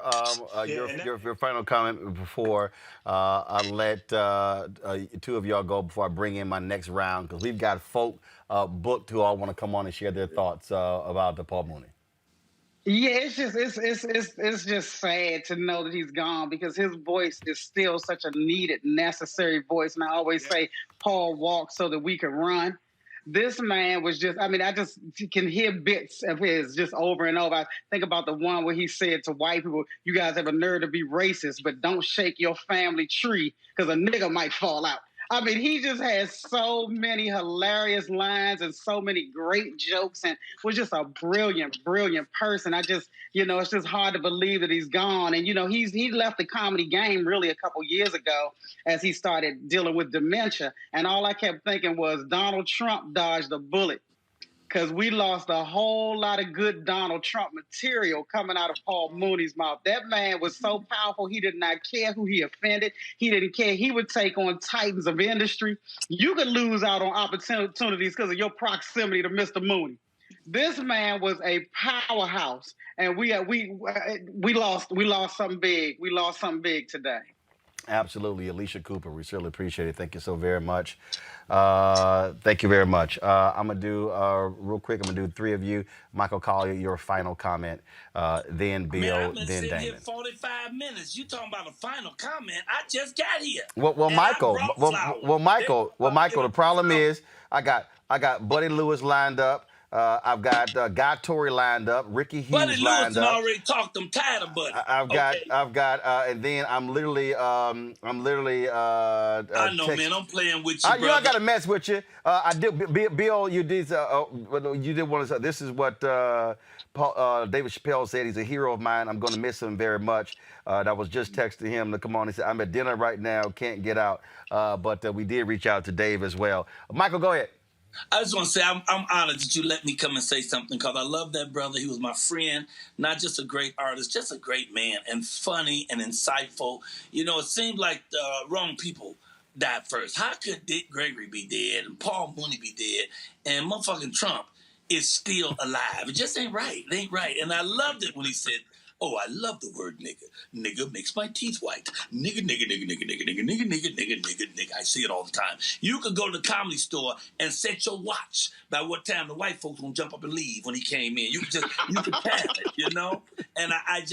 your final comment before I let two of y'all go, before I bring in my next round, because we've got folk booked who all want to come on and share their thoughts about the Paul Mooney. Yeah, it's just sad to know that he's gone, because his voice is still such a needed, necessary voice. And I always say, Paul walked so that we could run. This man was just, I just can hear bits of his just over and over. I think about the one where he said to white people, you guys have a nerve to be racist, but don't shake your family tree because a nigga might fall out. He just has so many hilarious lines and so many great jokes, and was just a brilliant, brilliant person. It's just hard to believe that he's gone. And, he left the comedy game really a couple years ago as he started dealing with dementia. And all I kept thinking was Donald Trump dodged a bullet, because we lost a whole lot of good Donald Trump material coming out of Paul Mooney's mouth. That man was so powerful, he did not care who he offended. He didn't care. He would take on titans of industry. You could lose out on opportunities because of your proximity to Mr. Mooney. This man was a powerhouse, and we lost something big. We lost something big today. Absolutely. Alicia Cooper, we certainly appreciate it. Thank you so very much. Thank you very much. I'm going to do, real quick, I'm going to do three of you. Michael Collier, your final comment, then Bill, I've been then sitting Damon. here 45 minutes. You talking about a final comment? I just got here. Well, Michael, the problem is I got Buddy Lewis lined up. I've got Guy Torrey lined up, Ricky Hughes Buddy lined Lewis up. already talked them tired of Buddy. I've got, and then I'm literally. I know, man. I'm playing with you, you know, I got to mess with you. I did, Bill. You did want to say. This is what David Chappelle said. He's a hero of mine. I'm going to miss him very much. I was just texting him to come on. He said, I'm at dinner right now, can't get out. But we did reach out to Dave as well. Michael, go ahead. I just want to say I'm honored that you let me come and say something, because I love that brother. He was my friend, not just a great artist, just a great man, and funny and insightful. It seemed like the wrong people died first. How could Dick Gregory be dead and Paul Mooney be dead and motherfucking Trump is still alive? It just ain't right. It ain't right. And I loved it when he said, oh, I love the word nigga. Nigga makes my teeth white. Nigga, nigga, nigga, nigga, nigga, nigga, nigga, nigga, nigga, nigga, nigga. I see it all the time. You could go to the Comedy Store and set your watch by what time the white folks gonna jump up and leave when he came in. You could time it, And I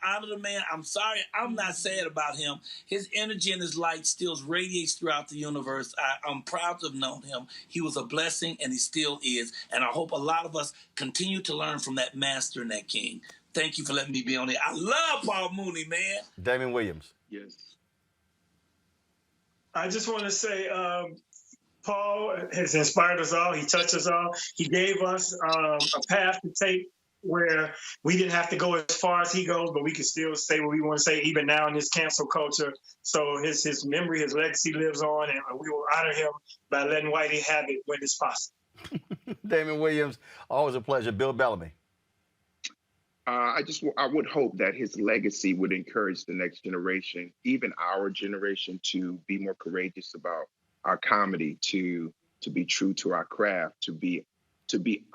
honor the man. I'm sorry, I'm not sad about him. His energy and his light still radiates throughout the universe. I'm proud to have known him. He was a blessing, and he still is. And I hope a lot of us continue to learn from that master and that king. Thank you for letting me be on here. I love Paul Mooney, man. Damon Williams. Yes. I just want to say, Paul has inspired us all. He touched us all. He gave us a path to take where we didn't have to go as far as he goes, but we could still say what we want to say even now in this cancel culture. So his memory, his legacy lives on, and we will honor him by letting Whitey have it when it's possible. Damon Williams, always a pleasure. Bill Bellamy. I would hope that his legacy would encourage the next generation, even our generation, to be more courageous about our comedy, to be true to our craft, to be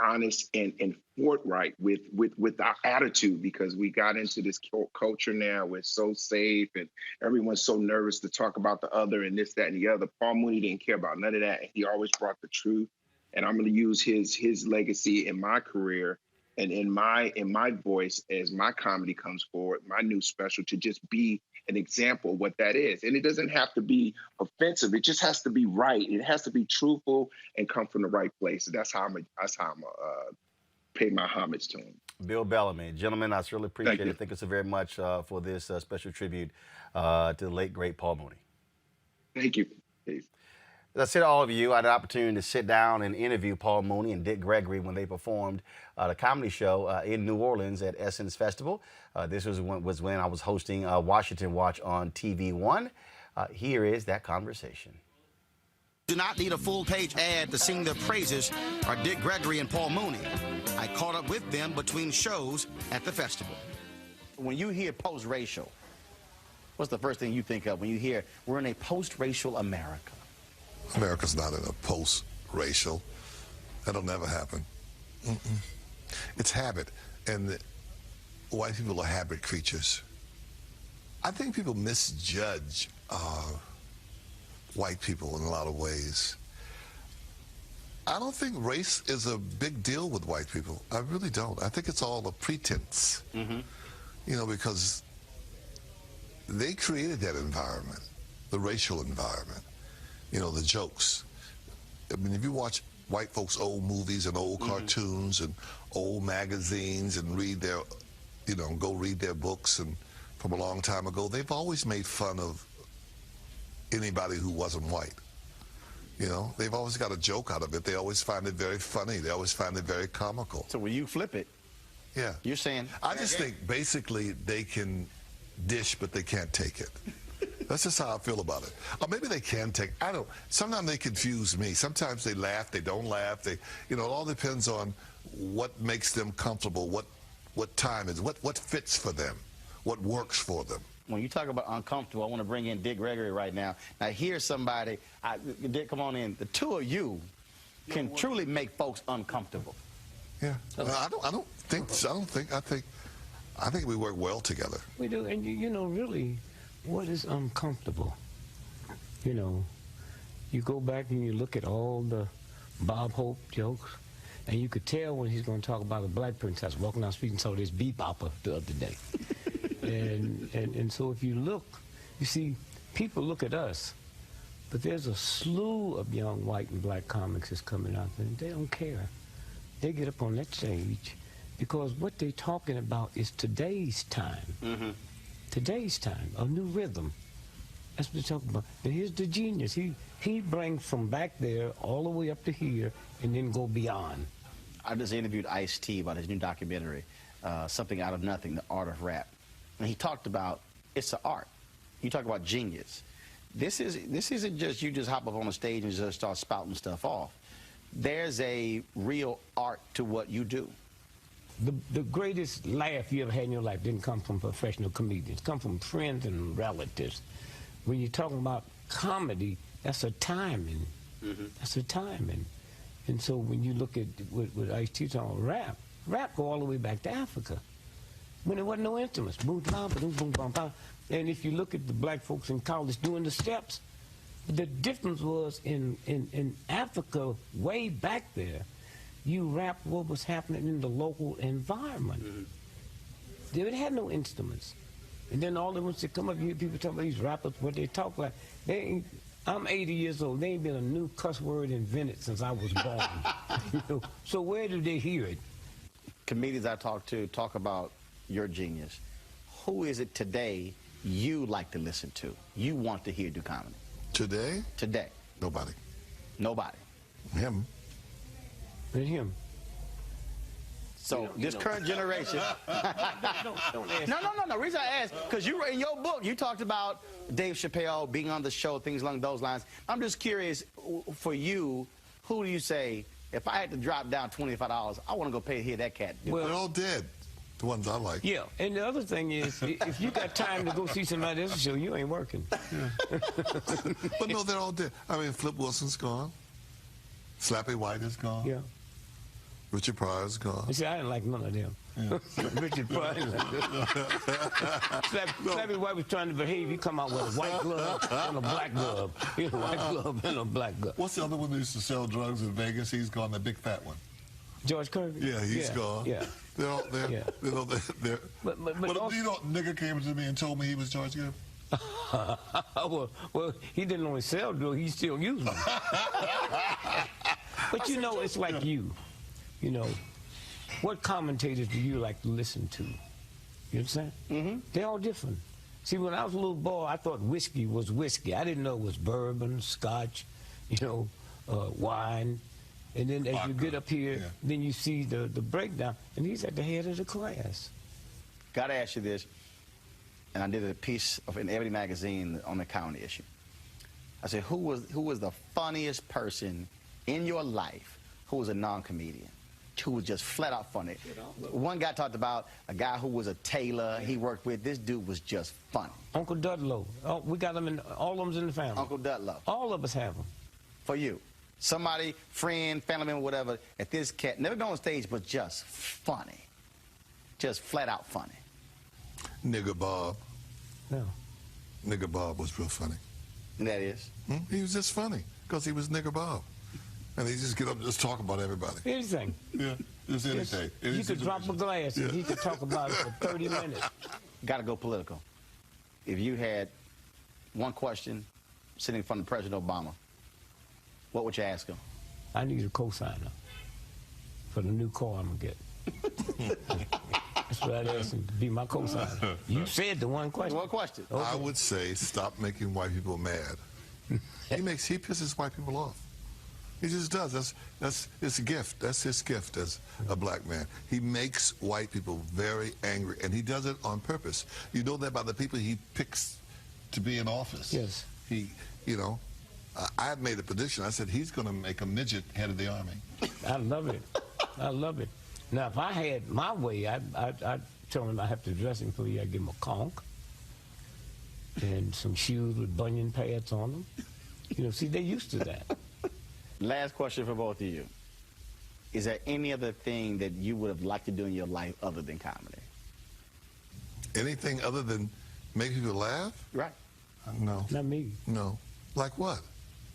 honest and forthright with our attitude, because we got into this culture now. We're so safe and everyone's so nervous to talk about the other and this, that, and the other. Paul Mooney didn't care about none of that. And he always brought the truth. And I'm going to use his legacy in my career and in my voice as my comedy comes forward, my new special, to just be an example of what that is. And it doesn't have to be offensive. It just has to be right. It has to be truthful and come from the right place. And that's how I'm pay my homage to him. Bill Bellamy. Gentlemen, I certainly appreciate it. Thank you so very much for this special tribute to the late, great Paul Mooney. Thank you. Peace. As I said to all of you, I had an opportunity to sit down and interview Paul Mooney and Dick Gregory when they performed the comedy show in New Orleans at Essence Festival. This was when I was hosting Washington Watch on TV1. Here is that conversation. Do not need a full-page ad to sing their praises are Dick Gregory and Paul Mooney. I caught up with them between shows at the festival. When you hear post-racial, what's the first thing you think of when you hear we're in a post-racial America? America's not in a post-racial. That'll never happen. It's habit, and white people are habit creatures. I think people misjudge white people in a lot of ways. I don't think race is a big deal with white people. I really don't. I think it's all a pretense, you know, because they created that environment, the racial environment. You know, the jokes. I mean, if you watch white folks' old movies and old cartoons and old magazines and read their, you know, go read their books and from a long time ago, they've always made fun of anybody who wasn't white. You know, they've always got a joke out of it. They always find it very funny. They always find it very comical. So when you flip it, yeah, you're saying, I just think basically they can dish, but they can't take it. That's just how I feel about it. Or maybe they can take, I don't, sometimes they confuse me. Sometimes they laugh, they don't laugh. They, you know, it all depends on what makes them comfortable, what time is, what fits for them, what works for them. When you talk about uncomfortable, I want to bring in Dick Gregory right now. Now, here's somebody, Dick, come on in. The two of you can truly make folks uncomfortable. Yeah, I think we work well together. We do, and you know, really, what is uncomfortable? You know, you go back and you look at all the Bob Hope jokes, and you could tell when he's going to talk about a black princess walking down the street and saw this bebopper the other day. and so if you look, you see, people look at us, but there's a slew of young white and black comics that's coming out there, and they don't care. They get up on that stage because what they're talking about is today's time. Today's time, a new rhythm. That's what they're talking about. And here's the genius. He brings from back there all the way up to here and then go beyond. I just interviewed Ice-T about his new documentary, Something Out of Nothing, The Art of Rap. And he talked about, it's an art. You talk about genius. This isn't just you just hop up on a stage and just start spouting stuff off. There's a real art to what you do. The greatest laugh you ever had in your life didn't come from professional comedians. It come from friends and relatives. When you're talking about comedy, that's a timing. That's a timing. And so when you look at what Ice-T on rap go all the way back to Africa. When there wasn't no instruments. Boom, bam, boom, boom, bam, bam. And if you look at the black folks in college doing the steps, the difference was in Africa way back there, you rap what was happening in the local environment. They had no instruments. And then all the ones that come up, you hear people talk about these rappers, what they talk like. I'm 80 years old. There ain't been a new cuss word invented since I was born. You know? So where do they hear it? Comedians I talk to talk about your genius. Who is it today you like to listen to? You want to hear do comedy? Today? Today. Nobody. Nobody. Him. And him. So this current generation. Don't ask. No. Reason I asked, because you were in your book, you talked about Dave Chappelle being on the show, things along those lines. I'm just curious, for you, who do you say, if I had to drop down $25, I want to go pay to hear that cat do it? Well, they're all dead. The ones I like. Yeah, and the other thing is, if you got time to go see somebody else's show, you ain't working. But no, they're all dead. I mean, Flip Wilson's gone. Slappy White is gone. Yeah. Richard Pryor's gone. You see, I didn't like none of them. Yeah. Richard Pryor. Slappy White was trying to behave. He come out with a white glove and a black glove. A white glove and a black glove. What's the other one that used to sell drugs in Vegas? He's gone, the big fat one. George Kirby? Yeah, he's gone. Yeah. They're all there. Yeah. They're but also, you know, nigga came to me and told me he was George Kirby. well, he didn't only sell drugs, he still used them. But you know, it's like you. You know, what commentators do you like to listen to? You understand? Mm-hmm. They're all different. See, when I was a little boy, I thought whiskey was whiskey. I didn't know it was bourbon, scotch, wine. And then as you get up here, then you see the breakdown, and he's at the head of the class. Got to ask you this, and I did a piece in Ebony magazine on the county issue. I said, who was the funniest person in your life who was a non-comedian, who was just flat out funny? One guy talked about a guy who was a tailor he worked with. This dude was just funny. Uncle Dudlow. Oh, we got them in, all of them's in the family. Uncle Dudlow. All of us have them. For you. Somebody, friend, family member, whatever, at this cat, never been on stage, but just funny. Just flat out funny. Nigga Bob. No. Nigga Bob was real funny. And that is? He was just funny because he was Nigga Bob. And he just get up and just talk about everybody. Anything. Yeah, just anything. You could drop a glass and he could talk about it for 30 minutes. Got to go political. If you had one question sitting in front of President Obama, what would you ask him? I need a co-signer for the new car I'm going to get. That's what I'd ask him to be my co-signer. You said the one question. One question. Okay. I would say stop making white people mad. He pisses white people off. He just does. That's his gift. That's his gift as a black man. He makes white people very angry, and he does it on purpose. You know that about the people he picks to be in office. Yes. I had made a prediction. I said he's going to make a midget head of the army. I love it. I love it. Now, if I had my way, I'd tell him I have to dress him for you. I'd give him a conch and some shoes with bunion pads on them. See, they're used to that. Last question for both of you. Is there any other thing that you would have liked to do in your life other than comedy? Anything other than make people laugh? Right. No. Not me. No. Like what?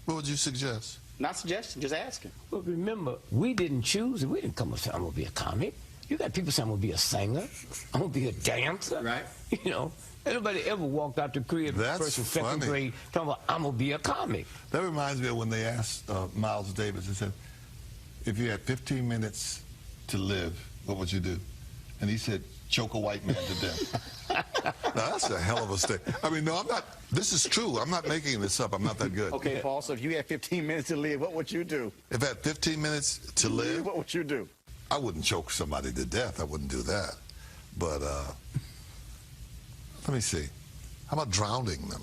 What would you suggest? Not suggesting, just asking. Well, remember, we didn't choose it. We didn't come and say, I'm going to be a comic. You got people saying, I'm going to be a singer. I'm going to be a dancer. Right. Nobody ever walked out the crib first and second grade talking about, I'm going to be a comic. That reminds me of when they asked Miles Davis, they said, if you had 15 minutes to live, what would you do? And he said, choke a white man to death. Now, that's a hell of a statement. I mean, no, I'm not. This is true. I'm not making this up. I'm not that good. Okay, Paul, so if you had 15 minutes to live, what would you do? If I had 15 minutes to live, what would you do? I wouldn't choke somebody to death. I wouldn't do that. But let me see. How about drowning them?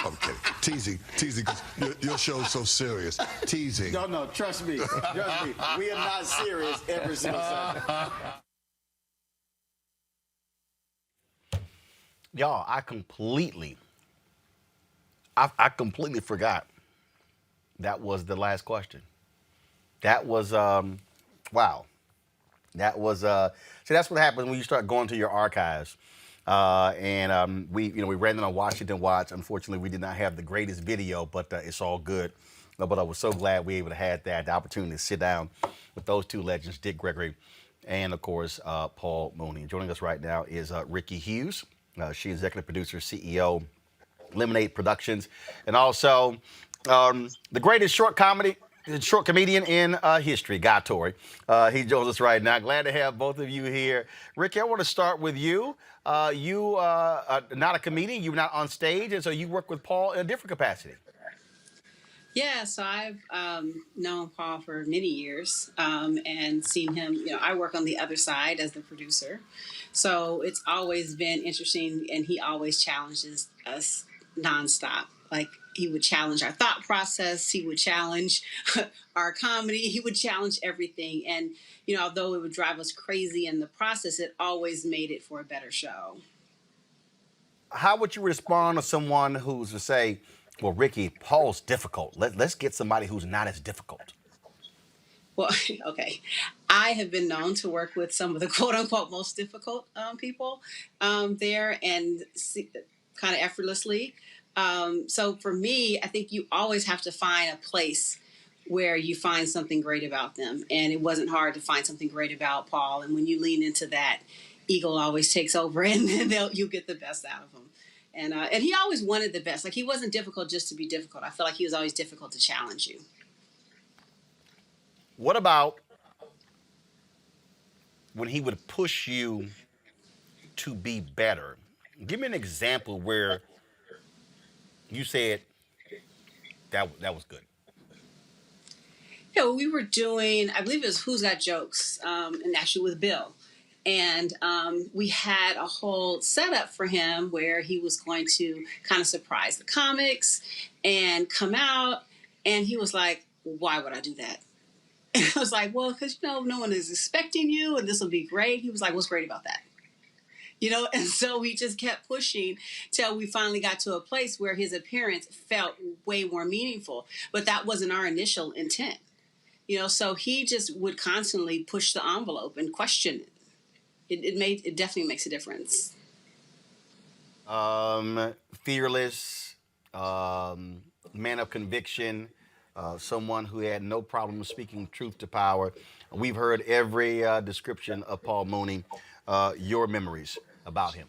Okay, teasing, because your show's so serious. Teasing. No, trust me. Trust me. We are not serious every single Sunday. Y'all, I completely forgot that was the last question. That was, wow. That was, see, that's what happens when you start going to your archives. We ran it on Washington Watch. Unfortunately, we did not have the greatest video, but it's all good. But I was so glad we were able to have that, the opportunity to sit down with those two legends, Dick Gregory and, of course, Paul Mooney. Joining us right now is Ricky Hughes. She's executive producer, CEO, Lemonade Productions, and also the greatest short comedian in history, Guy Torrey. He joins us right now. Glad to have both of you here. Ricky, I want to start with you. You are not a comedian. You're not on stage, and so you work with Paul in a different capacity. Yeah, so I've known Paul for many years and seen him. I work on the other side as the producer. So it's always been interesting, and he always challenges us nonstop. Like, he would challenge our thought process, he would challenge our comedy, he would challenge everything. And, although it would drive us crazy in the process, it always made it for a better show. How would you respond to someone who's to say, well, Ricky, Paul's difficult. Let's get somebody who's not as difficult. Well, okay. I have been known to work with some of the quote unquote most difficult people there and kind of effortlessly. So for me, I think you always have to find a place where you find something great about them. And it wasn't hard to find something great about Paul. And when you lean into that, Eagle always takes over and you get the best out of him. And he always wanted the best. Like, he wasn't difficult just to be difficult. I feel like he was always difficult to challenge you. What about when he would push you to be better? Give me an example where you said that was good. Yeah, we were doing, I believe it was Who's Got Jokes, and actually with Bill. And we had a whole setup for him where he was going to kind of surprise the comics and come out. And he was like, why would I do that? And I was like, well, because, no one is expecting you and this will be great. He was like, what's great about that? And so we just kept pushing till we finally got to a place where his appearance felt way more meaningful. But that wasn't our initial intent. So he just would constantly push the envelope and question it. It definitely makes a difference. Fearless, man of conviction, someone who had no problem speaking truth to power. We've heard every description of Paul Mooney. Your memories about him?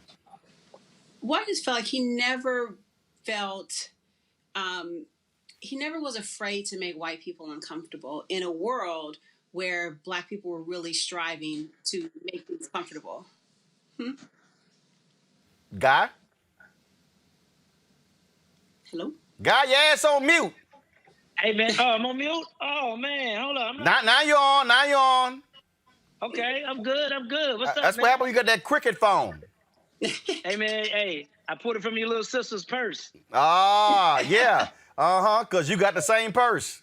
Well, I just felt like he never was afraid to make white people uncomfortable in a world where Black people were really striving to make things comfortable. Guy? Hello? Guy, your ass on mute. Hey, man. Oh, I'm on mute? Oh, man. Hold on. Now you're on. Now you're on. Okay, I'm good. What's up, That's man? what happened when you got that cricket phone. Hey, man. Hey, I pulled it from your little sister's purse. Ah, yeah. Because you got the same purse.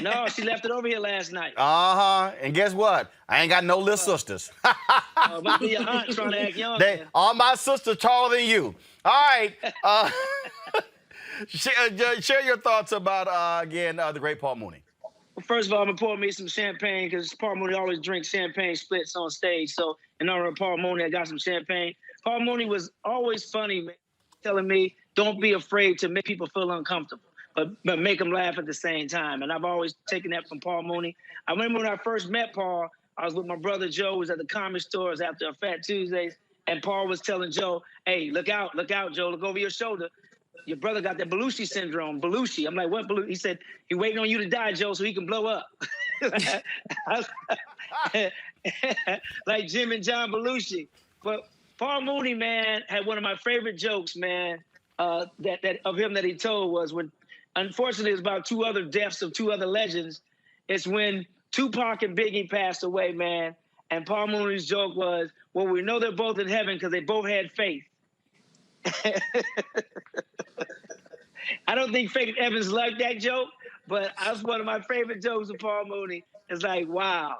No, she left it over here last night. And guess what? I ain't got no little sisters. Must be your aunt trying to act young. All my sisters taller than you. All right. Share your thoughts about, the great Paul Mooney. Well, first of all, I'm going to pour me some champagne because Paul Mooney always drinks champagne splits on stage. So in honor of Paul Mooney, I got some champagne. Paul Mooney was always funny, man, telling me, don't be afraid to make people feel uncomfortable. But make them laugh at the same time. And I've always taken that from Paul Mooney. I remember when I first met Paul, I was with my brother Joe, who was at the Comedy Stores after a Fat Tuesdays, and Paul was telling Joe, hey, look out, Joe, look over your shoulder. Your brother got that Belushi syndrome, Belushi. I'm like, what Belushi? He said, he waiting on you to die, Joe, so he can blow up. Like Jim and John Belushi. But Paul Mooney, man, had one of my favorite jokes, man, that of him that he told was when, unfortunately, it's about two other deaths of two other legends. It's when Tupac and Biggie passed away, man. And Paul Mooney's joke was, well, we know they're both in heaven because they both had faith. I don't think Faith Evans liked that joke, but that's one of my favorite jokes of Paul Mooney. It's like, wow,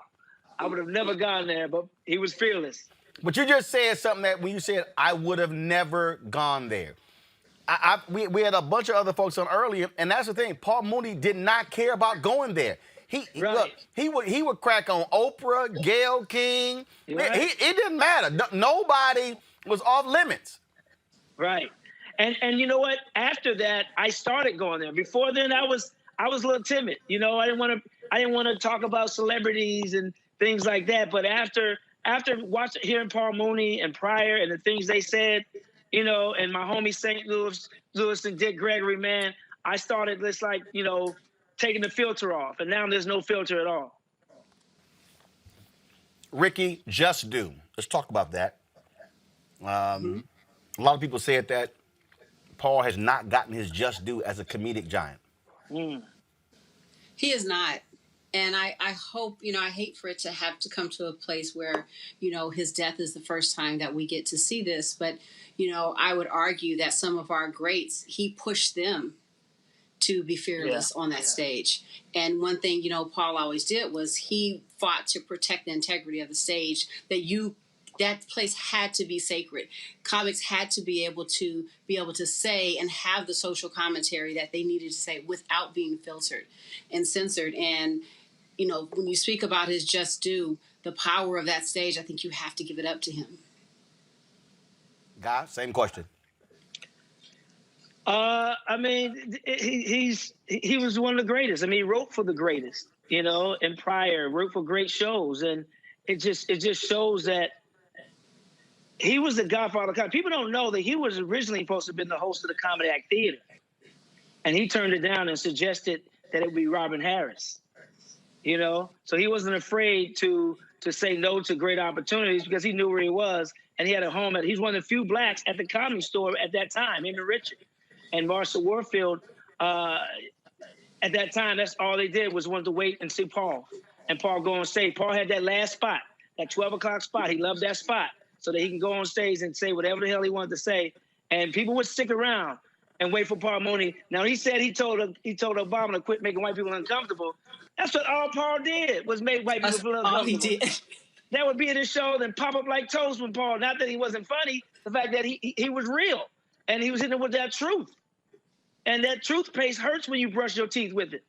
I would have never gone there, but he was fearless. But you just said something that when you said, I would have never gone there. We had a bunch of other folks on earlier, and that's the thing. Paul Mooney did not care about going there. Look, he would crack on Oprah, Gayle King. Right. It didn't matter. Nobody was off limits. Right. And you know what? After that, I started going there. Before then, I was a little timid. I didn't want to talk about celebrities and things like that. But after hearing Paul Mooney and Pryor and the things they said, and my homie St. Louis and Dick Gregory, man, I started this taking the filter off, and now there's no filter at all. Ricky, just do. Let's talk about that. A lot of people said that Paul has not gotten his just due as a comedic giant. He is not. And I hope, I hate for it to have to come to a place where, his death is the first time that we get to see this. But, I would argue that some of our greats, he pushed them to be fearless on that stage. And one thing, Paul always did was he fought to protect the integrity of the stage, that place had to be sacred. Comics had to be able to say and have the social commentary that they needed to say without being filtered and censored. And, when you speak about his just due, the power of that stage, I think you have to give it up to him. Guy, same question. I mean, he was one of the greatest. I mean, he wrote for the greatest, and prior, wrote for great shows. And it just shows that he was the godfather of comedy. People don't know that he was originally supposed to have been the host of the Comedy Act Theater. And he turned it down and suggested that it would be Robin Harris. So he wasn't afraid to say no to great opportunities because he knew where he was and he had a home. He's one of the few blacks at the Comedy Store at that time, him and Richard. And Marshall Warfield, at that time, that's all they did was wanted to wait and see Paul. And Paul go on stage. Paul had that last spot, that 12 o'clock spot. He loved that spot so that he can go on stage and say whatever the hell he wanted to say. And people would stick around and wait for Paul Mooney. Now, he said he told Obama to quit making white people uncomfortable. That's what all Paul did, was make white people feel uncomfortable. All he did. That would be in his show, then pop up like toast with Paul. Not that he wasn't funny, the fact that he was real. And he was hitting it with that truth. And that toothpaste hurts when you brush your teeth with it.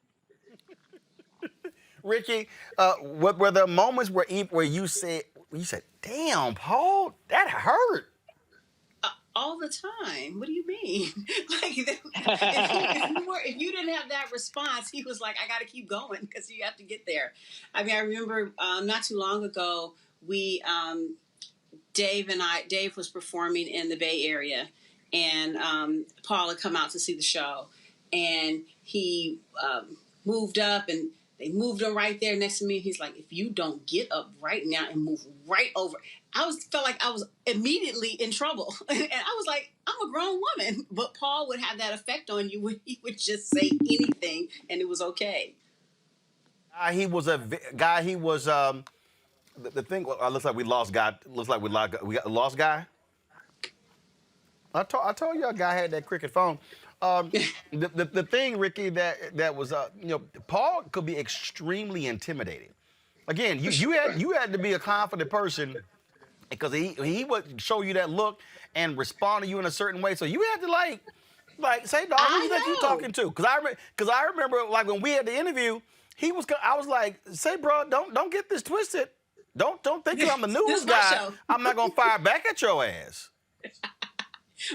Ricky, what were there moments where you said, damn, Paul, that hurt? All the time. What do you mean? Like, if you didn't have that response, he was like, I got to keep going because you have to get there. I mean, I remember not too long ago, Dave was performing in the Bay Area, and Paul had come out to see the show, and he moved up, and they moved him right there next to me. He's like, if you don't get up right now and move right over. Felt like I was immediately in trouble. And I was like, I'm a grown woman. But Paul would have that effect on you when he would just say anything and it was okay. He was the thing, looks like we lost Guy. We got lost Guy. I told you a guy had that cricket phone. The thing, Ricky, that was, Paul could be extremely intimidating. Again, you had to be a confident person because he would show you that look and respond to you in a certain way. So you had to like say, dog, who that you talking to? Because I remember like when we had the interview, I was like, say, bro, don't get this twisted. Don't think I'm the news guy. I'm not gonna fire back at your ass.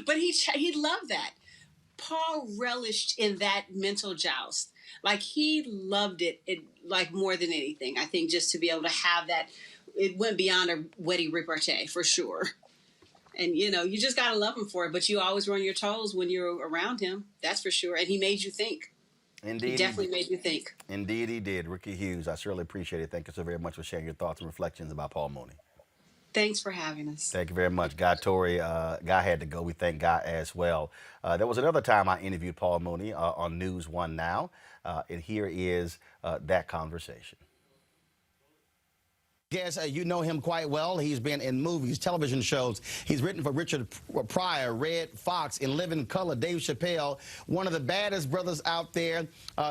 But he loved that. Paul relished in that mental joust. Like, he loved it like more than anything. I think just to be able to have that, it went beyond a witty repartee for sure. And, you just got to love him for it. But you always were on your toes when you're around him. That's for sure. And he made you think. Indeed. He definitely made you think. Indeed, he did. Ricky Hughes, I certainly appreciate it. Thank you so very much for sharing your thoughts and reflections about Paul Mooney. Thanks for having us. Thank you very much. Guy Torrey, Guy had to go. We thank Guy as well. There was another time I interviewed Paul Mooney on News One Now, and here is that conversation. Yes, you know him quite well. He's been in movies, television shows. He's written for Richard Pryor, Red Fox, In Living Color, Dave Chappelle, one of the baddest brothers out there.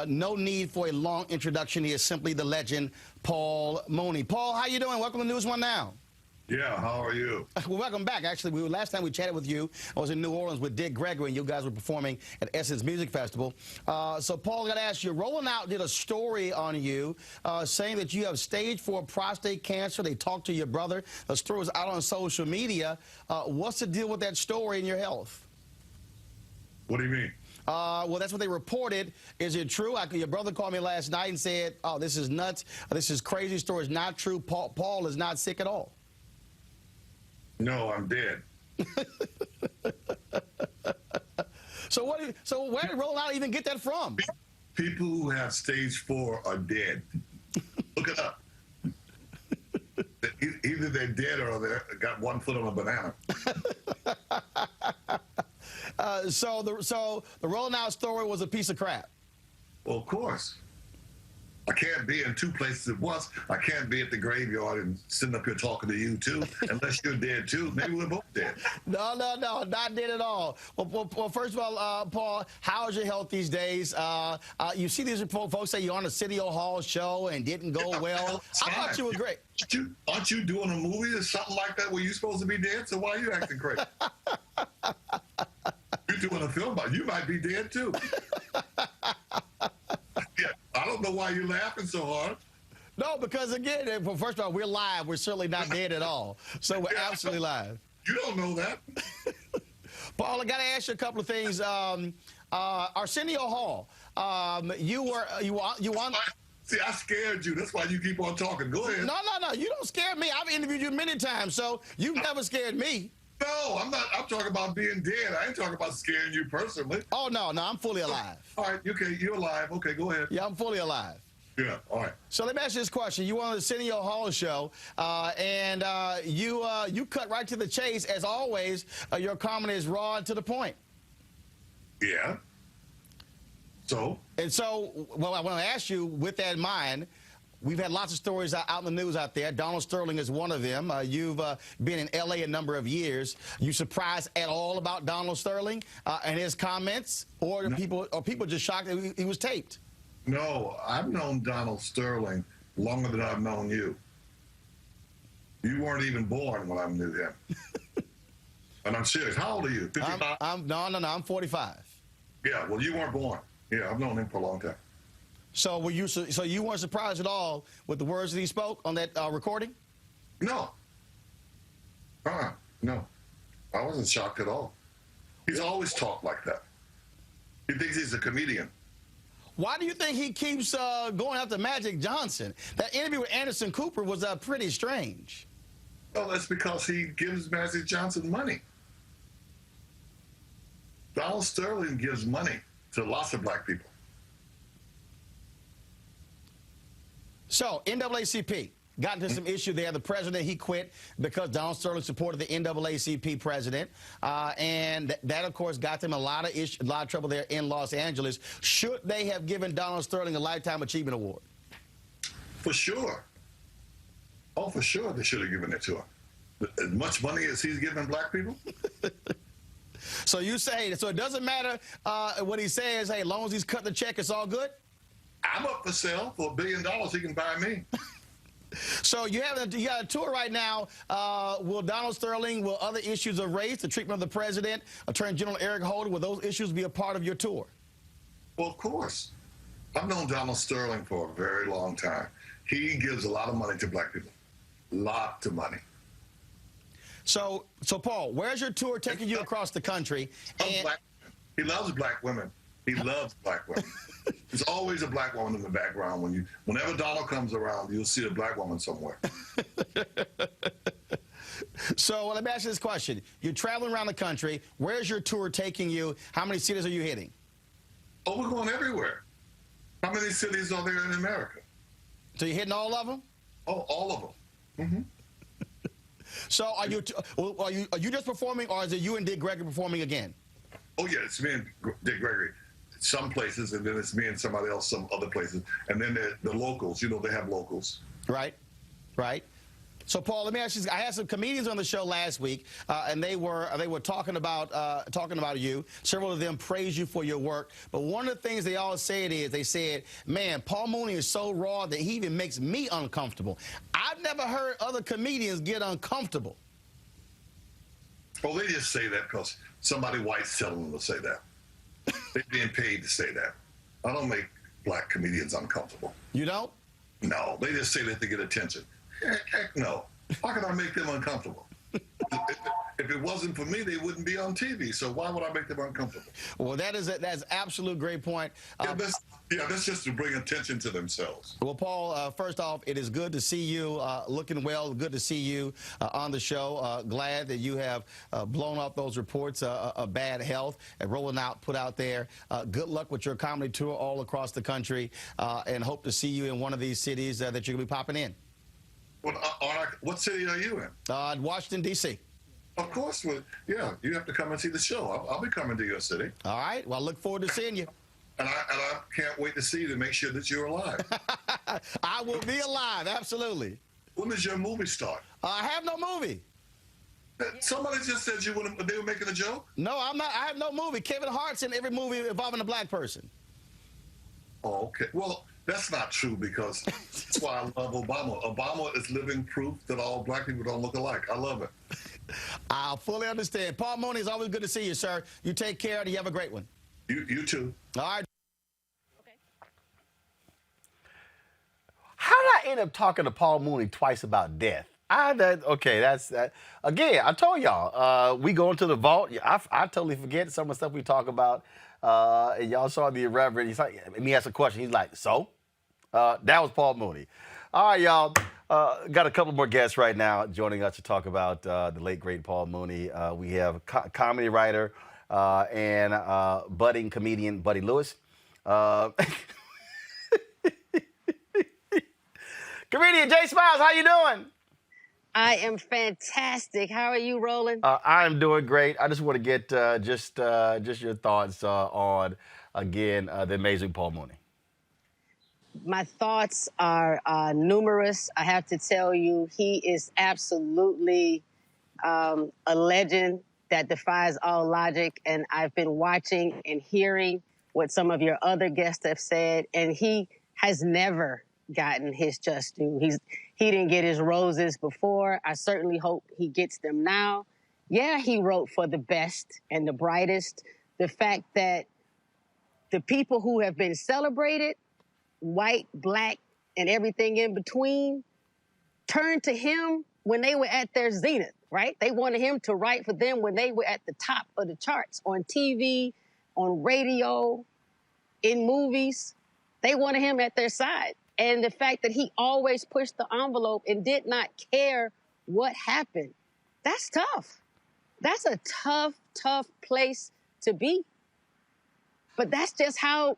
No need for a long introduction. He is simply the legend, Paul Mooney. Paul, how you doing? Welcome to News One Now. Yeah, how are you? Well, welcome back. Actually, last time we chatted with you, I was in New Orleans with Dick Gregory, and you guys were performing at Essence Music Festival. So, Paul, I got to ask you, Roland out did a story on you saying that you have stage 4 prostate cancer. They talked to your brother. The story was out on social media. What's the deal with that story and your health? What do you mean? Well, that's what they reported. Is it true? Your brother called me last night and said, oh, this is nuts. This is crazy. The story is not true. Paul is not sick at all. No, I'm dead. So where did Roland out even get that from? People who have stage 4 are dead. Look it up. Either they're dead or they got one foot on a banana. So the Roland out story was a piece of crap. Well, of course. I can't be in two places at once. I can't be at the graveyard and sitting up here talking to you too, unless you're dead too. Maybe we're both dead. No, not dead at all. Well, first of all, Paul, how's your health these days? You see these folks say you're on a City Hall show and didn't go well. I thought you were great. Aren't you doing a movie or something like that where you're supposed to be dead? So why are you acting crazy? You're doing a film about you might be dead too. Yeah, I don't know why you're laughing so hard. No, because again, well, first of all, we're live. We're certainly not dead at all. So we're absolutely live. You don't know that. Paul, I got to ask you a couple of things. Arsenio Hall, you want. See, I scared you. That's why you keep on talking. Go ahead. No. You don't scare me. I've interviewed you many times, so you've never scared me. No, I'm not. I'm talking about being dead. I ain't talking about scaring you personally. Oh, no, I'm fully alive. All right, okay, you're alive. Okay, go ahead. Yeah, I'm fully alive. Yeah, all right. So let me ask you this question. You were on the Arsenio Hall show, and you cut right to the chase. As always, your comedy is raw and to the point. Yeah. So? And so, well, I want to ask you, with that in mind, we've had lots of stories out in the news out there. Donald Sterling is one of them. You've been in L.A. a number of years. You surprised at all about Donald Sterling and his comments, or no. people just shocked that he was taped? No, I've known Donald Sterling longer than I've known you. You weren't even born when I knew him. And I'm serious. How old are you? 55? I'm 45. Yeah, well, you weren't born. Yeah, I've known him for a long time. So you weren't surprised at all with the words that he spoke on that recording? No. No. I wasn't shocked at all. He's always talked like that. He thinks he's a comedian. Why do you think he keeps going after Magic Johnson? That interview with Anderson Cooper was pretty strange. Well, that's because he gives Magic Johnson money. Donald Sterling gives money to lots of black people. So, NAACP got into some issue there. The president, he quit because Donald Sterling supported the NAACP president. And that, of course, got them a lot of trouble there in Los Angeles. Should they have given Donald Sterling a Lifetime Achievement Award? For sure. Oh, for sure they should have given it to him. As much money as he's giving black people? So you say, so it doesn't matter what he says, hey, as long as he's cutting the check, it's all good? I'm up for sale. For $1 billion, he can buy me. So you got a tour right now. Will Donald Sterling, will other issues of race, the treatment of the president, Attorney General Eric Holder, will those issues be a part of your tour? Well, of course. I've known Donald Sterling for a very long time. He gives a lot of money to black people. Lots of money. So Paul, where's your tour taking you across the country? He loves black women. He loves black women. There's always a black woman in the background. Whenever Donald comes around, you'll see a black woman somewhere. So let me ask you this question. You're traveling around the country. Where's your tour taking you? How many cities are you hitting? Oh, we're going everywhere. How many cities are there in America? So you're hitting all of them? Oh, all of them. Mm-hmm. So are you just performing, or is it you and Dick Gregory performing again? Oh, yeah, it's me and Dick Gregory. Some places, and then it's me and somebody else some other places. And then the locals, they have locals. Right. So, Paul, let me ask you, I had some comedians on the show last week, and they were talking about you. Several of them praised you for your work. But one of the things they all said is, they said, man, Paul Mooney is so raw that he even makes me uncomfortable. I've never heard other comedians get uncomfortable. Well, they just say that because somebody white's telling them to say that. They're being paid to say that. I don't make black comedians uncomfortable. You don't? No, they just say that to get attention. Heck no. How can I make them uncomfortable? If it wasn't for me, they wouldn't be on TV. So why would I make them uncomfortable? Well, that's absolute great point. That's just to bring attention to themselves. Well, Paul, first off, it is good to see you looking well. Good to see you on the show. Glad that you have blown up those reports of bad health and Roland put out there. Good luck with your comedy tour all across the country, and hope to see you in one of these cities that you're going to be popping in. Well, what city are you in? Washington, D.C. Of course. Well, yeah, you have to come and see the show. I'll be coming to your city. All right. Well, I look forward to seeing you. And I can't wait to see you to make sure that you're alive. I will be alive, absolutely. When does your movie start? I have no movie. Somebody just said they were making a joke? No, I'm not. I have no movie. Kevin Hart's in every movie involving a black person. Oh, okay. Well, that's not true because that's why I love Obama. Obama is living proof that all black people don't look alike. I love it. I fully understand. Paul Mooney, it's always good to see you, sir. You take care and you have a great one. You too. All right. How did I end up talking to Paul Mooney twice about death? Okay, that's that. Again, I told y'all, we go into the vault. I totally forget some of the stuff we talk about. And y'all saw the irreverent. He's like, me ask a question. He's like, so? That was Paul Mooney. All right, y'all. Got a couple more guests right now joining us to talk about the late, great Paul Mooney. We have comedy writer and budding comedian Buddy Lewis. Comedian Jay Smiles, how you doing? I am fantastic. How are you, Roland? I am doing great. I just want to get just your thoughts on, again, the amazing Paul Mooney. My thoughts are numerous. I have to tell you, he is absolutely a legend that defies all logic. And I've been watching and hearing what some of your other guests have said, and he has never gotten his just due. He didn't get his roses before. I certainly hope he gets them now. Yeah, he wrote for the best and the brightest. The fact that the people who have been celebrated, white, black, and everything in between, turned to him when they were at their zenith, right? They wanted him to write for them when they were at the top of the charts, on TV, on radio, in movies. They wanted him at their side. And the fact that he always pushed the envelope and did not care what happened, that's tough. That's a tough, tough place to be. But that's just how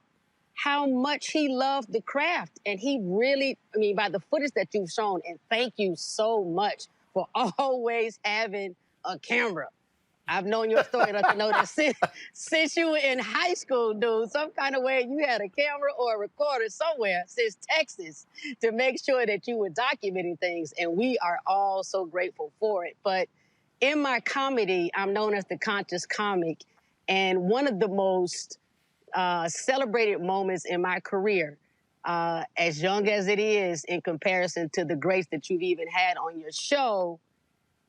much he loved the craft. And he really, by the footage that you've shown, and thank you so much for always having a camera. I've known your story enough to know that since you were in high school, dude, some kind of way you had a camera or a recorder somewhere since Texas to make sure that you were documenting things, and we are all so grateful for it. But in my comedy, I'm known as the conscious comic, and one of the most celebrated moments in my career, as young as it is in comparison to the greats that you've even had on your show,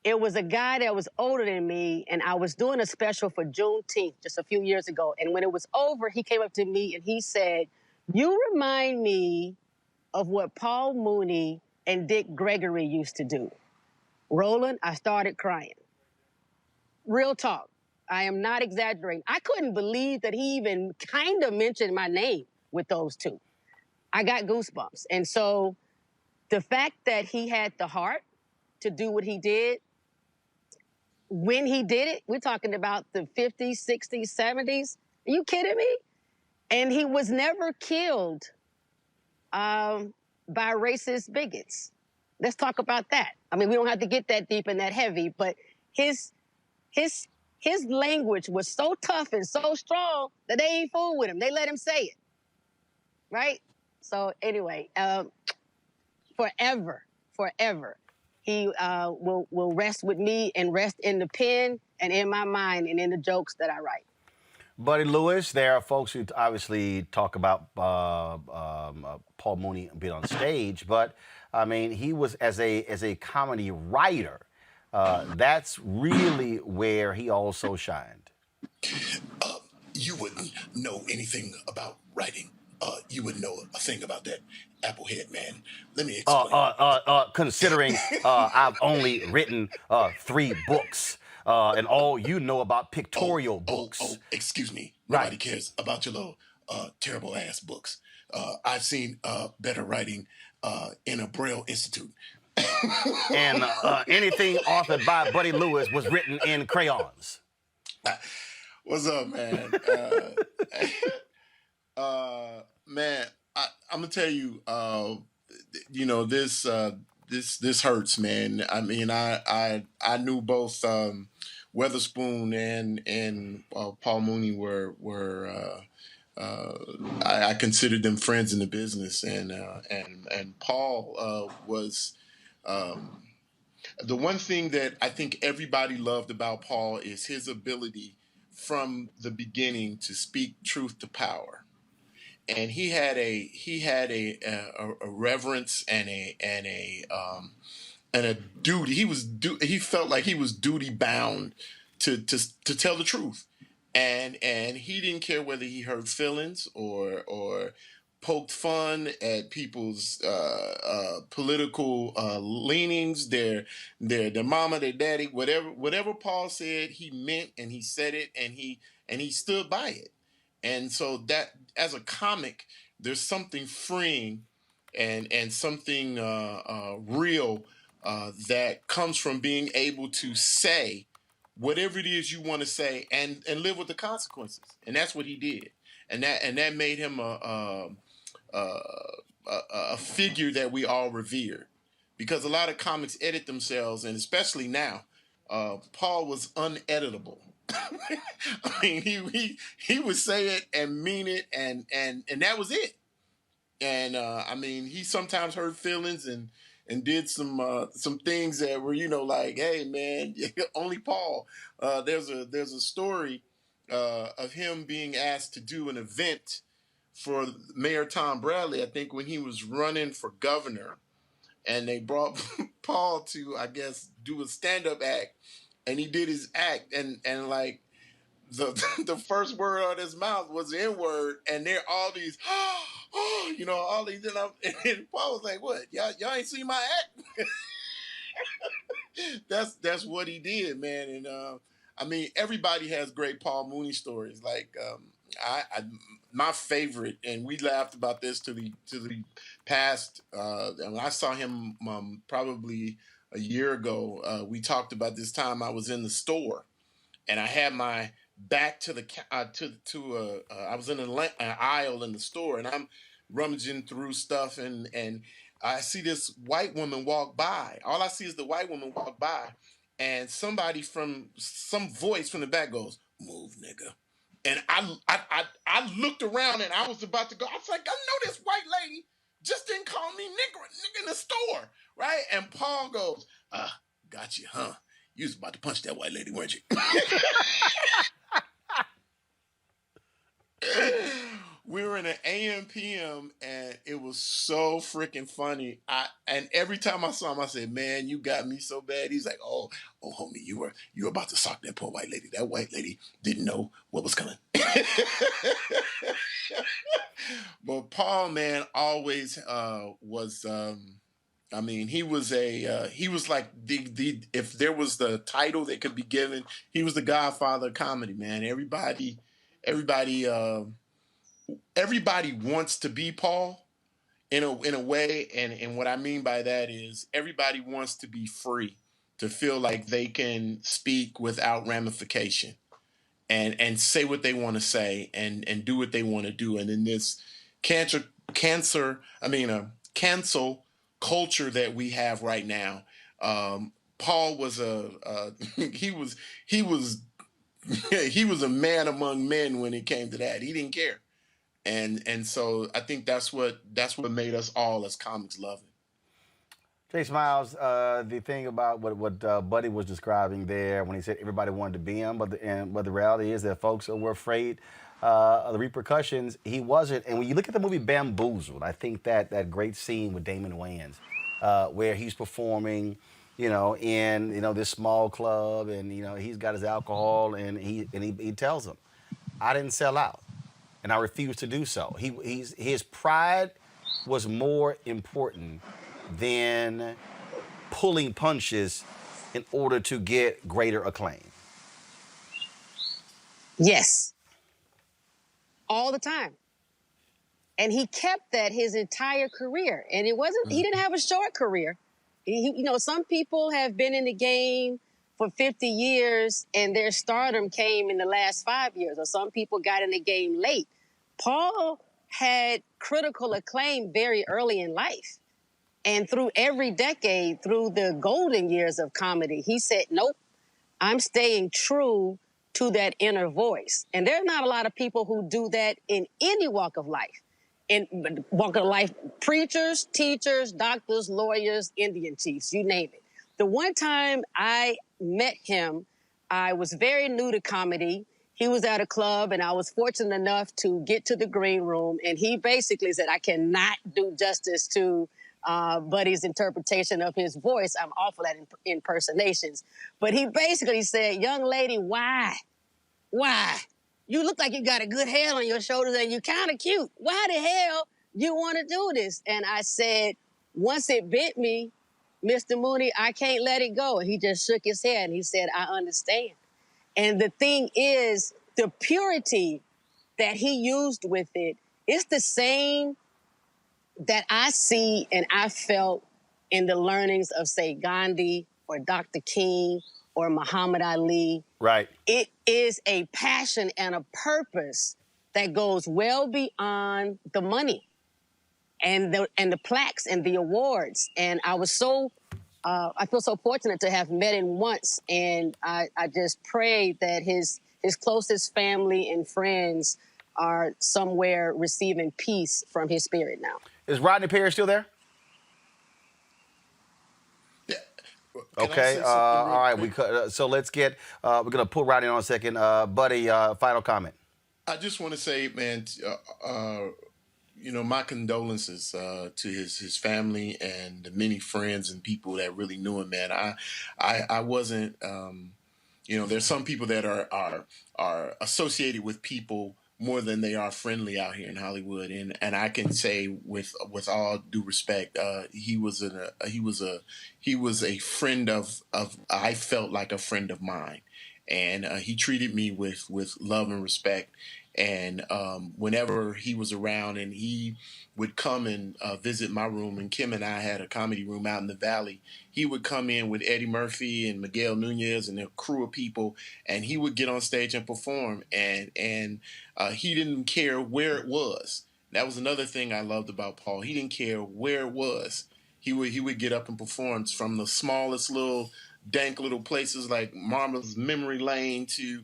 it was a guy that was older than me, and I was doing a special for Juneteenth just a few years ago. And when it was over, he came up to me and he said, "You remind me of what Paul Mooney and Dick Gregory used to do." Roland, I started crying. Real talk. I am not exaggerating. I couldn't believe that he even kind of mentioned my name with those two. I got goosebumps. And so the fact that he had the heart to do what he did, when he did it, we're talking about the 50s, 60s, 70s. Are you kidding me? And he was never killed by racist bigots. Let's talk about that. We don't have to get that deep and that heavy, but his language was so tough and so strong that they ain't fool with him. They let him say it, right? So anyway, forever, he will rest with me and rest in the pen and in my mind and in the jokes that I write. Buddy Lewis, there are folks who obviously talk about Paul Mooney being on stage, but he was as a comedy writer. That's really where he also shined. You wouldn't know anything about writing. You wouldn't know a thing about that Applehead man. Let me explain. Considering I've only written 3 books, and all you know about pictorial books. Excuse me. Nobody cares about your little terrible ass books. I've seen better writing in a Braille Institute. And anything authored by Buddy Lewis was written in crayons. What's up, man? Man, I'm gonna tell you, this hurts, man. I knew both Weatherspoon and Paul Mooney were I considered them friends in the business, and Paul was. The one thing that I think everybody loved about Paul is his ability from the beginning to speak truth to power, and he had a reverence and a duty. He felt like he was duty bound to tell the truth, and he didn't care whether he hurt feelings or poked fun at people's political leanings, their mama, their daddy, whatever Paul said, he meant, and he said it, and he stood by it. And so that, as a comic, there's something freeing and something real that comes from being able to say whatever it is you want to say and live with the consequences. And that's what he did. And that made him a figure that we all revered, because a lot of comics edit themselves, and especially now, Paul was uneditable. I mean, he would say it and mean it, and that was it. And I mean, he sometimes hurt feelings and did some things that were, like, hey man, only Paul. There's a story of him being asked to do an event for Mayor Tom Bradley, I think, when he was running for governor, and they brought Paul to, I guess, do a stand-up act, and he did his act, and like the first word out of his mouth was the N-word, and there all these, all these, and Paul was like, "What? Y'all ain't seen my act?" That's what he did, man. And I mean, everybody has great Paul Mooney stories. Like my favorite, and we laughed about this to the past. And I saw him probably a year ago. We talked about this time I was in the store, and I had my back to the I was in an aisle in the store, and I'm rummaging through stuff, and I see this white woman walk by. All I see is the white woman walk by, and some voice from the back goes, "Move, nigga." And I looked around, and I was about to go. I was like, I know this white lady just didn't call me nigga in the store, right? And Paul goes, "Got you, huh? You was about to punch that white lady, weren't you?" We were in an AM/PM, and it was so freaking funny. And every time I saw him, I said, "Man, you got me so bad." He's like, "Oh, homie, you were about to sock that poor white lady. That white lady didn't know what was coming." But Paul, man, always was. I mean, he was like the if there was the title that could be given, he was the Godfather of comedy, man. Everybody wants to be Paul in a way, and what I mean by that is everybody wants to be free, to feel like they can speak without ramification and say what they want to say and do what they want to do. And in this cancel culture that we have right now, Paul was he was a man among men when it came to that. He didn't care. And so I think that's what made us all as comics love him. Jay Smiles, the thing about what Buddy was describing there when he said everybody wanted to be him, but the reality is that folks were afraid of the repercussions. He wasn't. And when you look at the movie Bamboozled, I think that great scene with Damon Wayans, where he's performing, in this small club, and he's got his alcohol, and he tells them, "I didn't sell out, and I refuse to do so." His pride was more important than pulling punches in order to get greater acclaim. Yes. All the time. And he kept that his entire career. And it wasn't, he didn't have a short career. Some people have been in the game for 50 years and their stardom came in the last 5 years, or some people got in the game late. Paul had critical acclaim very early in life. And through every decade, through the golden years of comedy, he said, nope, I'm staying true to that inner voice. And there are not a lot of people who do that in any walk of life. In walk of life, preachers, teachers, doctors, lawyers, Indian chiefs, you name it. The one time I met him, I was very new to comedy. He was at a club, and I was fortunate enough to get to the green room, and he basically said, I cannot do justice to Buddy's interpretation of his voice. I'm awful at impersonations. But he basically said, young lady, why? Why? You look like you got a good head on your shoulders and you're kind of cute. Why the hell you want to do this? And I said, once it bit me, Mr. Mooney, I can't let it go. And he just shook his head and he said, I understand. And the thing is, the purity that he used with it is the same that I see and I felt in the learnings of, say, Gandhi or Dr. King or Muhammad Ali. Right. It is a passion and a purpose that goes well beyond the money and the plaques and the awards. And I was I feel so fortunate to have met him once, and I just pray that his closest family and friends are somewhere receiving peace from his spirit now. Is Rodney Perry still there? Okay. All right. So let's get. We're gonna pull Rodney on a second. Buddy, final comment. I just want to say, man, my condolences to his family and the many friends and people that really knew him, man. I wasn't. There's some people that are associated with people more than they are friendly out here in Hollywood, and I can say with all due respect, he was a friend of I felt like a friend of mine, and he treated me with love and respect. And whenever he was around, and he would come and visit my room, and Kim and I had a comedy room out in the Valley, he would come in with Eddie Murphy and Miguel Nunez and a crew of people, and he would get on stage and perform, and he didn't care where it was. That was another thing I loved about Paul. He didn't care where it was. He would get up and perform from the smallest little dank little places like Marma's Memory Lane to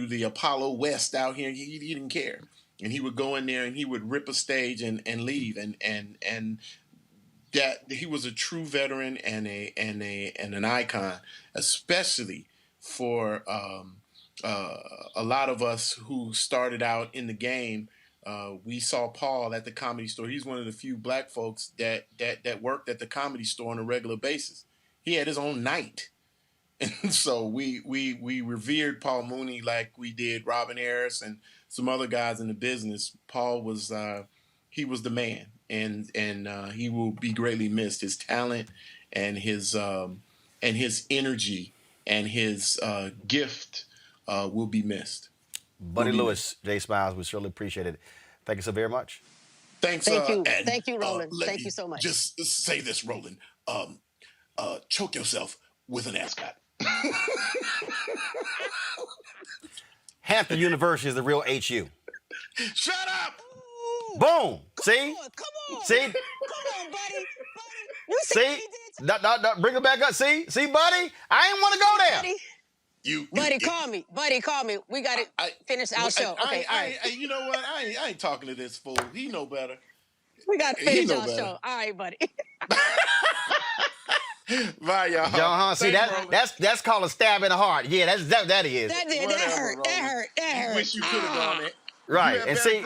the Apollo West out here. He didn't care. And he would go in there and he would rip a stage and leave. And that he was a true veteran and an icon, especially for a lot of us who started out in the game. We saw Paul at the Comedy Store. He's one of the few black folks that worked at the Comedy Store on a regular basis. He had his own night. And so we revered Paul Mooney like we did Robin Harris and some other guys in the business. Paul was he was the man, and he will be greatly missed. His talent and his energy and his gift will be missed. Buddy Lewis, Jay Smiles, we certainly appreciate it. Thank you so very much. Thanks. Thank you, Roland. Thank you so much. Just say this, Roland. Choke yourself with an ascot. Hampton University is the real HU. Shut up! Boom. See? Come on. See? Come on, buddy. You see? No, bring it back up. See, buddy? I ain't want to go there. Buddy, call me. Buddy, call me. We got to finish our show. Okay, all right. You know what? I ain't talking to this fool. He know better. We got to finish our show. All right, buddy. Bye, y'all. John, see, that's called a stab in the heart. Yeah, that is. That hurt. Wish you could have done it. Right, and see,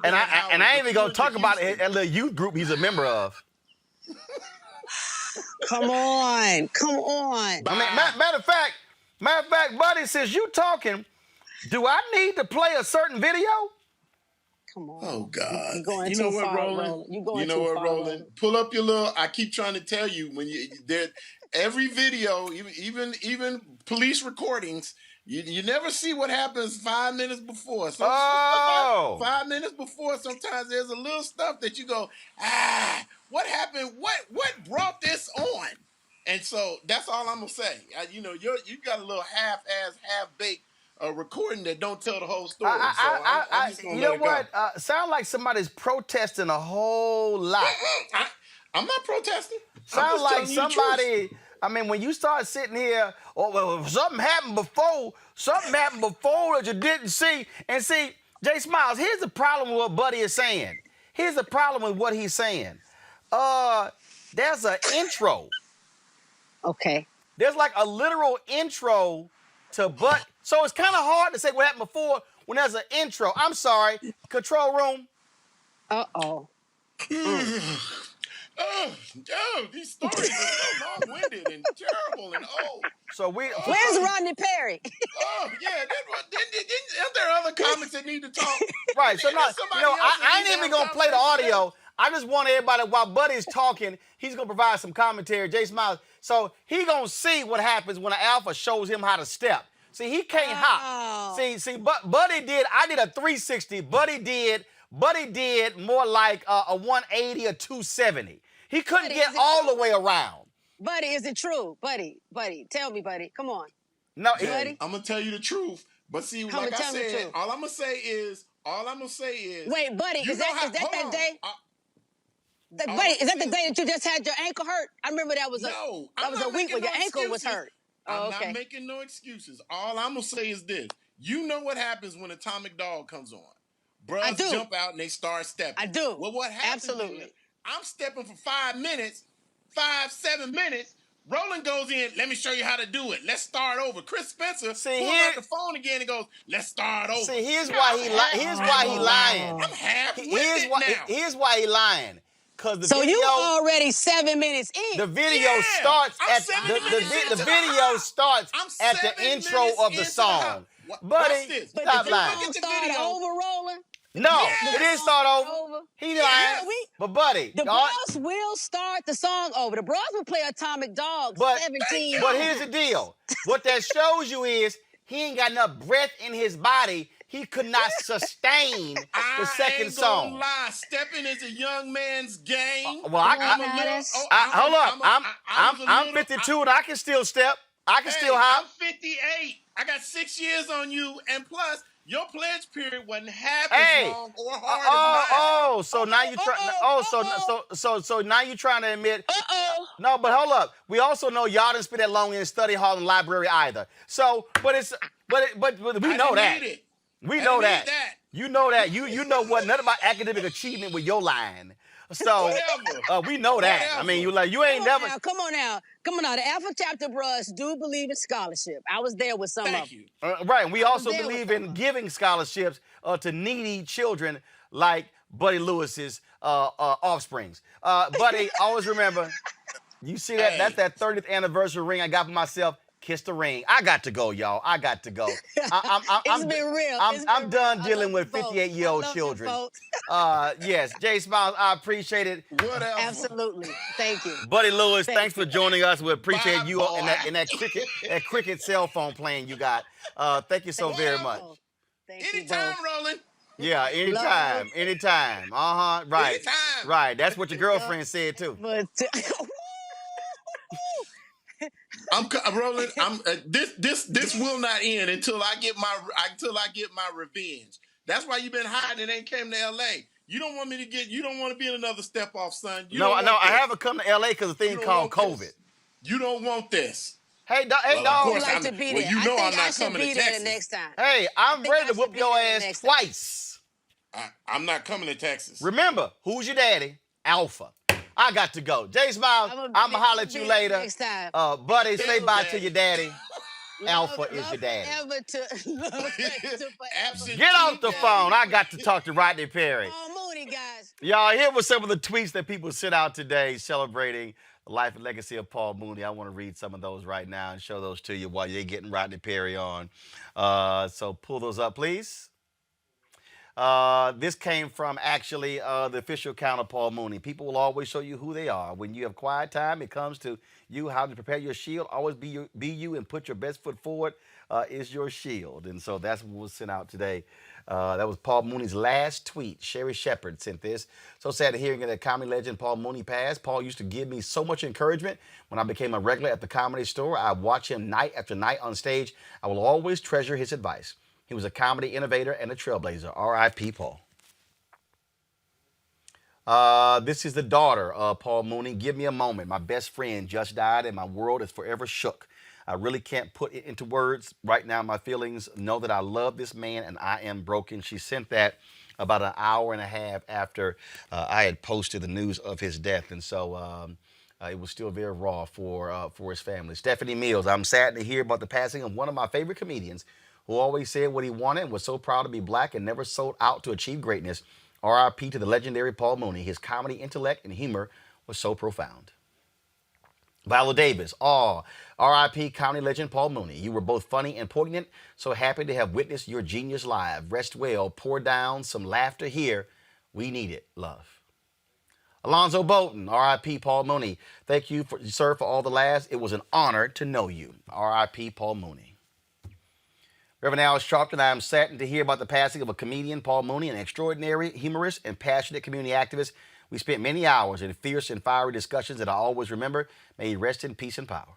and I ain't even gonna talk about that little youth group he's a member of. Come on. I mean, matter of fact, buddy, since you talking, do I need to play a certain video? Come on. Oh God! You're going you know too what, far, Roland? You going you know too what, far, Roland? Pull up your little. I keep trying to tell you when you there. Every video, even police recordings, you never see what happens 5 minutes before. So 5 minutes before, sometimes there's a little stuff that you go, what happened? What brought this on? And so that's all I'm gonna say. You got a little half-ass, half-baked recording that don't tell the whole story. I'm just gonna you know let it what? go. Sound like somebody's protesting a whole lot. I'm not protesting. Sound like somebody I mean, when you start sitting here, oh, well, something happened before that you didn't see. And see, Jay Smiles, here's the problem with what Buddy is saying. Here's the problem with what he's saying. There's an intro. Okay. There's like a literal intro to But. So it's kind of hard to say what happened before when there's an intro. I'm sorry. Control room. Uh-oh. Oh, these stories are so long-winded and terrible and old. So Where's Rodney Perry? Oh, yeah. Aren't there other comics that need to talk? Right. So not, I ain't even going to play the audio. I just want everybody, while Buddy's talking, he's going to provide some commentary. Jay Smiles. So he going to see what happens when an alpha shows him how to step. See, he can't hop. See, Buddy did, I did a 360. Buddy did more like a 180 or 270. He couldn't get all the way around. Buddy, is it true? Buddy, tell me, buddy. Come on. No, Buddy? I'm gonna tell you the truth. But see, like I said, all I'm gonna say is. Wait, Buddy, is that day? Buddy, is that the day that you just had your ankle hurt? I remember that was a week when your ankle was hurt. I'm not making no excuses. All I'm gonna say is this: you know what happens when Atomic Dog comes on? Bros jump out and they start stepping. I do. Well, what happens? Absolutely. I'm stepping for 7 minutes. Roland goes in. Let me show you how to do it. Let's start over. Chris Spencer pulls out the phone again and goes, "Let's start over." See, here's why he lying. I'm half-witted now. Here's why he lying. So video, you already 7 minutes in. The video starts at the video starts at the intro of the song. Buddy, stop lying. But start over, Roland? No, it didn't start over. He lying. But Buddy, the Bros will start the song over. The Bros will play Atomic Dog 17. But here's the deal. What that shows you is he ain't got enough breath in his body. He could not sustain the second song. I ain't gonna lie. Stepping is a young man's game. Hold up. I'm 52 and I can still step. I can still hop. I'm 58. I got 6 years on you, and plus your pledge period wasn't half as long or hard as mine. So now you try. So now you trying to admit. No, but hold up. We also know y'all didn't spend that long in study hall and library either. So, but we know that. We know that. You know that. You know what? None of my academic achievement with your line. So we know that. Whatever. I mean, you ain't never. Come on now. The Alpha Chapter Bros do believe in scholarship. I was there with some of them. Right. We also believe in giving scholarships to needy children like Buddy Lewis's offsprings. Buddy, always remember, you see that? That's that 30th anniversary ring I got for myself. Kiss the ring. I got to go, y'all. I got to go. It's been real. I'm done dealing with 58-year-old children. Yes, Jay Smiles, I appreciate it. Whatever. Absolutely. Thank you. Buddy Lewis, thanks for joining us. We appreciate you and that cricket cell phone plan you got. Thank you so very much. Anytime, Roland. Yeah, anytime. Right. Anytime. Right. That's what your girlfriend said too. But Roland. This will not end until I get my revenge. That's why you've been hiding and ain't came to L.A. You don't want me to You don't want to be in another step off, son. I haven't come to L.A. because of a thing called COVID. You don't want this. Hey, dog. Of course like to be there. You know I'm not coming to Texas. The next time. Hey, I'm ready to whoop your ass twice. I'm not coming to Texas. Remember, who's your daddy? Alpha. I got to go. Jay Smiles, I'm going to holler at you later. Next time. Buddy, say bye to your daddy. Alpha is your daddy. Get off the phone. I got to talk to Rodney Perry. Paul Mooney, guys. Y'all, here were some of the tweets that people sent out today celebrating the life and legacy of Paul Mooney. I want to read some of those right now and show those to you while you're getting Rodney Perry on. So pull those up, please. This came from actually the official account of Paul Mooney. People will always show you who they are. When you have quiet time, it comes to you how to prepare your shield. Always be you and put your best foot forward is your shield. And so that's what was sent out today. That was Paul Mooney's last tweet. Sherry Shepard sent this. So sad to hearing that comedy legend Paul Mooney passed. Paul used to give me so much encouragement when I became a regular at the Comedy Store. I watch him night after night on stage. I will always treasure his advice. He was a comedy innovator and a trailblazer. R.I.P. Paul. This is the daughter of Paul Mooney. Give me a moment. My best friend just died and my world is forever shook. I really can't put it into words right now, my feelings. Know that I love this man and I am broken. She sent that about an hour and a half after I had posted the news of his death. And so it was still very raw for his family. Stephanie Mills, I'm sad to hear about the passing of one of my favorite comedians who always said what he wanted and was so proud to be black and never sold out to achieve greatness. R.I.P. to the legendary Paul Mooney. His comedy, intellect, and humor was so profound. Viola Davis, R.I.P. comedy legend Paul Mooney. You were both funny and poignant. So happy to have witnessed your genius live. Rest well. Pour down some laughter here. We need it. Love. Alonzo Bolton, R.I.P. Paul Mooney. Thank you, sir, for all the laughs. It was an honor to know you. R.I.P. Paul Mooney. Reverend Alice Sharpton, I am saddened to hear about the passing of a comedian, Paul Mooney, an extraordinary humorist and passionate community activist. We spent many hours in fierce and fiery discussions that I always remember. May he rest in peace and power.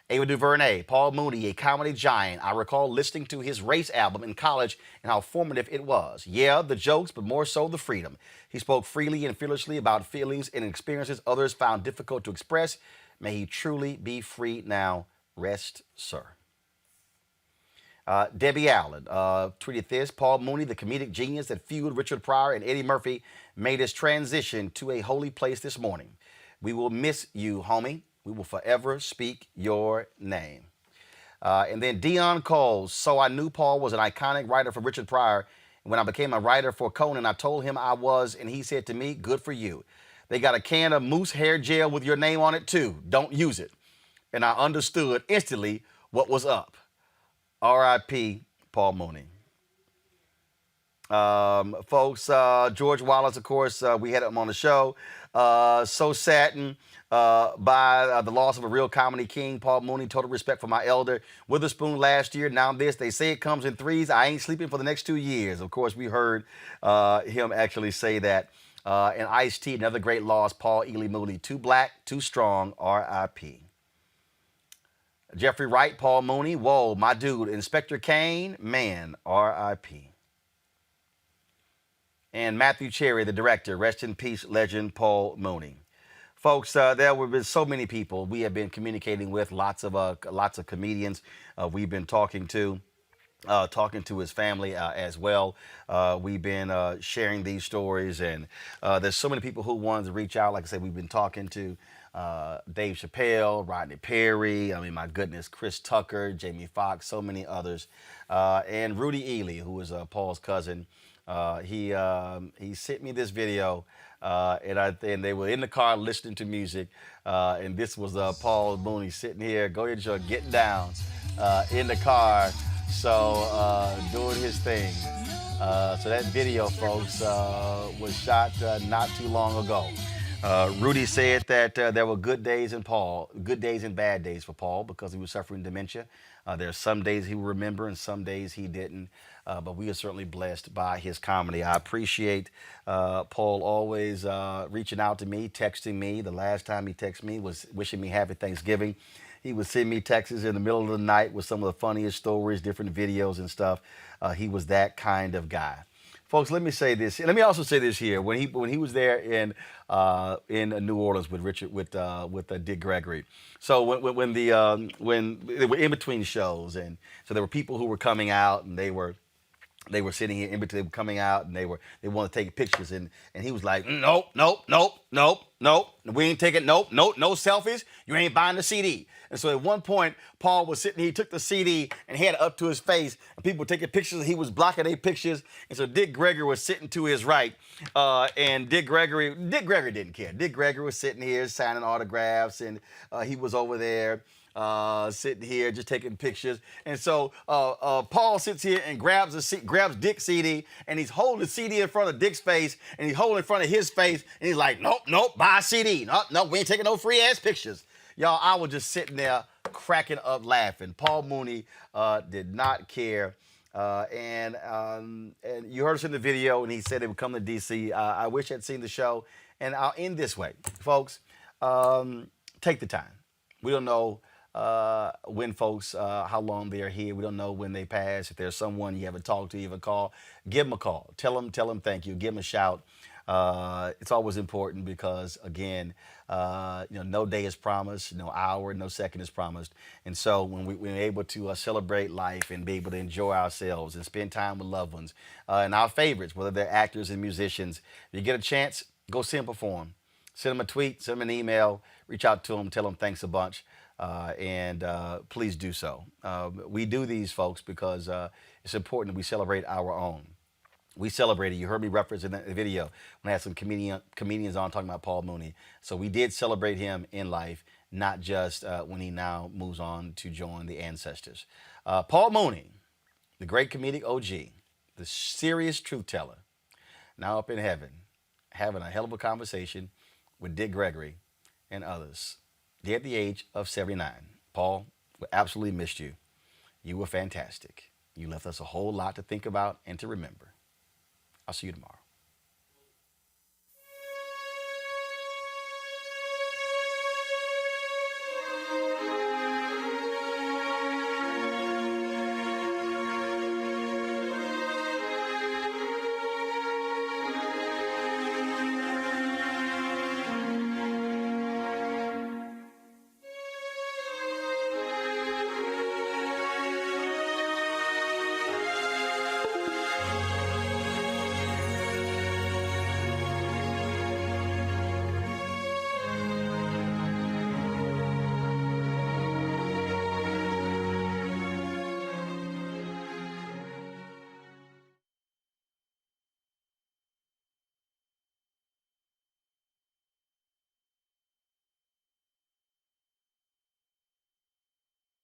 Ava DuVernay, Paul Mooney, a comedy giant. I recall listening to his Race album in college and how formative it was. Yeah, the jokes, but more so the freedom. He spoke freely and fearlessly about feelings and experiences others found difficult to express. May he truly be free now. Rest, sir. Debbie Allen tweeted this. Paul Mooney, the comedic genius that fueled Richard Pryor and Eddie Murphy, made his transition to a holy place this morning. We will miss you, homie. We will forever speak your name. And then Dion Cole. So I knew Paul was an iconic writer for Richard Pryor. And when I became a writer for Conan, I told him I was, and he said to me, good for you. They got a can of mousse hair gel with your name on it, too. Don't use it. And I understood instantly what was up. R.I.P. Paul Mooney. Folks, George Wallace, of course, we had him on the show. So saddened by the loss of a real comedy king, Paul Mooney. Total respect for my elder. Witherspoon last year, now this. They say it comes in threes. I ain't sleeping for the next 2 years. Of course, we heard him actually say that. And Ice-T, another great loss, Paul Ely Mooney. Too black, too strong, R.I.P. Jeffrey Wright, Paul Mooney. Whoa, my dude. Inspector Kane, man, R.I.P. And Matthew Cherry, the director. Rest in peace, legend Paul Mooney. Folks, there have been so many people we have been communicating with, lots of comedians we've been talking to his family as well. We've been sharing these stories, and there's so many people who wanted to reach out. Like I said, we've been talking to Dave Chappelle, Rodney Perry, I mean, my goodness, Chris Tucker, Jamie Foxx, so many others. And Rudy Ely, who is Paul's cousin. He sent me this video, and they were in the car listening to music, and this was Paul Mooney sitting here, go ahead, Joe, getting down in the car, so doing his thing. So that video, folks, was shot not too long ago. Rudy said that there were good days and bad days for Paul because he was suffering dementia. There are some days he will remember and some days he didn't. But we are certainly blessed by his comedy. I appreciate Paul always reaching out to me, texting me. The last time he texted me was wishing me happy Thanksgiving. He would send me texts in the middle of the night with some of the funniest stories, different videos and stuff. He was that kind of guy. Folks, let me say this. Let me also say this here. When he was there in New Orleans with Dick Gregory. So when they were in between shows, and so there were people who were coming out, and they were sitting here in between, they were coming out, and they wanted to take pictures, and he was like, nope, we ain't taking, no selfies. You ain't buying the CD. And so at one point, Paul was sitting, he took the CD and had it up to his face, and people were taking pictures, and he was blocking their pictures. And so Dick Gregory was sitting to his right, and Dick Gregory didn't care. Dick Gregory was sitting here signing autographs, and he was over there sitting here just taking pictures. And so Paul sits here and grabs Dick's CD, and he's holding the CD in front of Dick's face, and he's holding in front of his face, and he's like, nope, buy a CD. No, we ain't taking no free ass pictures. Y'all, I was just sitting there cracking up laughing. Paul Mooney did not care. And you heard us in the video, and he said he would come to D.C. I wish I'd seen the show. And I'll end this way. Folks, take the time. We don't know when folks, how long they are here. We don't know when they pass. If there's someone you haven't talked to, you haven't called, give them a call. Tell them thank you. Give them a shout. It's always important because, again, no day is promised, no hour, no second is promised. And so when we're able to celebrate life and be able to enjoy ourselves and spend time with loved ones and our favorites, whether they're actors and musicians, if you get a chance, go see them perform. Send them a tweet, send them an email, reach out to them, tell them thanks a bunch, and please do so. We do these, folks, because it's important that we celebrate our own. We celebrated. You heard me reference in the video when I had some comedians on talking about Paul Mooney. So we did celebrate him in life, not just when he now moves on to join the ancestors. Paul Mooney, the great comedic OG, the serious truth teller, now up in heaven, having a hell of a conversation with Dick Gregory and others. Dead at the age of 79. Paul, we absolutely missed you. You were fantastic. You left us a whole lot to think about and to remember. I'll see you tomorrow.